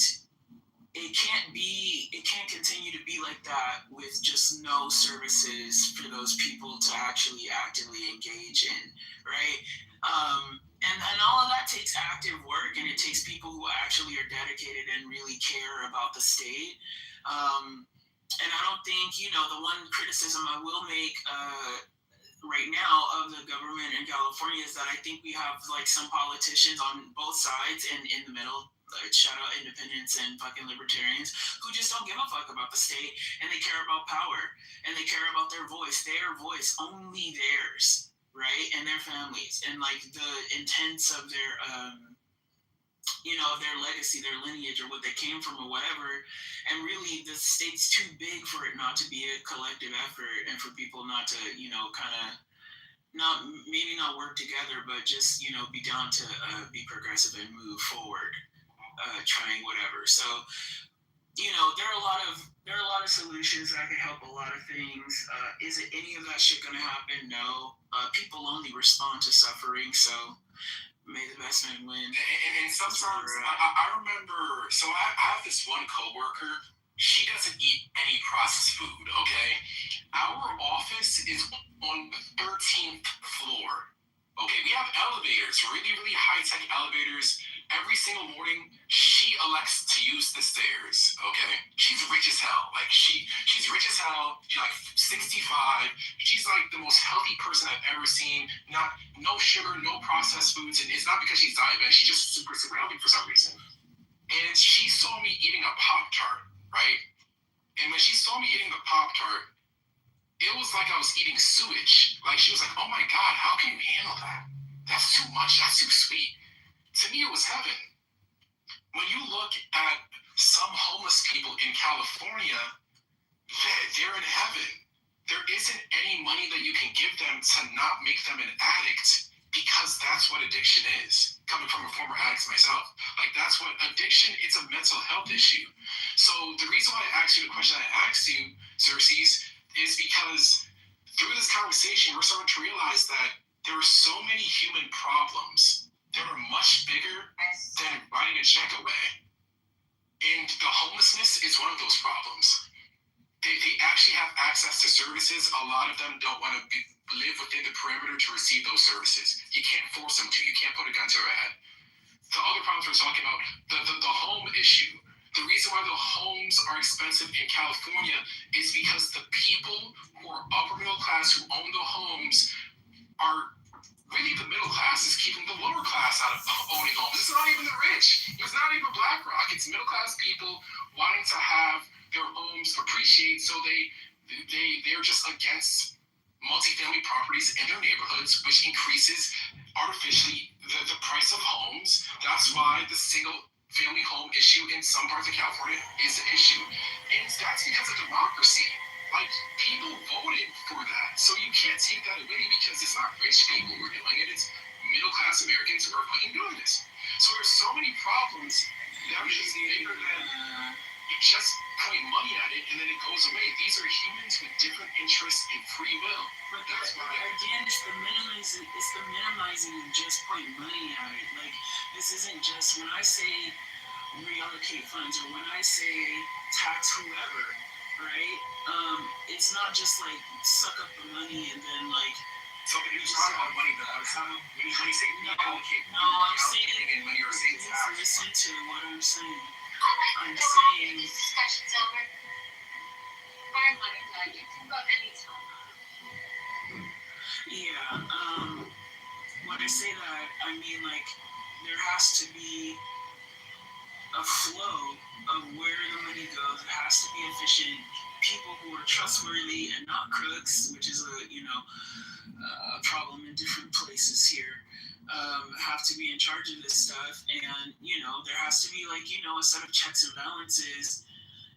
continue to be like that with just no services for those people to actually actively engage in, right? And all of that takes active work, and it takes people who actually are dedicated and really care about the state. And I don't think, you know, the one criticism I will make right now of the government in California is that I think we have like some politicians on both sides and in the middle, shout out independents and fucking libertarians, who just don't give a fuck about the state, and they care about power, and they care about their voice, only theirs, right? And their families, and like the intents of their their legacy, their lineage, or what they came from, or whatever. And really, the state's too big for it not to be a collective effort, and for people not to, you know, kind of not work together, but just, you know, be down to be progressive and move forward, trying whatever. So, you know, there are a lot of solutions that can help a lot of things. Is it any of that shit gonna happen? No. People only respond to suffering, so may the best man win. And sometimes I remember, so I have this one coworker. She doesn't eat any processed food, okay? Our office is on the 13th floor. Okay, we have elevators, really, really high-tech elevators. Every single morning, she elects to use the stairs, okay? She's rich as hell. Like, she's rich as hell. She's like 65. She's like the most healthy person I've ever seen. No sugar, no processed foods. And it's not because she's diabetic. She's just super, super healthy for some reason. And she saw me eating a Pop-Tart, right? And when she saw me eating the Pop-Tart, it was like I was eating sewage. Like, she was like, oh my God, how can you handle that? That's too much. That's too sweet. To me, it was heaven. When you look at some homeless people in California, they're in heaven. There isn't any money that you can give them to not make them an addict, because that's what addiction is. Coming from a former addict myself. Like, that's what addiction, it's a mental health issue. So the reason why I asked you the question I asked you, Xerxes, is because through this conversation, we're starting to realize that there are so many human problems that are much bigger than writing a check away. And the homelessness is one of those problems. They actually have access to services. A lot of them don't want to live within the perimeter to receive those services. You can't force them to. You can't put a gun to their head. The other problems we're talking about, the home issue. The reason why the homes are expensive in California is because the people who are upper middle class who own the homes are really, the middle class is keeping the lower class out of owning homes. It's not even the rich. It's not even BlackRock. It's middle class people wanting to have their homes appreciate, so they're just against multifamily properties in their neighborhoods, which increases artificially the price of homes. That's why the single family home issue in some parts of California is an issue. And that's because of democracy. Like, people voted for that. So you can't take that away, because it's not rich people who are doing it. It's middle-class Americans who are fucking doing this. So there's so many problems that are just bigger than you just point money at it and then it goes away. These are humans with different interests and free will. But that's why, again, it's the minimizing and just point money at it. Like, this isn't just, when I say reallocate funds, or when I say tax whoever, right? It's not just like suck up the money and then like. So you're just talking about money, but I was talking. When you say reallocate, I'm saying money, or saying tax. Listen to what I'm saying. I'm saying. This discussion's over. Our money, you can go anytime. Yeah. when I say that, I mean like there has to be a flow of where the money goes. It has to be efficient. People who are trustworthy and not crooks, which is a problem in different places here, have to be in charge of this stuff. And there has to be a set of checks and balances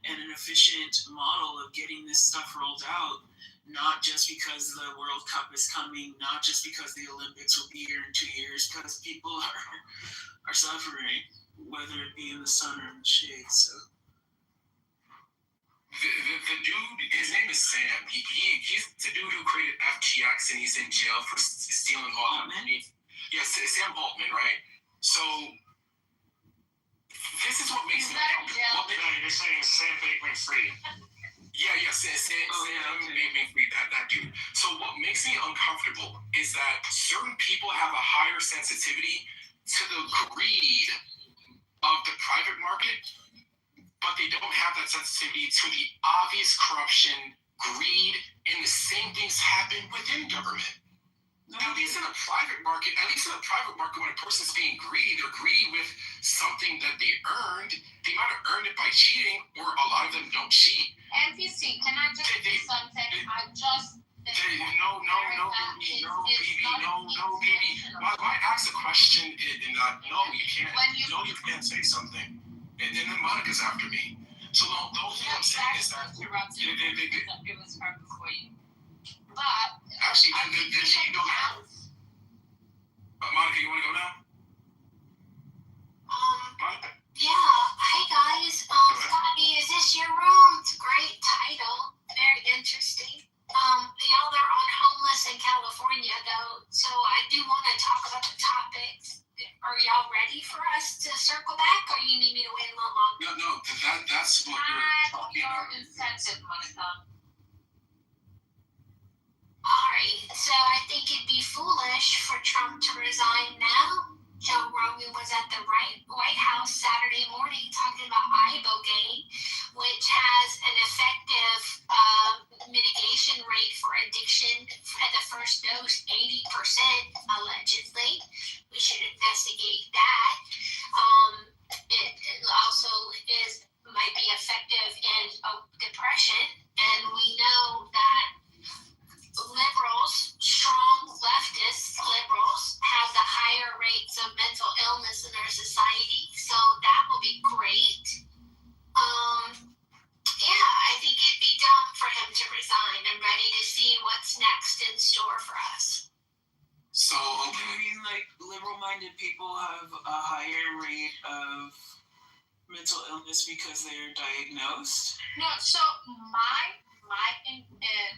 and an efficient model of getting this stuff rolled out. Not just because the World Cup is coming, not just because the Olympics will be here in 2 years, because people are suffering, whether it be in the sun or in the shade. So the dude, his name is Sam. He's the dude who created FTX, and he's in jail for stealing all that money. Yes, Sam Altman, right? So this is what makes me uncomfortable. You're saying Sam Bankman-Fried. Yeah, Sam Bankman-Fried, that dude. So what makes me uncomfortable is that certain people have a higher sensitivity to the greed of the private market, but they don't have that sensitivity to the obvious corruption, greed, and the same things happen within government. At least in a private market, when a person's being greedy, they're greedy with something that they earned. They might have earned it by cheating, or a lot of them don't cheat. NPC, can I just say something? No, baby. Why ask a question and not? No, you can't. You can't say something. And then Monica's after me. So the whole thing I'm saying is that it was her before you. But actually, then she can go now. Monica, you want to go now? Monica. Yeah. Hey guys. Scotty, is this your room? It's a great title. Very interesting. Y'all are on homeless in California though, so I do want to talk about the topics. Are y'all ready for us to circle back, or you need me to wait a little longer? No, that's what we're talking about. Incentive, Monica. Alright, so I think it'd be foolish for Trump to resign now. Joe Rogan was at the White House Saturday morning talking about ibogaine, which has an effective mitigation rate for addiction at the first dose, 80%, allegedly. We should investigate that. It also might be effective in depression, and we know that liberals, strong leftist liberals, have the higher rates of mental illness in our society, so that will be great. I think it'd be dumb for him to resign. I'm ready to see what's next in store for us. So, I mean, liberal-minded people have a higher rate of mental illness because they're diagnosed? No, so my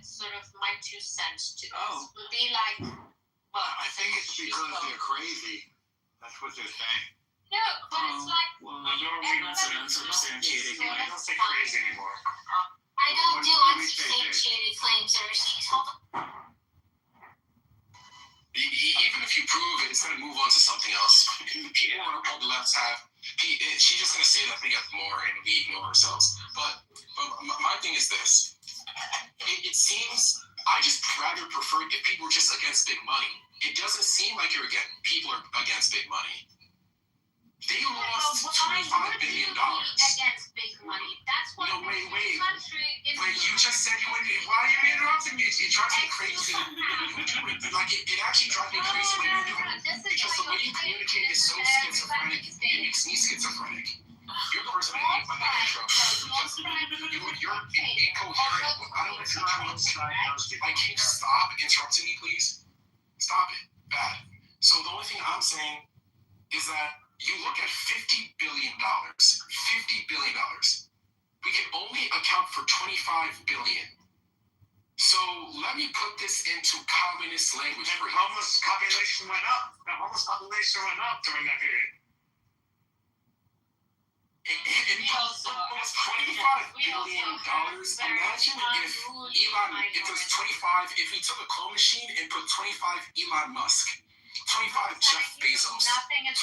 sort of my 2 cents to this would be well, I think it's because they're crazy. That's what they're saying. No, but it's I don't think that's an unsubstantiated claim. I don't say crazy anymore. I don't do unsubstantiated claims, Aristides. Hold on. Even if you prove it, it's going to move on to something else. People on the left she's just going to say that they got more and we ignore ourselves. But my thing is this. It seems, I just rather prefer if people were just against big money. It doesn't seem like people are against big money. They lost $25 billion. Against big money. That's what wait. country is. Wait, you just said you went. Why are you interrupting me? It drives me crazy when you do it. It actually drives me crazy when you do it. Because the way you communicate is so schizophrenic. It makes me schizophrenic. You're the person I hate when they intro. Because you're incoherent. I don't know if you're trying to diagnose me. Can you stop interrupting me, please? Stop it. Bad. So the only thing I'm saying is that you look at $50 billion. $50 billion. We can only account for $25 billion. So let me put this into communist language for you. Homeless population went up. The homeless population went up during that period. It was $25 billion. Imagine if we took a claw machine and put 25 Elon Musk, 25 Jeff Bezos, 25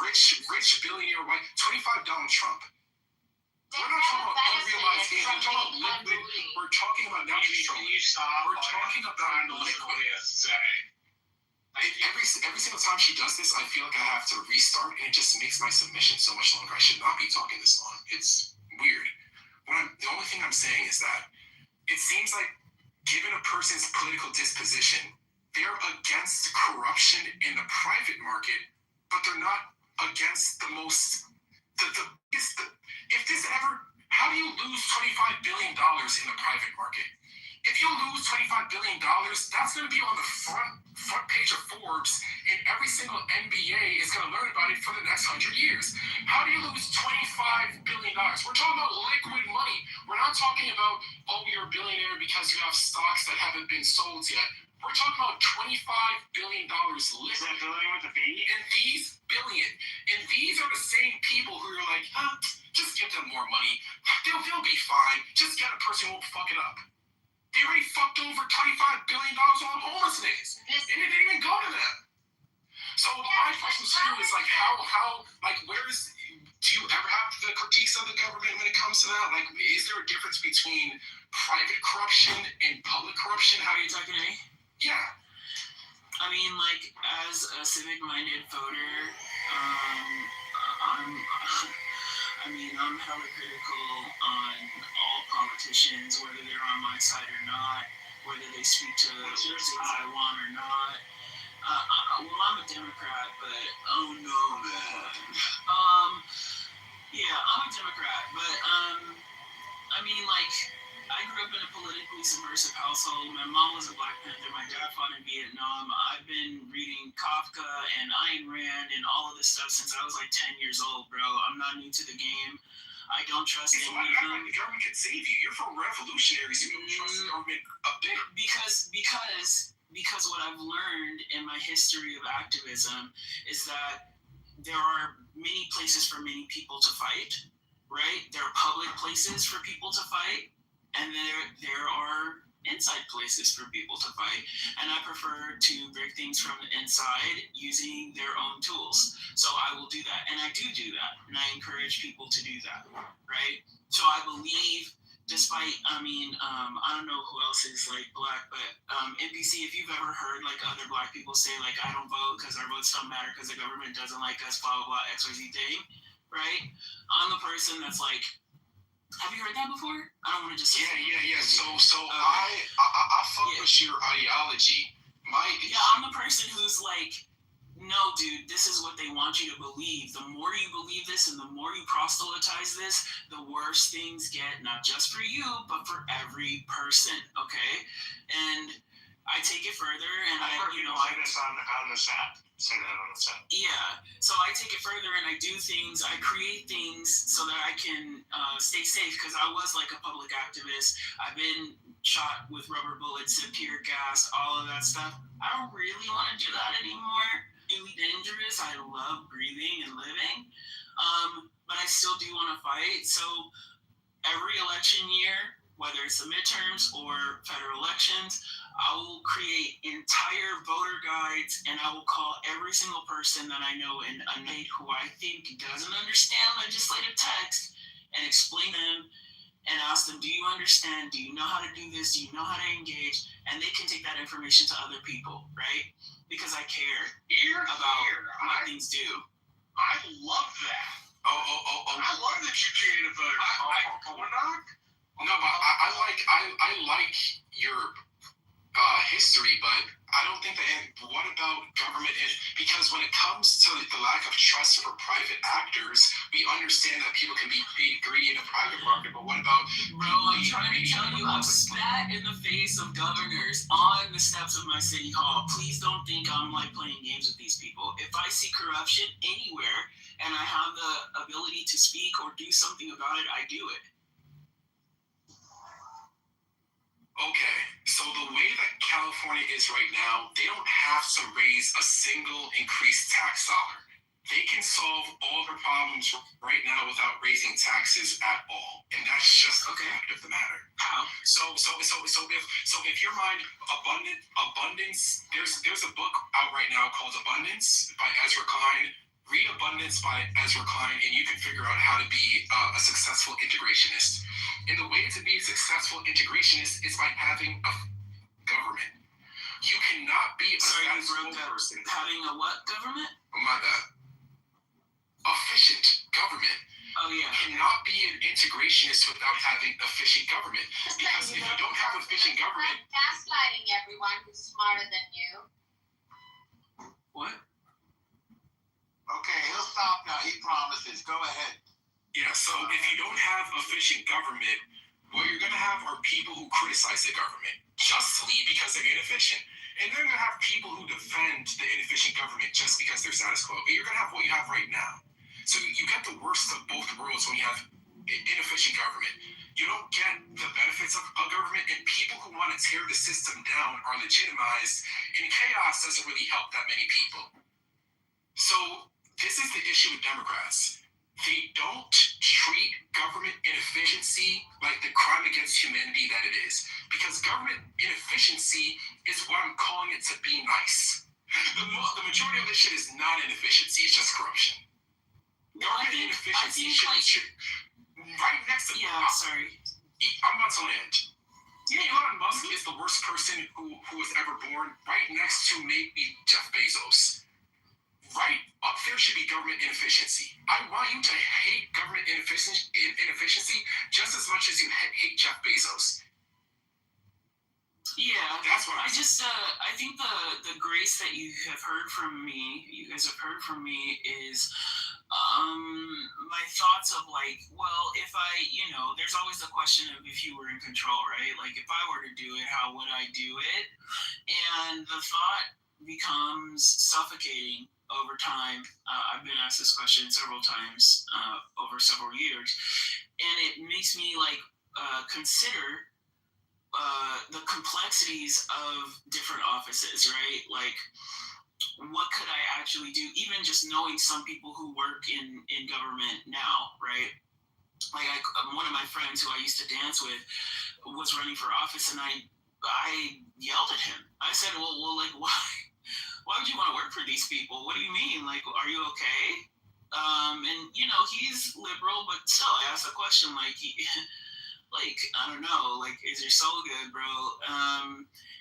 rich billionaire white, 25 Donald Trump. We're not talking about unrealized gains. We're talking about liquid. We're talking about natural. We're talking about liquid. Every feel like I have to restart, and it just makes my submission so much longer. I should not be talking this long. It's weird. The only thing I'm saying is that it seems like, given a person's political disposition, they're against corruption in the private market, but they're not against the most, if this ever, how do you lose $25 billion in the private market? If you lose $25 billion, that's going to be on the front page of Forbes, and every single NBA is going to learn about it for the next 100 years. How do you lose $25 billion? We're talking about liquid money. We're not talking about, oh, you're a billionaire because you have stocks that haven't been sold yet. We're talking about $25 billion liquid. Is that billion with a B? And these are the same people who are like, just give them more money. They'll be fine. Just get a person who won't fuck it up. They already fucked over $25 billion on homelessness. And it didn't even go to them. So my question to you is like, do you ever have the critiques of the government when it comes to that? Like, is there a difference between private corruption and public corruption? How are you talking to me? Yeah. I mean, like, as a civic-minded voter, I'm hella critical on all politicians, whether they're on my side or not, whether they speak to things I want or not. I'm a Democrat, but oh no, man. Yeah, I'm a Democrat, but I mean, like, I grew up in a politically subversive household. My mom was a Black Panther. My dad fought in Vietnam. I've been reading Kafka and Ayn Rand and all of this stuff since I was like 10 years old, bro. I'm not new to the game. I don't trust any of them. The government can save you. You're for revolutionaries. You don't trust the government up there. Because what I've learned in my history of activism is that there are many places for many people to fight, right? There are public places for people to fight. And there are inside places for people to fight. And I prefer to break things from the inside using their own tools. So I will do that. And I do that. And I encourage people to do that, right? So I believe, despite, I don't know who else is like Black, but NPC, if you've ever heard like other Black people say like, I don't vote because our votes don't matter because the government doesn't like us, blah, blah, blah, XYZ thing, right? I'm the person that's like, have you heard that before? I don't want to just say yeah. So I fuck with your ideology. I'm the person who's like, no, dude, this is what they want you to believe. The more you believe this and the more you proselytize this, the worse things get, not just for you, but for every person, okay? And I take it further, and I say this on this app. Say that on this app. Yeah, so I take it further, and I do things, I create things so that I can stay safe, because I was like a public activist. I've been shot with rubber bullets and tear gas, all of that stuff. I don't really want to do that anymore. Really dangerous. I love breathing and living, but I still do want to fight. So every election year, whether it's the midterms or federal elections, I will create entire voter guides, and I will call every single person that I know in a state who I think doesn't understand legislative text and explain them and ask them, do you understand? Do you know how to do this? Do you know how to engage? And they can take that information to other people, right? Because I care about what things do. I love that. I love that you created a voter. No, but I like your history, but I don't think that. What about government? Because when it comes to the lack of trust for private actors, we understand that people can be greedy in the private market. But what about? Bro, I'm trying to tell you, I've spat in the face of governors on the steps of my city hall. Please don't think I'm like playing games with these people. If I see corruption anywhere and I have the ability to speak or do something about it, I do it. Okay, so the way that California is right now, they don't have to raise a single increased tax dollar. They can solve all their problems right now without raising taxes at all, and that's just a fact of the matter. How? So if your mind abundance, there's a book out right now called Abundance by Ezra Klein. Read Abundance by Ezra Klein, and you can figure out how to be a successful integrationist. And the way to be a successful integrationist is by having a government. You cannot be a successful person. Having a what government? underline that. Efficient government. Oh yeah. Cannot be an integrationist without having efficient government. Because if you don't have efficient government, gaslighting everyone who's smarter than you. What? Okay, he'll stop now. He promises. Go ahead. Yeah, so if you don't have efficient government, what you're going to have are people who criticize the government justly because they're inefficient. And then you're going to have people who defend the inefficient government just because they're status quo. But you're going to have what you have right now. So you get the worst of both worlds when you have inefficient government. You don't get the benefits of government, and people who want to tear the system down are legitimized, and chaos doesn't really help that many people. So this is the issue with Democrats. They don't treat government inefficiency like the crime against humanity that it is. Because government inefficiency is what I'm calling it to be nice. The majority of this shit is not inefficiency, it's just corruption. Government inefficiency should right next to sorry. I'm about to land. Elon Musk is the worst person who was ever born, right next to maybe Jeff Bezos. Right up there should be government inefficiency. I want you to hate government inefficiency just as much as you hate Jeff Bezos. Yeah, that's what I think the grace that you guys have heard from me is my thoughts of like, well, if I, there's always the question of if you were in control, right? Like if I were to do it, how would I do it? And the thought becomes suffocating over time. I've been asked this question several times over several years, and it makes me like consider the complexities of different offices, right? Like, what could I actually do? Even just knowing some people who work in government now, right? Like, one of my friends who I used to dance with was running for office, and I yelled at him. I said, well, like, why would you want to work for these people? What do you mean? Like, are you okay? And he's liberal, but still, I asked the question, like, like, I don't know, like, is your soul good, bro?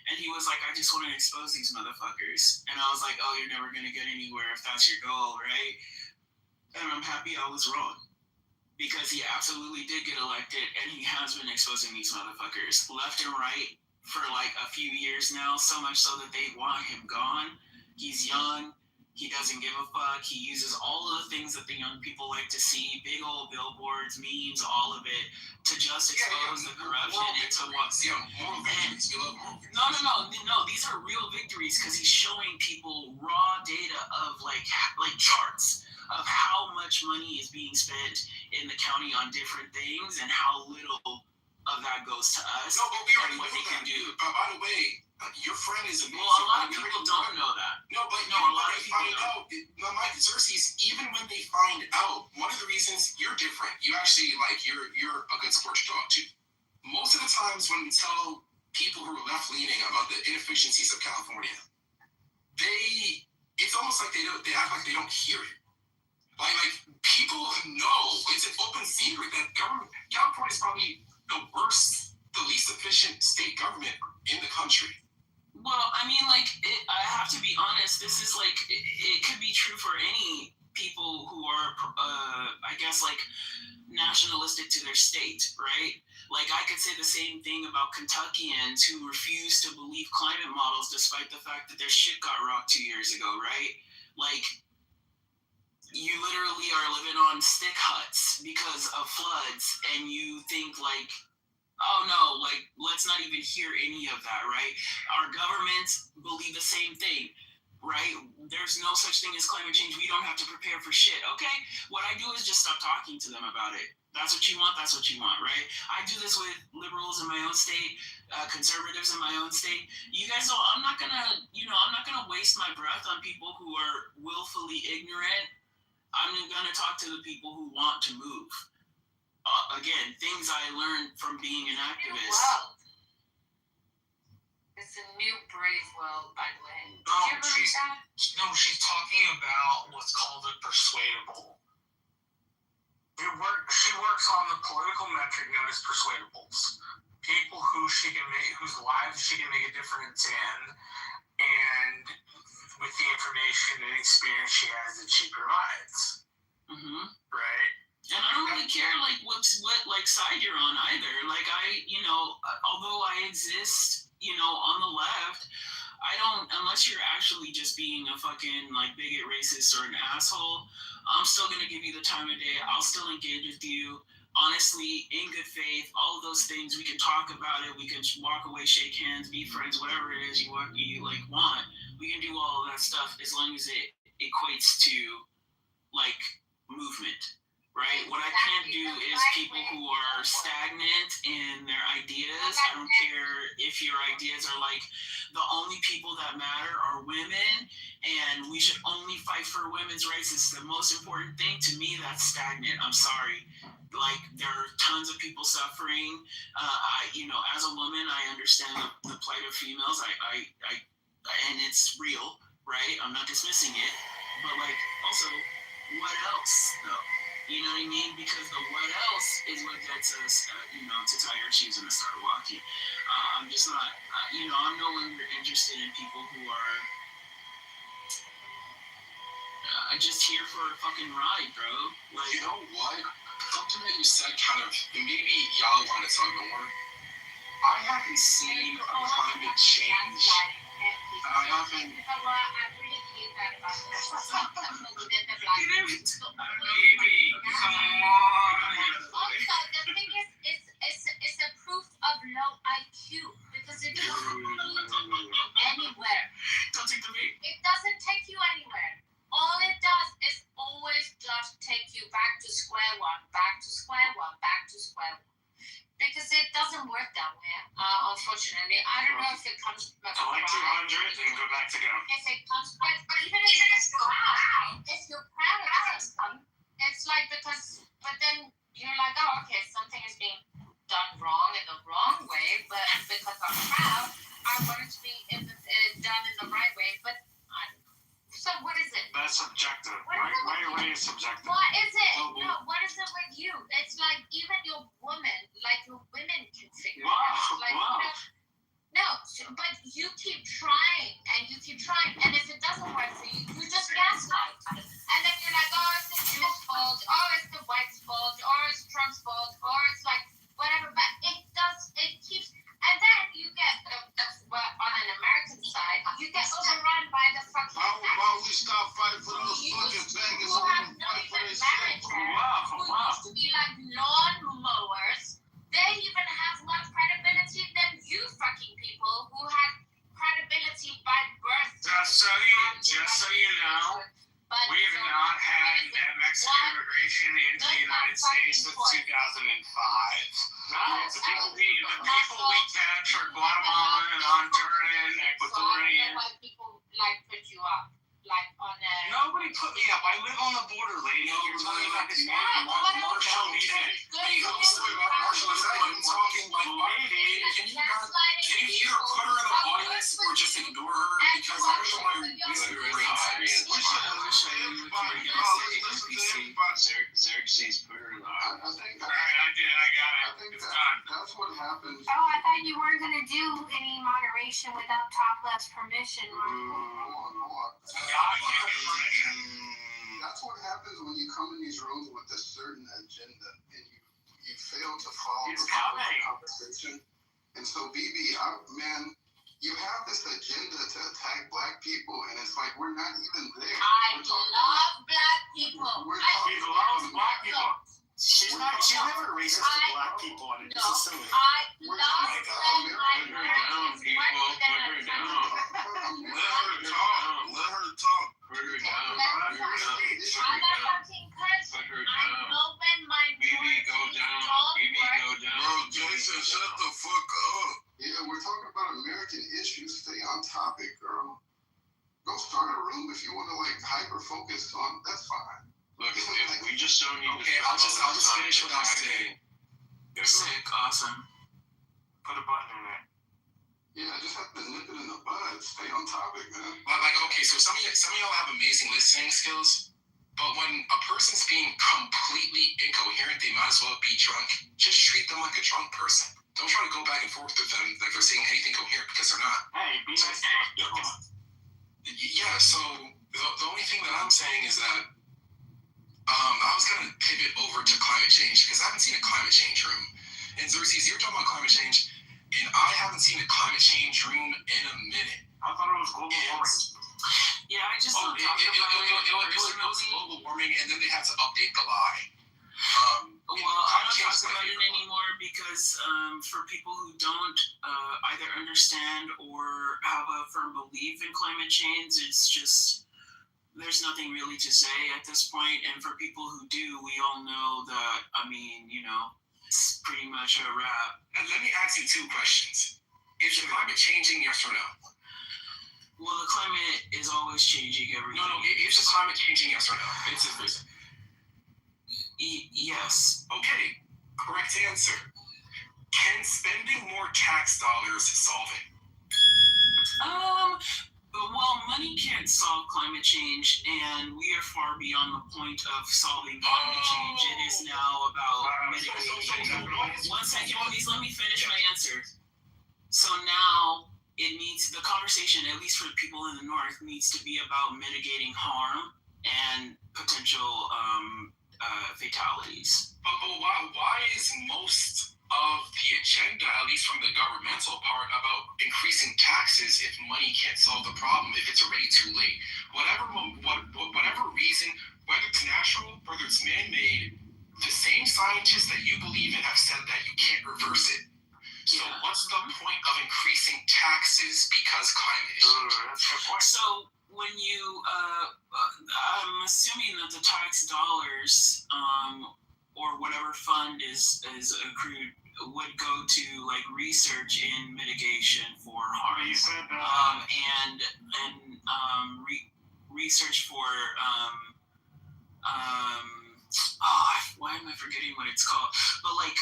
And he was like, I just want to expose these motherfuckers. And I was like, oh, you're never going to get anywhere if that's your goal, right? And I'm happy I was wrong. Because he absolutely did get elected, and he has been exposing these motherfuckers left and right for like a few years now, so much so that they want him gone. He's young. He doesn't give a fuck. He uses all of the things that the young people like to see, big old billboards, memes, all of it, to just expose the corruption and to what. Moral victories. You love moral victories. No. These are real victories because he's showing people raw data of like charts of how much money is being spent in the county on different things and how little of that goes to us. No, but we already and what know they can that. do. By the way, your friend is amazing. Well, a lot of people don't know that. No, but a lot of people out. No, Mike, Xerxes, even when they find out, one of the reasons you're different, you actually you're a good sport to talk to. Most of the times when we tell people who are left leaning about the inefficiencies of California, it's almost like they act like they don't hear it. Like people know, it's an open secret that California is probably the worst, the least efficient state government in the country. Well, I mean, like, I have to be honest, this is like, it could be true for any people who are, I guess, like, nationalistic to their state, right? Like, I could say the same thing about Kentuckians who refuse to believe climate models despite the fact that their shit got rocked 2 years ago, right? Like, you literally are living on stick huts because of floods, and you think, like, oh no, like, let's not even hear any of that, right? Our governments believe the same thing, right? There's no such thing as climate change. We don't have to prepare for shit, okay? What I do is just stop talking to them about it. That's what you want, right? I do this with liberals in my own state, conservatives in my own state. You guys know, I'm not gonna waste my breath on people who are willfully ignorant. I'm gonna talk to the people who want to move. Again, things I learned from being an activist. New world. It's a new brave world, by the way. She's talking about what's called a persuadable. She works on the political metric known as persuadables. People whose lives she can make a difference in, and with the information and experience she has that she provides. Right? And I don't really care like what side you're on either. Like although I exist, on the left, I don't, unless you're actually just being a fucking like bigot, racist, or an asshole, I'm still gonna give you the time of day. I'll still engage with you. Honestly, in good faith, all of those things, we can talk about it. We can walk away, shake hands, be friends, whatever it is you want. We can do all of that stuff as long as it equates to like movement. Right? What I can't do is people who are stagnant in their ideas. I don't care if your ideas are like the only people that matter are women and we should only fight for women's rights. This is the most important thing. To me, that's stagnant. I'm sorry. Like, there are tons of people suffering. As a woman, I understand the plight of females. And it's real, right? I'm not dismissing it. But, like, also, what else, though? You know what I mean? Because the what else is what gets us, to tie our shoes and to start walking. I'm just not, I'm no longer interested in people who are just here for a fucking ride, bro. Like, you know what? Something that you said kind of, maybe y'all want to talk more. I haven't seen a climate change. I haven't. Also, the thing is, it's a proof of low IQ because it doesn't take you anywhere. Don't take the bait. It doesn't take you anywhere. All it does is always just take you back to square one, back to square one, back to square one. Because it doesn't work that way, unfortunately. I don't know if it comes from a like 200 and go back to go. If it comes, but even if it's proud, if you're proud of the system, it's like but then you're like, oh, okay, something is being done wrong in the wrong way, but because I'm proud, I want it to be done in the right way. But so what is it? That's subjective. My way is subjective. What is it? No, what is it with you? It's like even your women can figure it out. Like, no, but you keep trying and you keep trying, and if it doesn't work for you, you just gaslight. And then you're like, oh, it's the Jews' fault, or it's the whites' fault, or it's Trump's fault, or it's like whatever. But it keeps, and then you get on an American side, you get overrun by the fucking. How about we stop fighting for those fucking faggots who have not even married her, who used to be like lawn mowers. They even have more credibility than you fucking people who had credibility by birth. Just so you know, we have not had Mexican immigration into the United States since 2005. The people we catch are Guatemalan and Honduran, Ecuadorian. Why people like put you up? Like on a... Nobody put me up. I live on the border, lady. You're talking about this Marshall, is that you talking like lady? Can you either put her in the audience or just ignore her? Because I don't know why Xerxes put her in the audience. Alright, I did. I got it. I think that's what happens. Oh, I thought you weren't going to do any moderation without top left's permission. That's what happens when you come in these rooms with a certain agenda and you fail to follow the conversation. And so, BB, man, you have this agenda to attack black people, and it's like we're not even there. I love black people. She loves black people. She's never racist to black people on it. I love Put her down, people. Put her down. Let her talk. Put her down. I'm a fucking person. I know when my BB, go down. BB, go down. Bro, Jason, shut the fuck up. Yeah, we're talking about American issues. Stay on topic, girl. Go start a room if you want to hyper focus on. That's fine. Look, if we just shown you. Okay, I'll just finish what I was saying. You're sick, awesome. Put a button in it. Yeah, I just have to nip it in the bud. Stay on topic, man. Okay, so some of y'all have amazing listening skills, but when a person's being completely incoherent, they might as well be drunk. Just treat them like a drunk person. Don't try to go back and forth with them like they're saying anything coherent because they're not. Hey, be nice to us. Yeah, so the only thing that I'm saying is that I was going to pivot over to climate change because I haven't seen a climate change room. And Xerxes, you're talking about climate change, and I haven't seen a climate change room in a minute. I thought it was global warming. Yeah, I just it was global warming, and then they had to update the lie. Well, I don't talk about it anymore because for people who don't either understand or have a firm belief in climate change, it's just there's nothing really to say at this point. And for people who do, we all know that, I mean, you know, it's pretty much a wrap. And let me ask you two questions. Is the climate changing, yes or no? Well, the climate is always changing every day. No, is the climate changing, yes or no? It's his reason. Yes. Okay, correct answer. Can spending more tax dollars solve it? Well, money can't solve climate change, and we are far beyond the point of solving climate change. It is now about mitigating. 1 second, please let me finish my answer. So now it needs, the conversation, at least for the people in the North, needs to be about mitigating harm and potential fatalities. But why is most of the agenda, at least from the governmental part, about increasing taxes if money can't solve the problem, if it's already too late? Whatever reason, whether it's natural, whether it's man-made, the same scientists that you believe in have said that you can't reverse it. So what's the point of increasing taxes because climate is changing? So when you, I'm assuming that the tax dollars or whatever fund is accrued would go to like research in mitigation for harm. You said and research for why am I forgetting what it's called? But like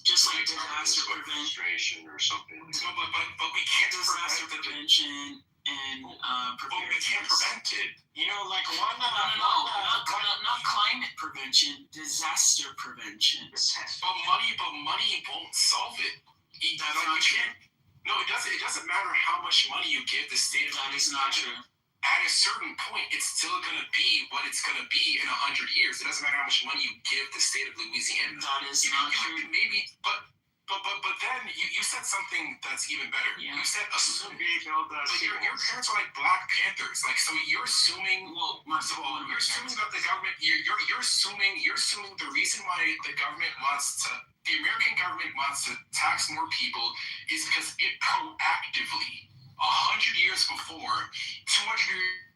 just like disaster prevention or something. No, but we can't disaster prevention and but we can't prevent it. You know, like not climate prevention, disaster prevention. But money won't solve it. That's not true. No, it doesn't. It doesn't matter how much money you give the state of Louisiana. That is not true. At a certain point, it's still going to be what it's going to be in 100 years. It doesn't matter how much money you give the state of Louisiana. That is not true. Maybe, but then you said something that's even better. Yeah. You said assuming. But your parents are like Black Panthers. Like, so you're assuming. Well, first of all, you're assuming that the government. You're assuming the reason why the government wants to. The American government wants to tax more people is because it proactively, 100 years before, 200 years,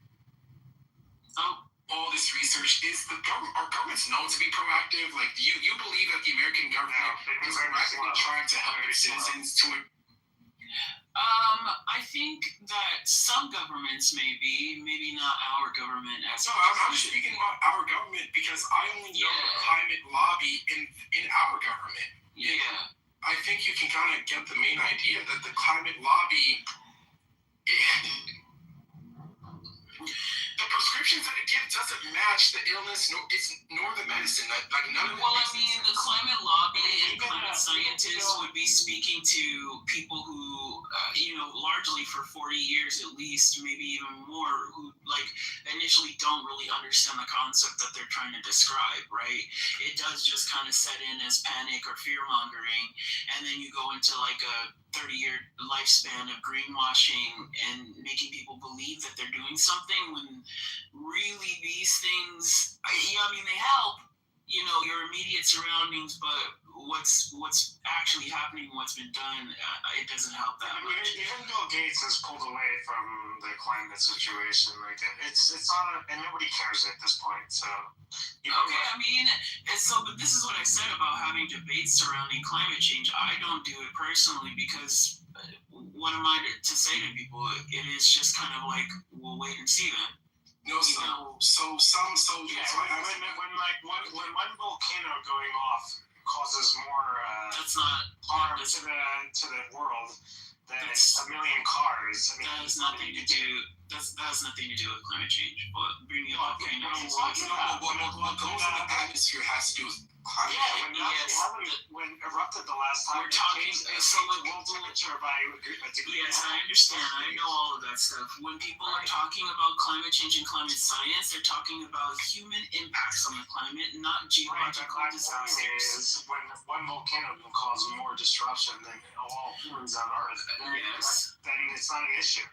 all this research is the government. Our government's known to be proactive. Like, you believe that the American government is proactively trying to help its citizens to. I think that some governments maybe not our government as. No, I'm speaking about our government because I only know the climate lobby in our government. Yeah. I think you can kind of get the main idea that the climate lobby, the prescriptions that it gives doesn't match the illness nor the medicine. Like none of it. Well, I mean, the climate lobby and climate scientists would be speaking to people who, largely for 40 years at least, maybe even more, who like initially don't really understand the concept that they're trying to describe, right? It does just kind of set in as panic or fear mongering, and then you go into like a 30-year lifespan of greenwashing and making people believe that they're doing something when really these things, they help, your immediate surroundings, but what's actually happening, what's been done, it doesn't help that much. Even Bill Gates has pulled away from the climate situation. Like it's on, and nobody cares at this point. So. But this is what I said about having debates surrounding climate change. I don't do it personally because what am I to say to people? It is just kind of like, we'll wait and see then. No, when one volcano going off causes more harm to the world, than a million cars. I mean, that has nothing to do. That has nothing to do with climate change. But bringing it up, What goes in the atmosphere has to do with climate change. When erupted the last time, we're talking. So the world temperature by a degree. Yes, I understand. I know all of that stuff. When people are talking about climate change and climate science, they're talking about human impacts on the climate, not geological disasters. When one volcano can cause more disruption than all humans on Earth, yes, then it's not an issue.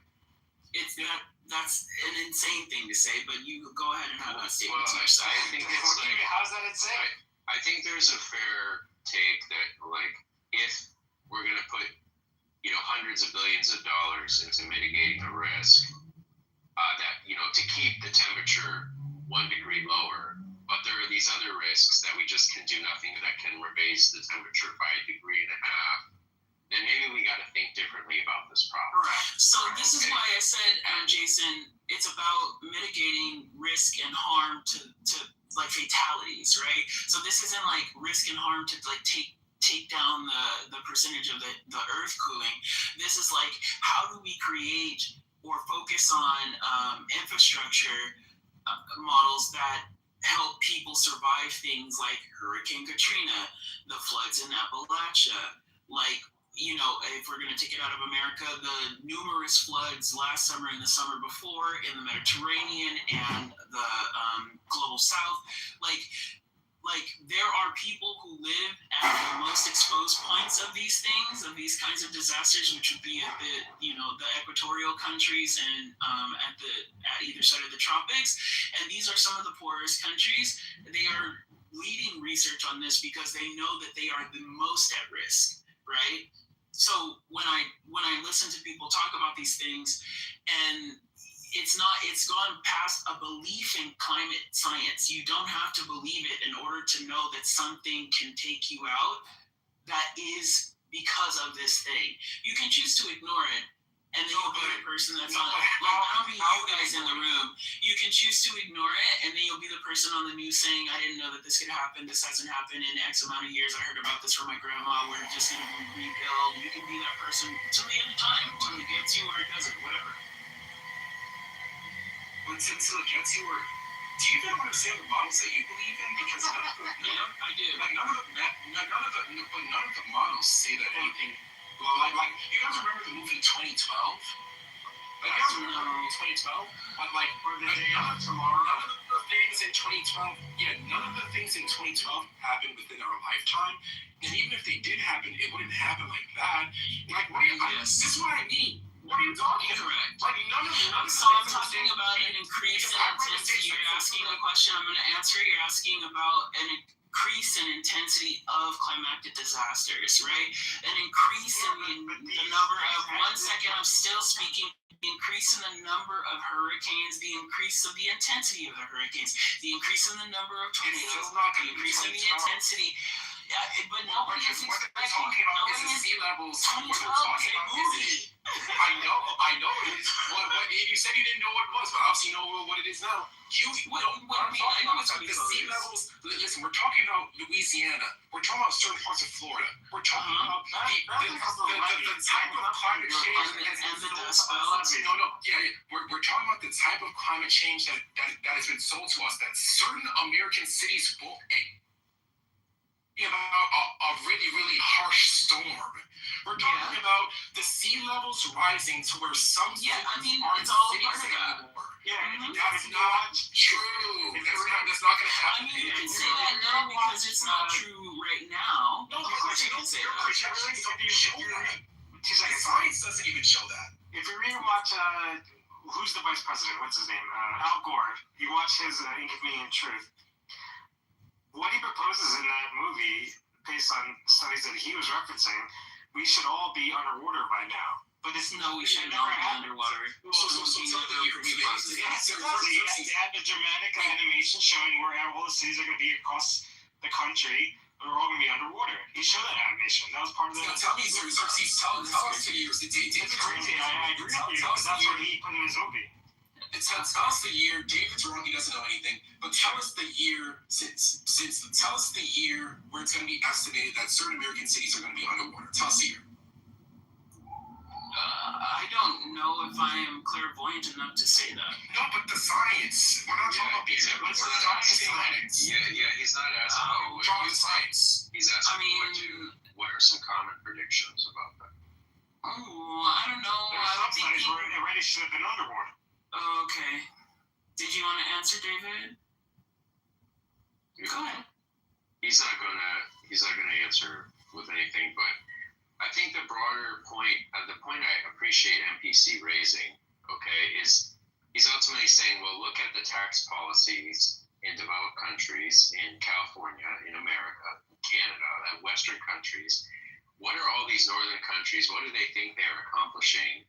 It's not. That's an insane thing to say, but you go ahead and have that statement to your side. I think it's like, how's that insane? I think there's a fair take that, like, if we're going to put, hundreds of billions of dollars into mitigating the risk, that, to keep the temperature 1 degree lower, but there are these other risks that we just can do nothing that can raise the temperature by 1.5 degrees, then maybe we got to think differently about this problem. Correct. So this is why I said, Jason, it's about mitigating risk and harm to like fatalities, right? So this isn't like risk and harm to like take down the percentage of the earth cooling. This is like, how do we create or focus on infrastructure models that help people survive things like Hurricane Katrina, the floods in Appalachia, like, if we're going to take it out of America, the numerous floods last summer and the summer before in the Mediterranean and the global south, like there are people who live at the most exposed points of these things, of these kinds of disasters, which would be at the equatorial countries and at either side of the tropics. And these are some of the poorest countries. They are leading research on this because they know that they are the most at risk, right? So when I listen to people talk about these things, and it's gone past a belief in climate science. You don't have to believe it in order to know that something can take you out. That is because of this thing. You can choose to ignore it, and then you'll be the person that's on. Like, I'll be you guys in the room. You can choose to ignore it, and then you'll be the person on the news saying, "I didn't know that this could happen. This hasn't happened in X amount of years. I heard about this from my grandma. We're just gonna rebuild." You can be that person till the end of time, till it gets you or it doesn't, whatever. Until it gets you, or do you even understand the models that you believe in? Because yeah, I do. Like none of the models say that anything. Well, like you guys remember the movie 2012? Like, you guys remember the movie 2012? But like, none of the things in 2012. Yeah, none of the things in 2012 happened within our lifetime. And even if they did happen, it wouldn't happen like that. Like, what do you? This is what I mean. What are you talking about? Like, none of So I'm talking about an increase in intensity. You're asking a question, I'm going to answer. You're asking about an increase in intensity of climatic disasters, right? An increase in the number of, 1 second, I'm still speaking. The increase in the number of hurricanes, the increase of the intensity of the hurricanes, the increase in the number of tornadoes, the increase in the intensity. Yeah, but nobody is expecting. Nobody is sea levels. 2012 is a movie. I know it is. What you said you didn't know what it was, but obviously you know what it is now. What do you mean? I know it's the sea levels. Listen, we're talking about Louisiana. We're talking about certain parts of Florida. We're talking about the type of climate change and the Dust Belt. No. Yeah. We're talking about the type of climate change that has been sold to us. That certain American cities won't. About a really, really harsh storm. We're talking about the sea levels rising to where some cities aren't it's all cities part of that. anymore. Yeah, that's not true. That's not going to happen. I mean, you can say that now because it's not true right now. No, of course you can say that. Science doesn't even show that. If you rewatch, who's the vice president? What's his name? Al Gore. You watch his Inconvenient Truth. What he proposes in that movie, based on studies that he was referencing, we should all be underwater by now. But it's no, we should not be underwater. So they had the dramatic animation showing where all the cities are going to be across the country. They're all going to be underwater. He showed that animation. That was part of the. Tell us the years. It's crazy. I agree with you. That's what he put in his movie. Tell us the year. David's wrong. He doesn't know anything. But tell us the year tell us the year where it's going to be estimated that certain American cities are going to be underwater. Tell us the year. I don't know if I am clairvoyant enough to say that. No, but the science. We're not talking about being able to science. Yeah, he's not asking what you science. He's asking what are some common predictions about that? Oh, I don't know. There's some sites where it already should have been underwater. Oh, okay. Did you want to answer, David? Go ahead. He's not gonna answer with anything, but I think the broader point, the point I appreciate MPC raising, okay, is he's ultimately saying, well, look at the tax policies in developed countries, in California, in America, in Canada, and Western countries. What are all these northern countries? What do they think they're accomplishing?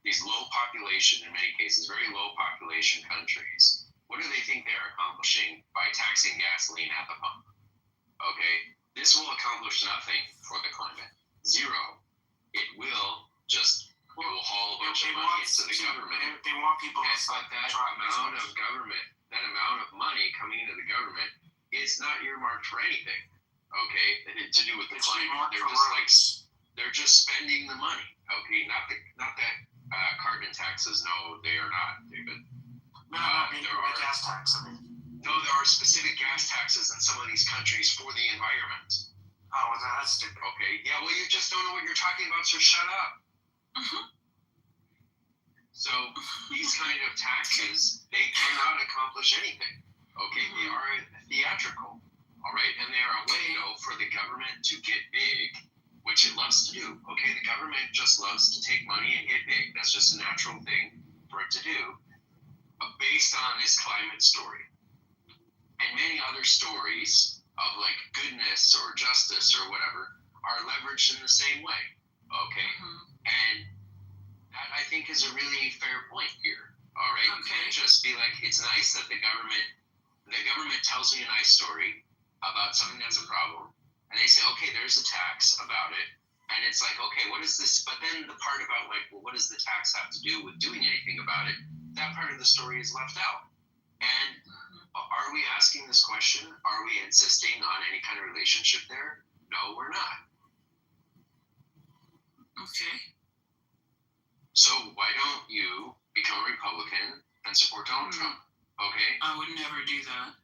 These low population, in many cases, very low population countries. What do they think they're accomplishing by taxing gasoline at the pump? Okay, this will accomplish nothing for the climate. Zero. It will just haul a bunch of money into the government. They want people to but that amount of government, that amount of money coming into the government is not earmarked for anything. Okay, to do with the climate. They're just spending the money. Okay, not that carbon taxes. No, they are not, David. No, I mean the gas tax. No, there are specific gas taxes in some of these countries for the environment. Oh, well, that's stupid. Okay, yeah, well, you just don't know what you're talking about, so shut up. So these kind of taxes, they cannot accomplish anything. Okay, they are theatrical, all right, and they are a way, though, for the government to get big, which it loves to do. Okay, the government just loves to take money and get big. That's just a natural thing for it to do, based on this climate story and many other stories of like goodness or justice or whatever are leveraged in the same way. Okay, and that I think is a really fair point here. All right, you can't just be like, it's nice that the government tells me a nice story about something that's a problem, and they say, okay, there's a tax about it, and it's like, okay, what is this? But then the part about like, well, what does the tax have to do with doing anything about it? That part of the story is left out. And are we asking this question? Are we insisting on any kind of relationship there? No, we're not. Okay. So why don't you become a Republican and support Donald Trump? Okay? I would never do that.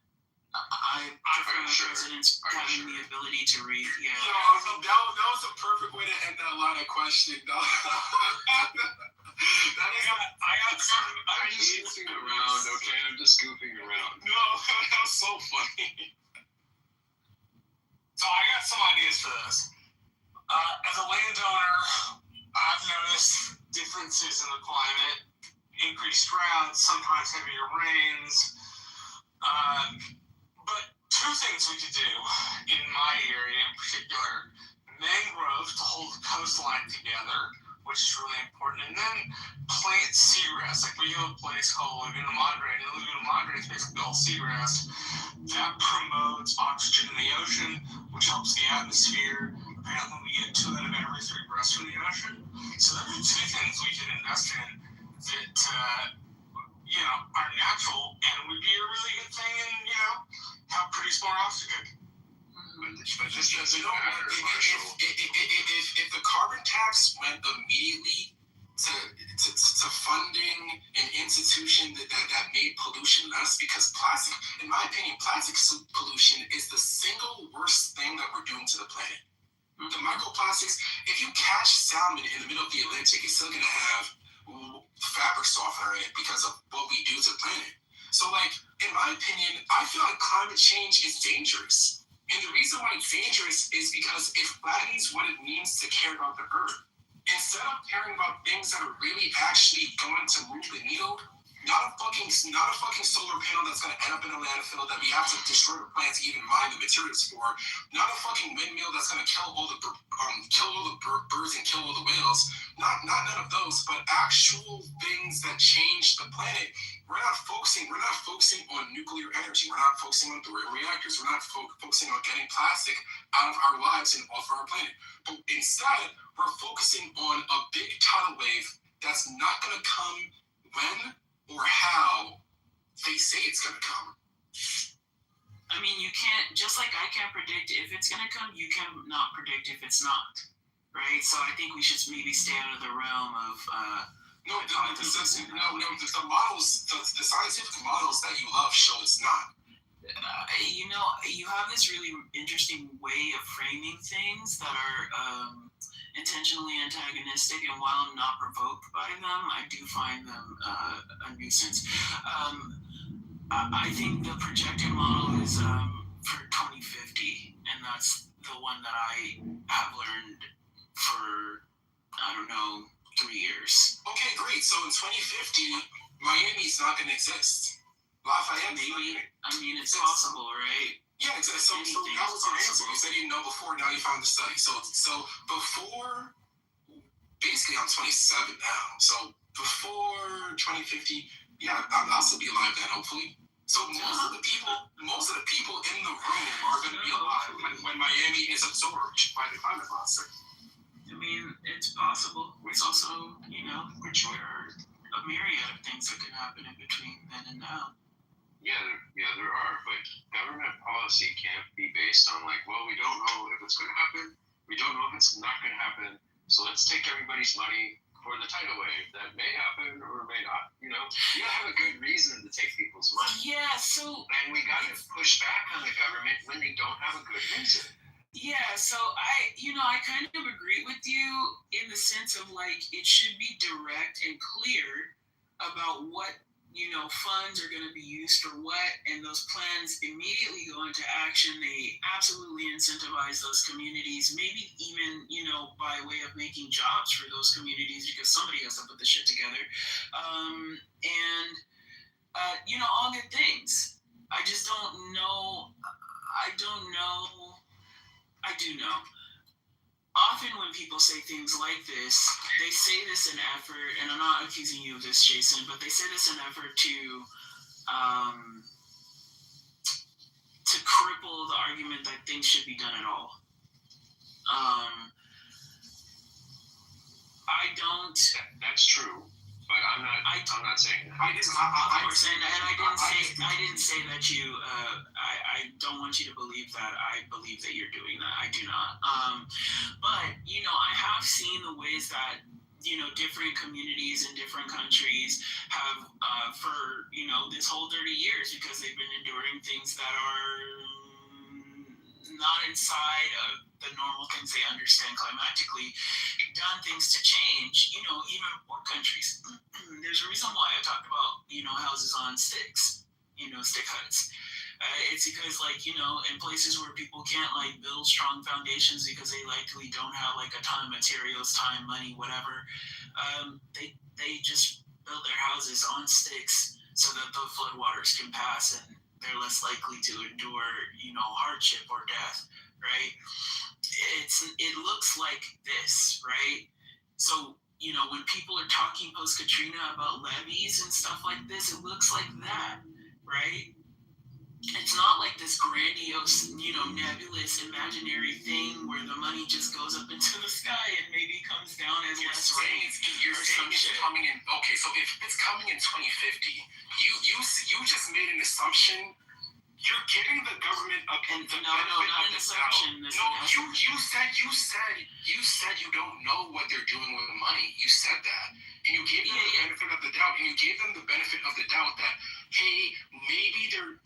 I prefer my presidents having the ability to read. Yeah. No, that was a perfect way to end that line of questioning, dog. I'm just goofing around, okay? I'm just goofing around. No, that was so funny. So I got some ideas for this. As a landowner, I've noticed differences in the climate, increased droughts, sometimes heavier rains. But two things we could do in my area in particular: mangrove to hold the coastline together, which is really important, and then plant seagrass. Like we have a place called Laguna Madre, and Laguna Madre is basically all seagrass. That promotes oxygen in the ocean, which helps the atmosphere. Apparently we get 2 out of every 3 breaths from the ocean. So there are two things we could invest in that, are natural and would be a really good thing and, help produce more oxygen. But this doesn't matter, Marshall. If the carbon tax went immediately to funding an institution that made pollution less, because plastic, in my opinion, plastic pollution is the single worst thing that we're doing to the planet. The microplastics, if you catch salmon in the middle of the Atlantic, it's still going to have fabric softener in it because of what we do to the planet. So, in my opinion, I feel like climate change is dangerous. And the reason why it's dangerous is because it flattens what it means to care about the earth. Instead of caring about things that are really actually going to move the needle, not a fucking solar panel that's going to end up in a landfill that we have to destroy the plants to even mine the materials for, not a fucking windmill that's going to kill all the birds and kill all the whales, not none of those, but actual things that change the planet. We're not focusing on nuclear energy. We're not focusing on thorium reactors. We're not focusing on getting plastic out of our lives and off our planet. But instead, we're focusing on a big tidal wave that's not going to come when or how they say it's going to come. I mean, you can't, just like I can't predict if it's going to come, you cannot predict if it's not, right? So I think we should maybe stay out of the realm of No, the models, the scientific models that you love show it's not. You know, you have this really interesting way of framing things that are intentionally antagonistic, and while I'm not provoked by them, I do find them a nuisance. I think the projected model is for 2050, and that's the one that I have learned for, I don't know, 3 years. Okay, great. So in 2050, Miami's not going to exist. Lafayette, maybe. I mean, it's possible, right? Yeah, exactly. So that was your answer. You said you didn't know before. Now you found the study. So before, basically, I'm 27 now. So before 2050, yeah, I'll still be alive then, hopefully. So most of the people in the room are going to be alive when Miami is absorbed by the climate monster. I mean, it's possible. It's also, you know, there are a myriad of things that can happen in between then and now. Yeah, there are. But government policy can't be based on like, well, we don't know if it's going to happen. We don't know if it's not going to happen. So let's take everybody's money for the tidal wave. That may happen or may not. You know, you gotta have a good reason to take people's money. Yeah. So. And we gotta push back on the government when they don't have a good reason. Yeah, so I kind of agree with you in the sense of like it should be direct and clear about what, you know, funds are going to be used for what, and those plans immediately go into action. They absolutely incentivize those communities, maybe even, you know, by way of making jobs for those communities because somebody has to put the shit together. You know, all good things. I just don't know. I do know. Often when people say things like this, they say this in effort, and I'm not accusing you of this, Jason, but they say this in effort to cripple the argument that things should be done at all. I don't. That's true. But I'm not saying that. I didn't say that you. I don't want you to believe that I believe that you're doing that. I do not. But you know, I have seen the ways that, you know, different communities in different countries have for, you know, this whole 30 years because they've been enduring things that are not inside of the normal things they understand climatically, done things to change, you know, even poor countries. There's a reason why I talked about, you know, houses on sticks, you know, stick huts. It's because, like, you know, in places where people can't, like, build strong foundations because they likely don't have, like, a ton of materials, time, money, whatever, they just build their houses on sticks so that the floodwaters can pass and they're less likely to endure, you know, hardship or death, right? It looks like this, right? So, you know, when people are talking post-Katrina about levees and stuff like this, it looks like that, right? It's not like this grandiose, you know, nebulous, imaginary thing where the money just goes up into the sky and maybe comes down as less rain. You're saying it's coming in. Okay, so if it's coming in 2050, you just made an assumption. You're giving the government a benefit of the doubt. No, you said you don't know what they're doing with the money. You said that, and you gave them the benefit of the doubt, and you gave them the benefit of the doubt that, hey, maybe they're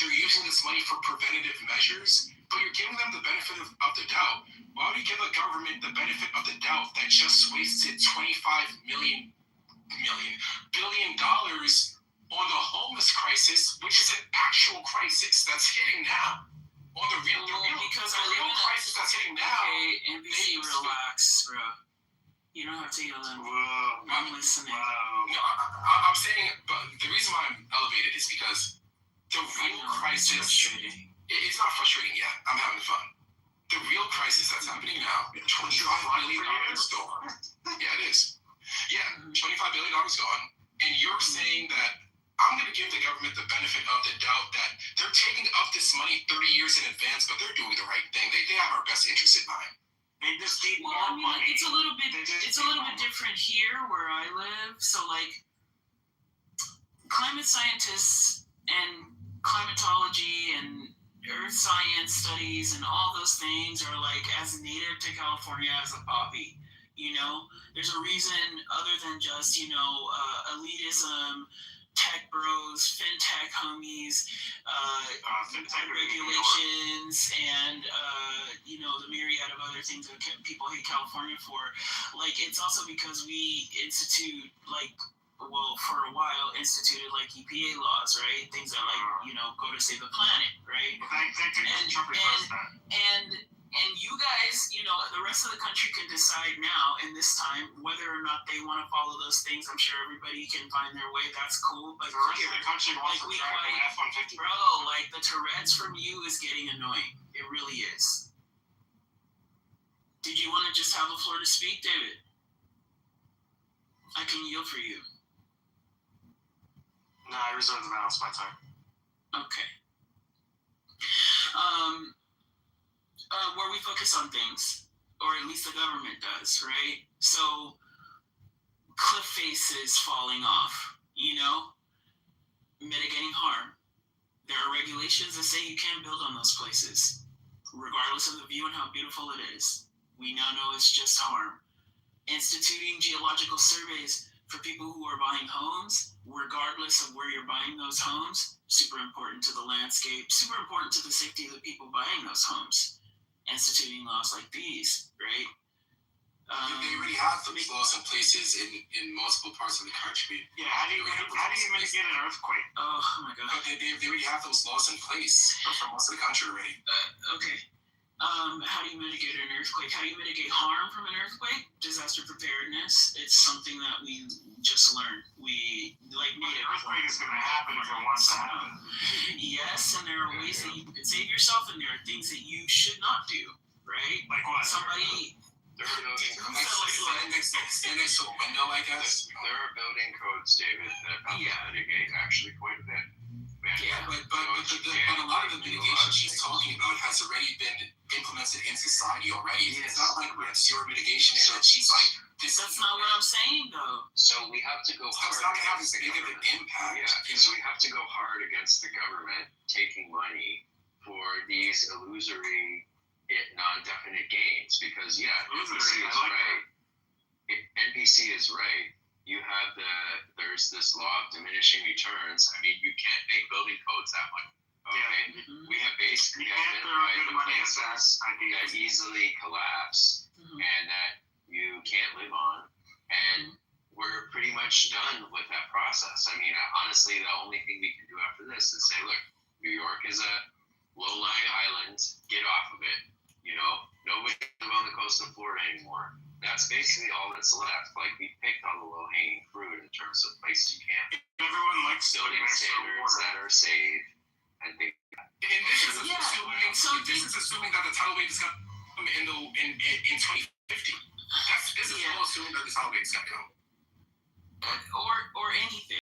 using this money for preventative measures, but you're giving them the benefit of the doubt. Why would you give the government the benefit of the doubt that just wasted $25 billion on the homeless crisis, which is an actual crisis that's hitting now? On the real crisis that's hitting now. Okay, NBC, relax, bro. You don't have to yell at me. I'm listening. No, I'm saying, but the reason why I'm elevated is because the real crisis. It's not frustrating yet. I'm having fun. The real crisis that's happening now, $25 billion gone. Yeah, it is. Yeah, $25 billion gone. And you're saying that I'm going to give the government the benefit of the doubt that they're taking up this money 30 years in advance, but they're doing the right thing. They have our best interest in mind. They just need more money. It's a little bit different here where I live. So, like, climate scientists and climatology and earth science studies and all those things are like as native to California as a poppy. You know, there's a reason other than just, elitism, tech bros, fintech homies, regulations, and, the myriad of other things that people hate California for. Like, it's also because we institute, for a while, instituted, EPA laws, right? Things that, go to save the planet, right? And you guys, the rest of the country can decide now in this time whether or not they want to follow those things. I'm sure everybody can find their way. That's cool. But the rest of the country wants to drive an F-150. Bro, the Tourette's from you is getting annoying. It really is. Did you want to just have the floor to speak, David? I can yield for you. No, I reserve the balance of my time. Okay. Where we focus on things, or at least the government does, right? So, cliff faces falling off, mitigating harm. There are regulations that say you can't build on those places, regardless of the view and how beautiful it is. We now know it's just harm. Instituting geological surveys for people who are buying homes, regardless of where you're buying those homes, super important to the landscape, super important to the safety of the people buying those homes. Instituting laws like these, right? They already have those laws in places in multiple parts of the country. Yeah, how do you mitigate an earthquake? Oh my god. Okay, they already have those laws in place for most of the country already. Okay. How do you mitigate an earthquake? How do you mitigate harm from an earthquake? Disaster preparedness. It's something that we just learned. An earthquake is going to happen if it wants to happen. Yes, and there are ways that you can save yourself, and there are things that you should not do, right? Like what? Somebody... Stand next to a window, I guess. There are building codes, David, that help mitigate actually quite a bit. Yeah, but a lot of the mitigation she's talking about has already been implemented in society already. It's not like we're at zero mitigation and she's like, that's not what I'm saying, though. So we have to go hard. It's not going to have as big of an impact. Yeah, so we have to go hard against the government taking money for these illusory, non-definite gains. Because, NPC is right. NPC is right. You have there's this law of diminishing returns. I mean, you can't make building codes that way. Okay? Yeah. We have basically identified the places that easily collapse and that you can't live on. And we're pretty much done with that process. I mean, honestly, the only thing we can do after this is say, look, New York is a low-lying island. Get off of it. Nobody can live on the coast of Florida anymore. That's basically all that's left. We picked all the low-hanging fruit in terms of places you can't. Everyone likes building standards that are safe and things like that. And this is assuming that the tidal wave is going to come in 2050. This is all assuming that the tidal wave is going to come. Or anything.